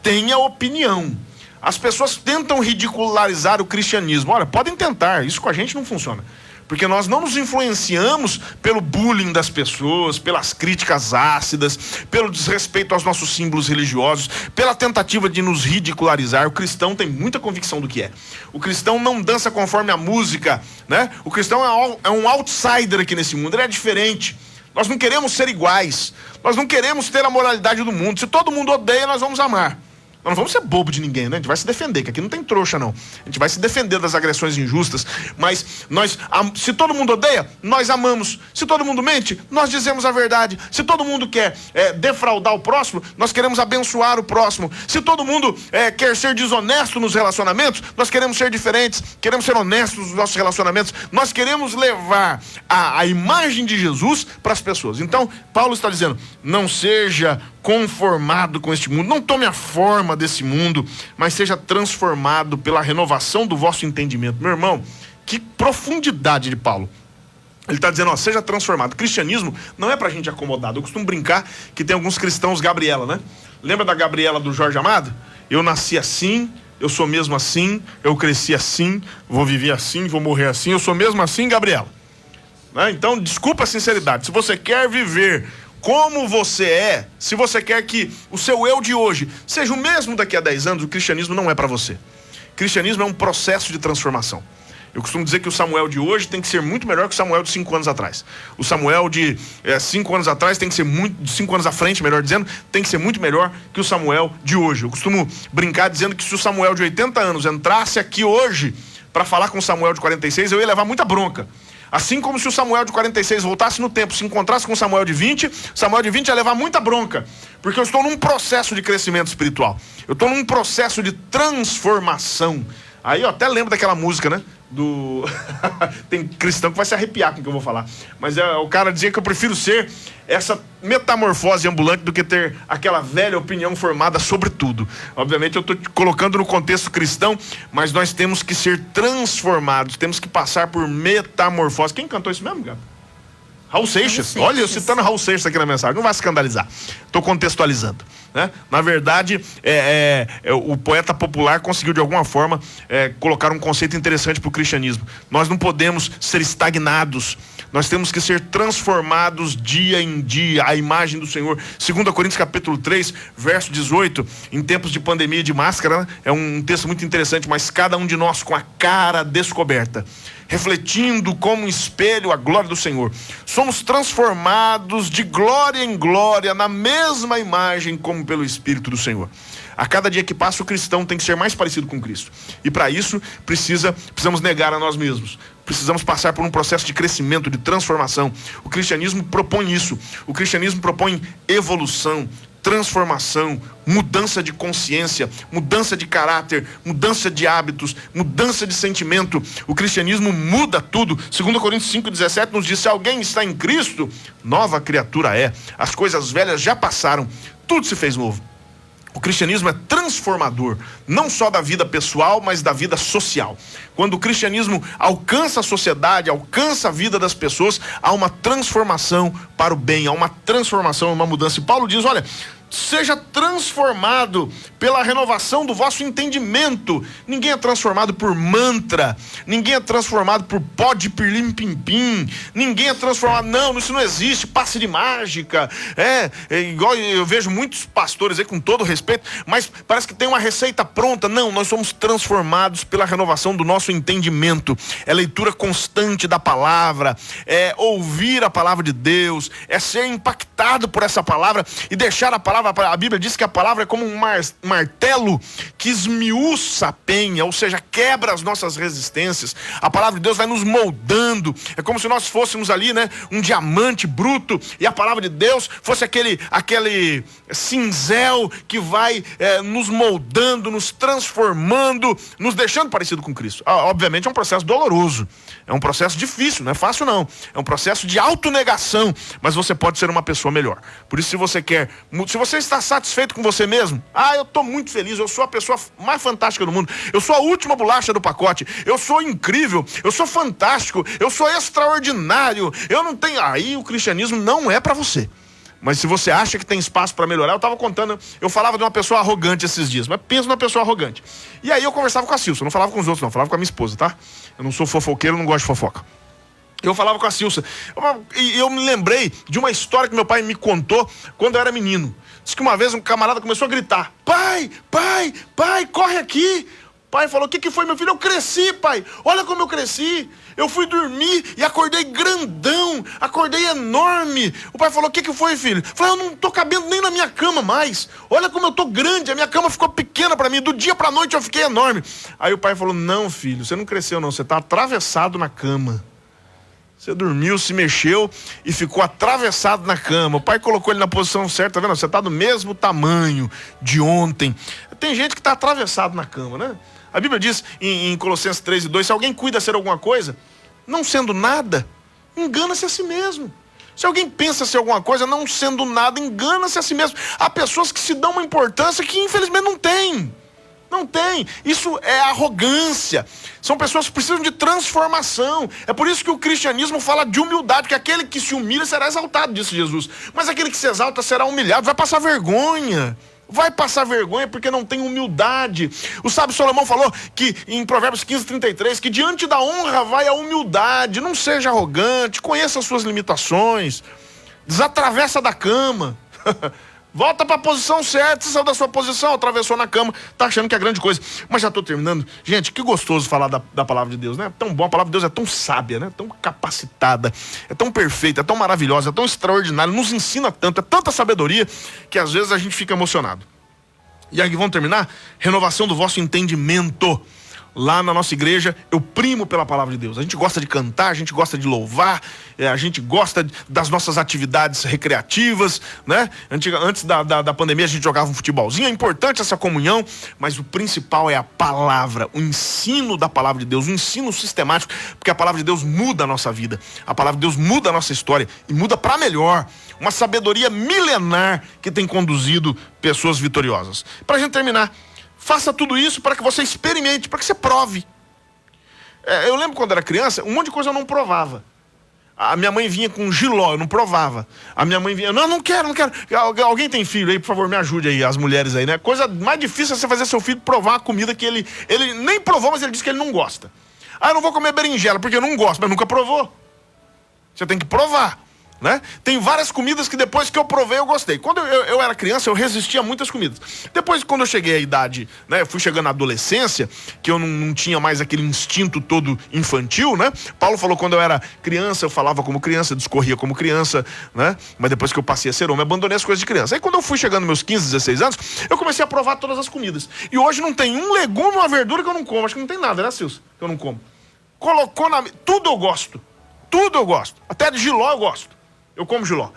C: Tenha opinião. As pessoas tentam ridicularizar o cristianismo. Olha, podem tentar, isso com a gente não funciona. Porque nós não nos influenciamos pelo bullying das pessoas, pelas críticas ácidas, pelo desrespeito aos nossos símbolos religiosos, pela tentativa de nos ridicularizar. O cristão tem muita convicção do que é. O cristão não dança conforme a música, né? O cristão é um outsider aqui nesse mundo, ele é diferente. Nós não queremos ser iguais. Nós não queremos ter a moralidade do mundo. Se todo mundo odeia, nós vamos amar. Nós não vamos ser bobo de ninguém, né? A gente vai se defender, que aqui não tem trouxa, não. A gente vai se defender das agressões injustas. Mas se todo mundo odeia, nós amamos. Se todo mundo mente, nós dizemos a verdade. Se todo mundo quer defraudar o próximo, nós queremos abençoar o próximo. Se todo mundo quer ser desonesto nos relacionamentos, nós queremos ser diferentes. Queremos ser honestos nos nossos relacionamentos. Nós queremos levar a imagem de Jesus para as pessoas. Então, Paulo está dizendo, não seja conformado com este mundo, não tome a forma desse mundo, mas seja transformado pela renovação do vosso entendimento. Meu irmão, que profundidade de Paulo. Ele está dizendo, seja transformado. O cristianismo não é pra gente acomodado. Eu costumo brincar que tem alguns cristãos Gabriela, né? Lembra da Gabriela do Jorge Amado? Eu nasci assim, eu sou mesmo assim, eu cresci assim, vou viver assim, vou morrer assim, eu sou mesmo assim, Gabriela. Né? Então, desculpa a sinceridade. Se você quer viver como você é, se você quer que o seu eu de hoje seja o mesmo daqui a 10 anos, o cristianismo não é para você. O cristianismo é um processo de transformação. Eu costumo dizer que o Samuel de hoje tem que ser muito melhor que o Samuel de 5 anos atrás. O Samuel de 5 anos atrás tem que ser de 5 anos à frente, melhor dizendo, tem que ser muito melhor que o Samuel de hoje. Eu costumo brincar dizendo que se o Samuel de 80 anos entrasse aqui hoje para falar com o Samuel de 46, eu ia levar muita bronca. Assim como se o Samuel de 46 voltasse no tempo, se encontrasse com o Samuel de 20, Samuel de 20 ia levar muita bronca. Porque eu estou num processo de crescimento espiritual. Eu estou num processo de transformação. Aí eu até lembro daquela música, né? Tem cristão que vai se arrepiar com o que eu vou falar. Mas o cara dizia que eu prefiro ser essa metamorfose ambulante do que ter aquela velha opinião formada sobre tudo. Obviamente eu estou colocando no contexto cristão, mas nós temos que ser transformados, temos que passar por metamorfose. Quem cantou isso mesmo, Gabi? Raul Seixas. Olha, eu citando Raul Seixas aqui na mensagem. Não vai se escandalizar. Estou contextualizando. Né? Na verdade, o poeta popular conseguiu de alguma forma colocar um conceito interessante para o cristianismo. Nós não podemos ser estagnados. Nós temos que ser transformados dia em dia, a imagem do Senhor. 2 Coríntios capítulo 3, verso 18, em tempos de pandemia e de máscara, né? É um texto muito interessante, mas cada um de nós com a cara descoberta, refletindo como um espelho a glória do Senhor, somos transformados de glória em glória, na mesma imagem como pelo Espírito do Senhor. A cada dia que passa, o cristão tem que ser mais parecido com Cristo. E para isso, precisamos negar a nós mesmos. Precisamos passar por um processo de crescimento, de transformação. O cristianismo propõe isso. O cristianismo propõe evolução, transformação, mudança de consciência, mudança de caráter, mudança de hábitos, mudança de sentimento. O cristianismo muda tudo. 2 Coríntios 5,17 nos diz: se alguém está em Cristo, nova criatura é. As coisas velhas já passaram, tudo se fez novo. O cristianismo é transformador, não só da vida pessoal, mas da vida social. Quando o cristianismo alcança a sociedade, alcança a vida das pessoas, há uma transformação para o bem, há uma transformação, uma mudança. E Paulo diz: olha, seja transformado pela renovação do vosso entendimento. Ninguém é transformado por mantra, ninguém é transformado por pó de pirlim-pim-pim, ninguém é transformado, não, isso não existe, passe de mágica. É igual eu vejo muitos pastores aí, com todo respeito, mas parece que tem uma receita pronta. Não, nós somos transformados pela renovação do nosso entendimento. É leitura constante da palavra, é ouvir a palavra de Deus, é ser impactado por essa palavra e deixar a palavra. A Bíblia diz que a palavra é como um martelo que esmiuça a penha, ou seja, quebra as nossas resistências. A palavra de Deus vai nos moldando. É como se nós fôssemos ali, né, um diamante bruto, e a palavra de Deus fosse aquele cinzel que vai nos moldando, nos transformando, nos deixando parecido com Cristo. Obviamente é um processo doloroso, é um processo difícil, não é fácil não. É um processo de autonegação, mas você pode ser uma pessoa melhor. Por isso, se você está satisfeito com você mesmo, eu estou muito feliz, eu sou a pessoa mais fantástica do mundo, eu sou a última bolacha do pacote, eu sou incrível, eu sou fantástico, eu sou extraordinário, eu não tenho... Aí o cristianismo não é para você. Mas se você acha que tem espaço para melhorar, eu falava de uma pessoa arrogante esses dias, mas pensa numa pessoa arrogante. E aí eu conversava com a Silsa, não falava com os outros não, eu falava com a minha esposa, tá? Eu não sou fofoqueiro, não gosto de fofoca. Eu falava com a Silsa, e eu me lembrei de uma história que meu pai me contou quando eu era menino. Diz que uma vez um camarada começou a gritar: pai, corre aqui. O pai falou: o que foi, meu filho? Eu cresci, pai, olha como eu cresci. Eu fui dormir e acordei grandão, acordei enorme. O pai falou: o que foi, filho? Eu falei: eu não tô cabendo nem na minha cama mais. Olha como eu tô grande, a minha cama ficou pequena pra mim, do dia pra noite eu fiquei enorme. Aí o pai falou: não, filho, você não cresceu não, você tá atravessado na cama. Você dormiu, se mexeu e ficou atravessado na cama. O pai colocou ele na posição certa, tá vendo? Você está do mesmo tamanho de ontem. Tem gente que está atravessado na cama, né? A Bíblia diz em Colossenses 3:2, se alguém cuida ser alguma coisa, não sendo nada, engana-se a si mesmo. Se alguém pensa ser alguma coisa, não sendo nada, engana-se a si mesmo. Há pessoas que se dão uma importância que infelizmente não tem. Não tem. Isso é arrogância. São pessoas que precisam de transformação. É por isso que o cristianismo fala de humildade, que aquele que se humilha será exaltado, disse Jesus. Mas aquele que se exalta será humilhado, vai passar vergonha. Vai passar vergonha porque não tem humildade. O sábio Salomão falou que em Provérbios 15:33, que diante da honra vai a humildade. Não seja arrogante, conheça as suas limitações, desatravessa da cama. Volta para a posição certa, você saiu da sua posição, atravessou na cama, tá achando que é grande coisa. Mas já estou terminando. Gente, que gostoso falar da palavra de Deus, né? É tão bom, a palavra de Deus é tão sábia, né? Tão capacitada, é tão perfeita, é tão maravilhosa, é tão extraordinária, nos ensina tanto, é tanta sabedoria, que às vezes a gente fica emocionado. E aí, vamos terminar? Renovação do vosso entendimento. Lá na nossa igreja, eu primo pela palavra de Deus. A gente gosta de cantar, a gente gosta de louvar, a gente gosta das nossas atividades recreativas, né? Antes da pandemia a gente jogava um futebolzinho. É importante essa comunhão, mas o principal é a palavra, o ensino da palavra de Deus, o ensino sistemático, porque a palavra de Deus muda a nossa vida, a palavra de Deus muda a nossa história e muda para melhor. Uma sabedoria milenar que tem conduzido pessoas vitoriosas. Para a gente terminar, faça tudo isso para que você experimente, para que você prove. Eu lembro quando era criança, um monte de coisa eu não provava. A minha mãe vinha com jiló, eu não provava. A minha mãe vinha, não quero. Alguém tem filho aí, por favor, me ajude aí, as mulheres aí, né? Coisa mais difícil é você fazer seu filho provar uma comida que ele nem provou, mas ele disse que ele não gosta. Eu não vou comer berinjela, porque eu não gosto, mas nunca provou. Você tem que provar, né? Tem várias comidas que depois que eu provei eu gostei. Quando eu era criança eu resistia a muitas comidas. Depois, quando eu cheguei à idade, né, fui chegando à adolescência, que eu não tinha mais aquele instinto todo infantil, né? Paulo falou, quando eu era criança eu falava como criança, discorria como criança, né? Mas depois que eu passei a ser homem, abandonei as coisas de criança. Aí quando eu fui chegando meus 15, 16 anos, eu comecei a provar todas as comidas. E hoje não tem um legume, uma verdura que eu não como. Acho que não tem nada, né, Silvio? Que eu não como. Colocou na... Tudo eu gosto. Tudo eu gosto. Até de jiló eu gosto. Eu como jiló,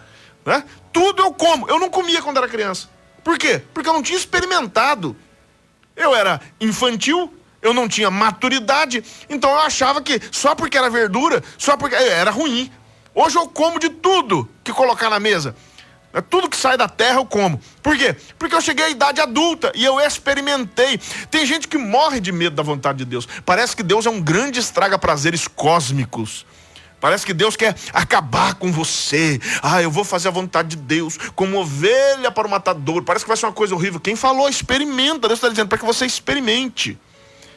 C: né? Tudo eu como. Eu não comia quando era criança. Por quê? Porque eu não tinha experimentado. Eu era infantil, eu não tinha maturidade, então eu achava que só porque era verdura, só porque era ruim. Hoje eu como de tudo que colocar na mesa. Tudo que sai da terra eu como. Por quê? Porque eu cheguei à idade adulta e eu experimentei. Tem gente que morre de medo da vontade de Deus. Parece que Deus é um grande estraga-prazeres cósmicos. Parece que Deus quer acabar com você. Eu vou fazer a vontade de Deus como ovelha para o matador. Parece que vai ser uma coisa horrível. Quem falou, experimenta. Deus está dizendo para que você experimente.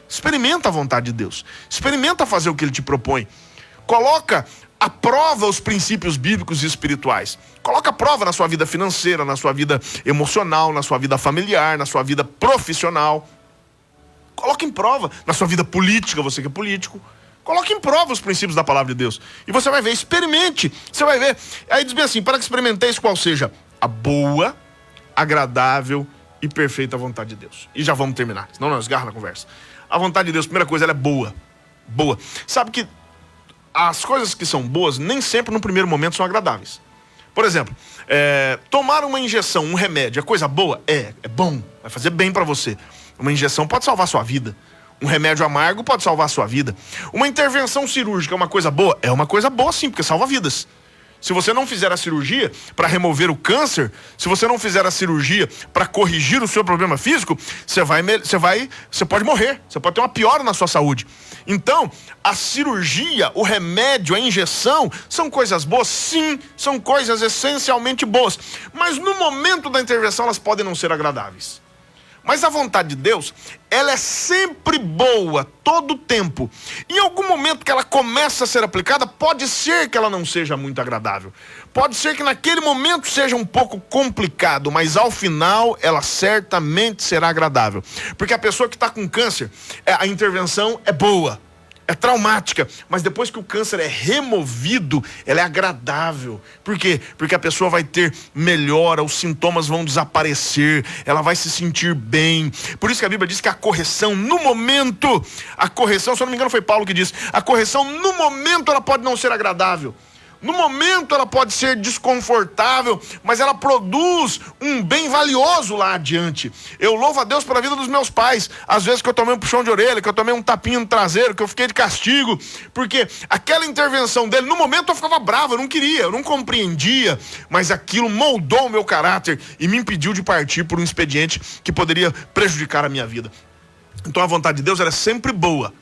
C: Experimenta a vontade de Deus. Experimenta fazer o que Ele te propõe. Coloca à prova os princípios bíblicos e espirituais. Coloca à prova na sua vida financeira, na sua vida emocional, na sua vida familiar, na sua vida profissional. Coloca em prova na sua vida política, você que é político. Coloque em prova os princípios da palavra de Deus. E você vai ver, experimente. Você vai ver. Aí diz bem assim, para que experimenteis qual seja a boa, agradável e perfeita vontade de Deus. E já vamos terminar, senão nós esgarra na conversa. A vontade de Deus, primeira coisa, ela é boa. Boa. Sabe que as coisas que são boas, nem sempre no primeiro momento são agradáveis. Por exemplo, tomar uma injeção, um remédio, é coisa boa? É bom, vai fazer bem para você. Uma injeção pode salvar a sua vida. Um remédio amargo pode salvar a sua vida. Uma intervenção cirúrgica é uma coisa boa? É uma coisa boa sim, porque salva vidas. Se você não fizer a cirurgia para remover o câncer, se você não fizer a cirurgia para corrigir o seu problema físico, você pode morrer, você pode ter uma piora na sua saúde. Então, a cirurgia, o remédio, a injeção, são coisas boas? Sim, são coisas essencialmente boas. Mas no momento da intervenção elas podem não ser agradáveis. Mas a vontade de Deus, ela é sempre boa, todo o tempo. Em algum momento que ela começa a ser aplicada, pode ser que ela não seja muito agradável. Pode ser que naquele momento seja um pouco complicado, mas ao final ela certamente será agradável. Porque a pessoa que está com câncer, a intervenção é boa. É traumática, mas depois que o câncer é removido, ela é agradável. Por quê? Porque a pessoa vai ter melhora, os sintomas vão desaparecer, ela vai se sentir bem. Por isso que a Bíblia diz que a correção no momento, se eu não me engano foi Paulo que disse, a correção no momento ela pode não ser agradável. No momento ela pode ser desconfortável, mas ela produz um bem valioso lá adiante. Eu louvo a Deus pela vida dos meus pais. Às vezes que eu tomei um puxão de orelha, que eu tomei um tapinha no traseiro, que eu fiquei de castigo, porque aquela intervenção dele, no momento eu ficava bravo, eu não queria, eu não compreendia, mas aquilo moldou o meu caráter e me impediu de partir por um expediente que poderia prejudicar a minha vida. Então a vontade de Deus ela é sempre boa.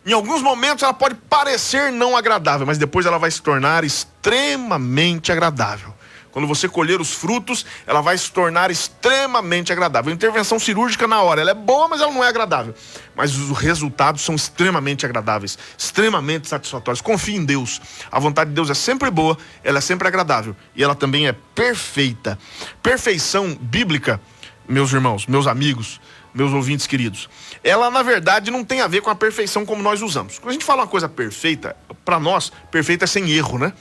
C: Em alguns momentos ela pode parecer não agradável, mas depois ela vai se tornar extremamente agradável. Quando você colher os frutos, ela vai se tornar extremamente agradável. A intervenção cirúrgica na hora, ela é boa, mas ela não é agradável. Mas os resultados são extremamente agradáveis, extremamente satisfatórios. Confie em Deus. A vontade de Deus é sempre boa, ela é sempre agradável. E ela também é perfeita. Perfeição bíblica, meus irmãos, meus amigos, meus ouvintes queridos, ela na verdade não tem a ver com a perfeição como nós usamos. Quando a gente fala uma coisa perfeita, para nós, perfeito é sem erro, né?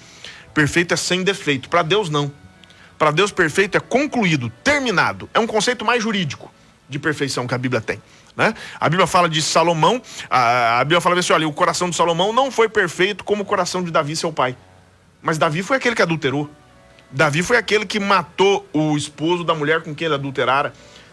C: Perfeito é sem defeito. Para Deus não. Para Deus perfeito é concluído, terminado. É um conceito mais jurídico de perfeição que a Bíblia tem, né? A Bíblia fala de Salomão, a Bíblia fala assim, olha, o coração de Salomão não foi perfeito como o coração de Davi, seu pai. Mas Davi foi aquele que adulterou. Davi foi aquele que matou o esposo da mulher com quem ele adulterara.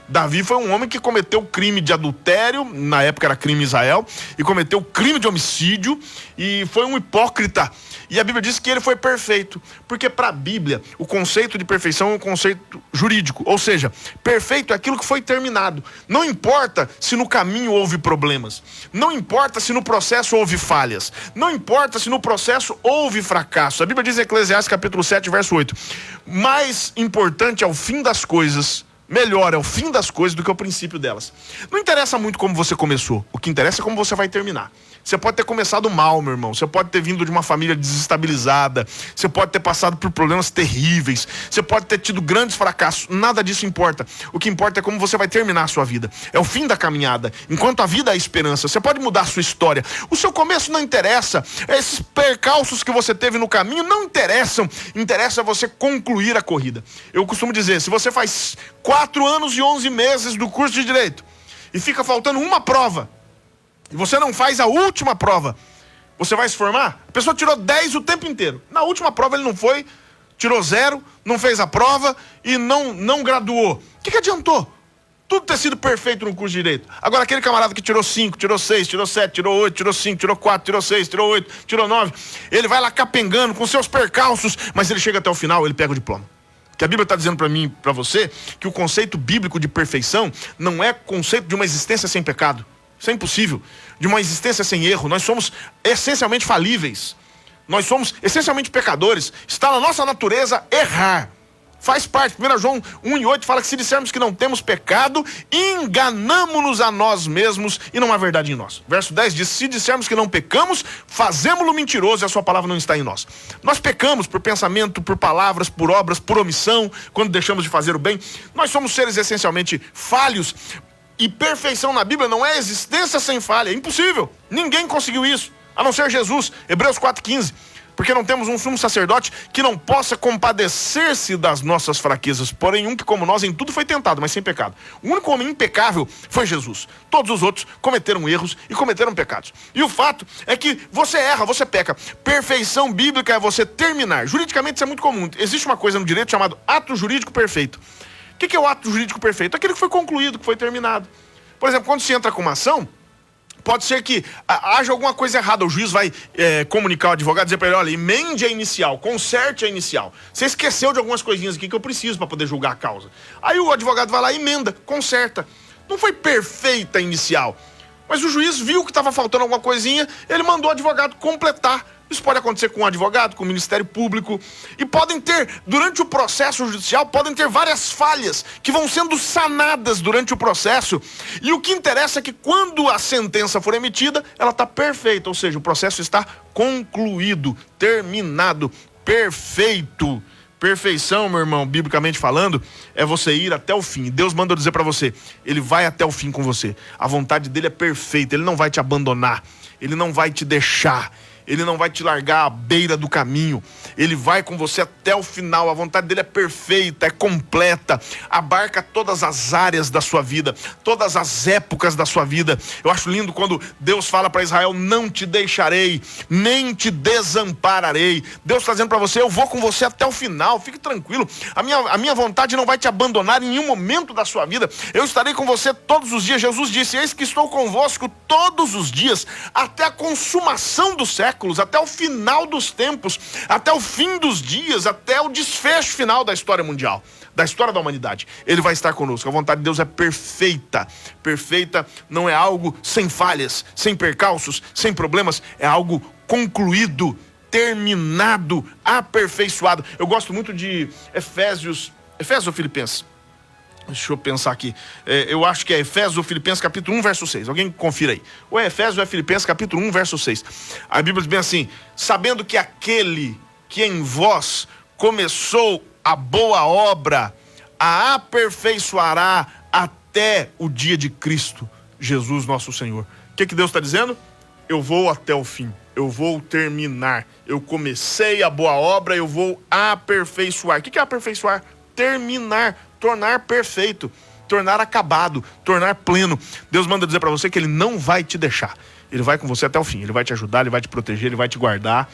C: Davi foi um homem que cometeu crime de adultério, na época era crime em Israel, e cometeu crime de homicídio, e foi um hipócrita. E a Bíblia diz que ele foi perfeito, porque para a Bíblia, o conceito de perfeição é um conceito jurídico, ou seja, perfeito é aquilo que foi terminado. Não importa se no caminho houve problemas, não importa se no processo houve falhas, não importa se no processo houve fracasso. A Bíblia diz em Eclesiastes capítulo 7, verso 8, mais importante é o fim das coisas melhor é o fim das coisas do que o princípio delas. Não interessa muito como você começou, o que interessa é como você vai terminar. Você pode ter começado mal, meu irmão. Você pode ter vindo de uma família desestabilizada. Você pode ter passado por problemas terríveis. Você pode ter tido grandes fracassos. Nada disso importa. O que importa é como você vai terminar a sua vida. É o fim da caminhada. Enquanto a vida é a esperança. Você pode mudar a sua história. O seu começo não interessa. Esses percalços que você teve no caminho não interessam. Interessa você concluir a corrida. Eu costumo dizer, se você faz 4 anos e 11 meses do curso de Direito e fica faltando uma prova, e você não faz a última prova, você vai se formar? A pessoa tirou 10 o tempo inteiro. Na última prova ele não foi, tirou 0, não fez a prova e não graduou. O que adiantou? Tudo ter sido perfeito no curso de Direito. Agora aquele camarada que tirou 5, tirou 6, tirou 7, tirou 8, tirou 5, tirou 4, tirou 6, tirou 8, tirou 9, ele vai lá capengando com seus percalços, mas ele chega até o final, ele pega o diploma. Que a Bíblia está dizendo para mim, para você, que o conceito bíblico de perfeição não é conceito de uma existência sem pecado. Isso é impossível. De uma existência sem erro. Nós somos essencialmente falíveis. Nós somos essencialmente pecadores. Está na nossa natureza errar. Faz parte. 1 João 1:8 fala que se dissermos que não temos pecado, enganamo-nos a nós mesmos e não há verdade em nós. Verso 10 diz, se dissermos que não pecamos, fazemo-lo mentiroso e a sua palavra não está em nós. Nós pecamos por pensamento, por palavras, por obras, por omissão, quando deixamos de fazer o bem. Nós somos seres essencialmente falhos. E perfeição na Bíblia não é existência sem falha, é impossível. Ninguém conseguiu isso, a não ser Jesus. Hebreus 4:15. Porque não temos um sumo sacerdote que não possa compadecer-se das nossas fraquezas, porém um que como nós em tudo foi tentado, mas sem pecado. O único homem impecável foi Jesus. Todos os outros cometeram erros e cometeram pecados. E o fato é que você erra, você peca. Perfeição bíblica é você terminar. Juridicamente isso é muito comum. Existe uma coisa no direito chamada ato jurídico perfeito. O que é o ato jurídico perfeito? Aquele que foi concluído, que foi terminado. Por exemplo, quando se entra com uma ação, pode ser que haja alguma coisa errada. O juiz vai comunicar ao advogado, dizer para ele, olha, emende a inicial, conserte a inicial. Você esqueceu de algumas coisinhas aqui que eu preciso para poder julgar a causa. Aí o advogado vai lá, emenda, conserta. Não foi perfeita a inicial, mas o juiz viu que estava faltando alguma coisinha, ele mandou o advogado completar. Isso pode acontecer com um advogado, com o Ministério Público. E podem ter, durante o processo judicial, podem ter várias falhas que vão sendo sanadas durante o processo. E o que interessa é que quando a sentença for emitida, ela está perfeita. Ou seja, o processo está concluído, terminado, perfeito. Perfeição, meu irmão, biblicamente falando, é você ir até o fim. Deus manda eu dizer para você, Ele vai até o fim com você. A vontade dele é perfeita, Ele não vai te abandonar, Ele não vai te deixar. Ele não vai te largar à beira do caminho. Ele vai com você até o final. A vontade dele é perfeita, é completa. Abarca todas as áreas da sua vida, todas as épocas da sua vida. Eu acho lindo quando Deus fala para Israel, não te deixarei, nem te desampararei. Deus está dizendo para você, eu vou com você até o final. Fique tranquilo. A minha vontade não vai te abandonar em nenhum momento da sua vida. Eu estarei com você todos os dias. Jesus disse, eis que estou convosco todos os dias, até a consumação do século. Até o final dos tempos, até o fim dos dias, até o desfecho final da história mundial, da história da humanidade. Ele vai estar conosco. A vontade de Deus é perfeita. Perfeita não é algo sem falhas, sem percalços, sem problemas. É algo concluído, terminado, aperfeiçoado. Eu gosto muito de Efésios ou Filipenses? Deixa eu pensar aqui. Eu acho que é Efésios ou Filipenses capítulo 1, verso 6. Alguém confira aí. Ou é Efésios ou é Filipenses capítulo 1, verso 6. A Bíblia diz bem assim, sabendo que aquele que em vós começou a boa obra, a aperfeiçoará até o dia de Cristo, Jesus nosso Senhor. O que Deus está dizendo? Eu vou até o fim. Eu vou terminar. Eu comecei a boa obra, eu vou aperfeiçoar. O que é aperfeiçoar? Terminar. Tornar perfeito, tornar acabado, tornar pleno. Deus manda dizer para você que Ele não vai te deixar. Ele vai com você até o fim. Ele vai te ajudar, Ele vai te proteger, Ele vai te guardar.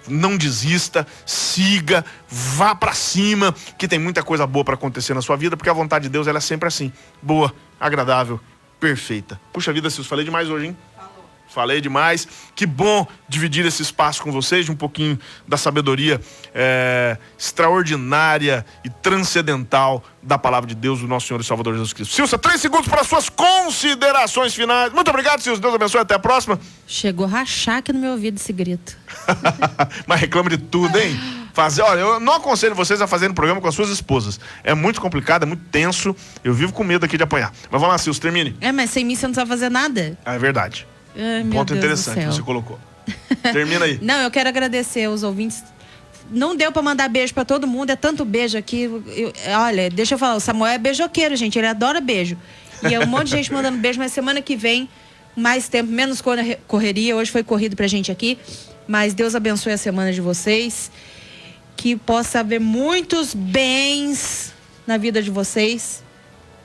C: Não desista, siga, vá para cima, que tem muita coisa boa para acontecer na sua vida, porque a vontade de Deus ela é sempre assim, boa, agradável, perfeita. Puxa vida, Silvio, falei demais hoje, hein? Falei demais. Que bom dividir esse espaço com vocês, de um pouquinho da sabedoria extraordinária e transcendental da palavra de Deus, do nosso Senhor e Salvador Jesus Cristo. Silvia, 3 segundos para suas considerações finais. Muito obrigado, Silvia. Deus abençoe. Até a próxima.
B: Chegou a rachar aqui no meu ouvido esse grito.
C: Mas reclama de tudo, hein? Olha, eu não aconselho vocês a fazerem programa com as suas esposas. É muito complicado, é muito tenso. Eu vivo com medo aqui de apanhar. Mas vamos lá, Silvio, termine.
B: Mas sem mim você não sabe fazer nada.
C: É verdade.
B: Ai,
C: Ponto
B: meu Deus
C: interessante
B: do céu.
C: que você colocou. Termina aí.
B: Não, eu quero agradecer aos ouvintes. Não deu pra mandar beijo pra todo mundo, é tanto beijo aqui. Olha, deixa eu falar, o Samuel é beijoqueiro, gente, ele adora beijo. E é um monte de gente mandando beijo, mas semana que vem, mais tempo, menos correria. Hoje foi corrido pra gente aqui. Mas Deus abençoe a semana de vocês. Que possa haver muitos bens na vida de vocês.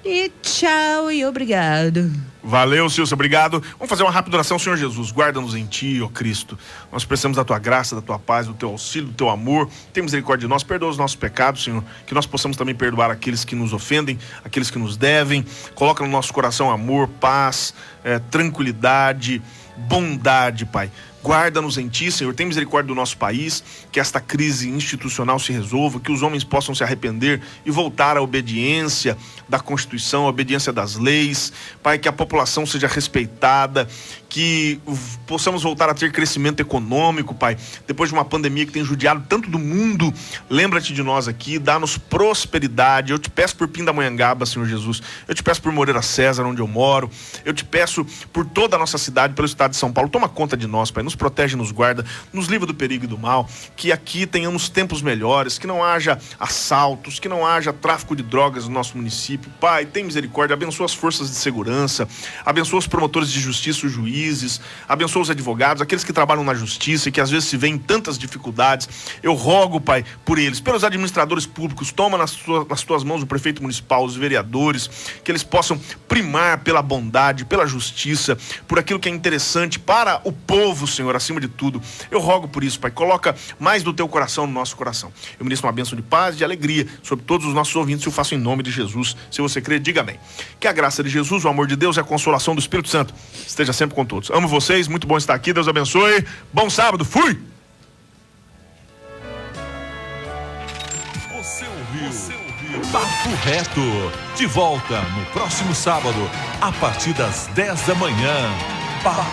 B: E tchau e obrigado.
C: Valeu, Silvio, obrigado. Vamos fazer uma rápida oração. Senhor Jesus, guarda-nos em Ti, ó Cristo. Nós precisamos da Tua graça, da Tua paz, do Teu auxílio, do Teu amor. Tem misericórdia de nós, perdoa os nossos pecados, Senhor. Que nós possamos também perdoar aqueles que nos ofendem, aqueles que nos devem. Coloca no nosso coração amor, paz, tranquilidade, bondade, Pai. Guarda-nos em Ti, Senhor, tem misericórdia do nosso país, que esta crise institucional se resolva, que os homens possam se arrepender e voltar à obediência da Constituição, à obediência das leis, Pai, que a população seja respeitada, que possamos voltar a ter crescimento econômico, Pai, depois de uma pandemia que tem judiado tanto do mundo. Lembra-te de nós aqui, dá-nos prosperidade. Eu te peço por Pindamonhangaba, Senhor Jesus, eu te peço por Moreira César, onde eu moro, eu te peço por toda a nossa cidade, pelo estado de São Paulo. Toma conta de nós, Pai, nos protege, nos guarda, nos livra do perigo e do mal, que aqui tenhamos tempos melhores, que não haja assaltos, que não haja tráfico de drogas no nosso município. Pai, tem misericórdia, abençoa as forças de segurança, abençoa os promotores de justiça, os juízes, abençoa os advogados, aqueles que trabalham na justiça e que às vezes se veem em tantas dificuldades. Eu rogo, Pai, por eles, pelos administradores públicos, toma nas tuas mãos o prefeito municipal, os vereadores, que eles possam primar pela bondade, pela justiça, por aquilo que é interessante para o povo, Senhor, acima de tudo. Eu rogo por isso, Pai, coloca mais do Teu coração no nosso coração. Eu ministro uma bênção de paz e de alegria sobre todos os nossos ouvintes e eu faço em nome de Jesus. Se você crê, diga amém. Que a graça de Jesus, o amor de Deus e a consolação do Espírito Santo esteja sempre com todos. Amo vocês, muito bom estar aqui, Deus abençoe. Bom sábado, fui!
A: Você ouviu Papo Reto. De volta no próximo sábado, a partir das 10 da manhã. Papo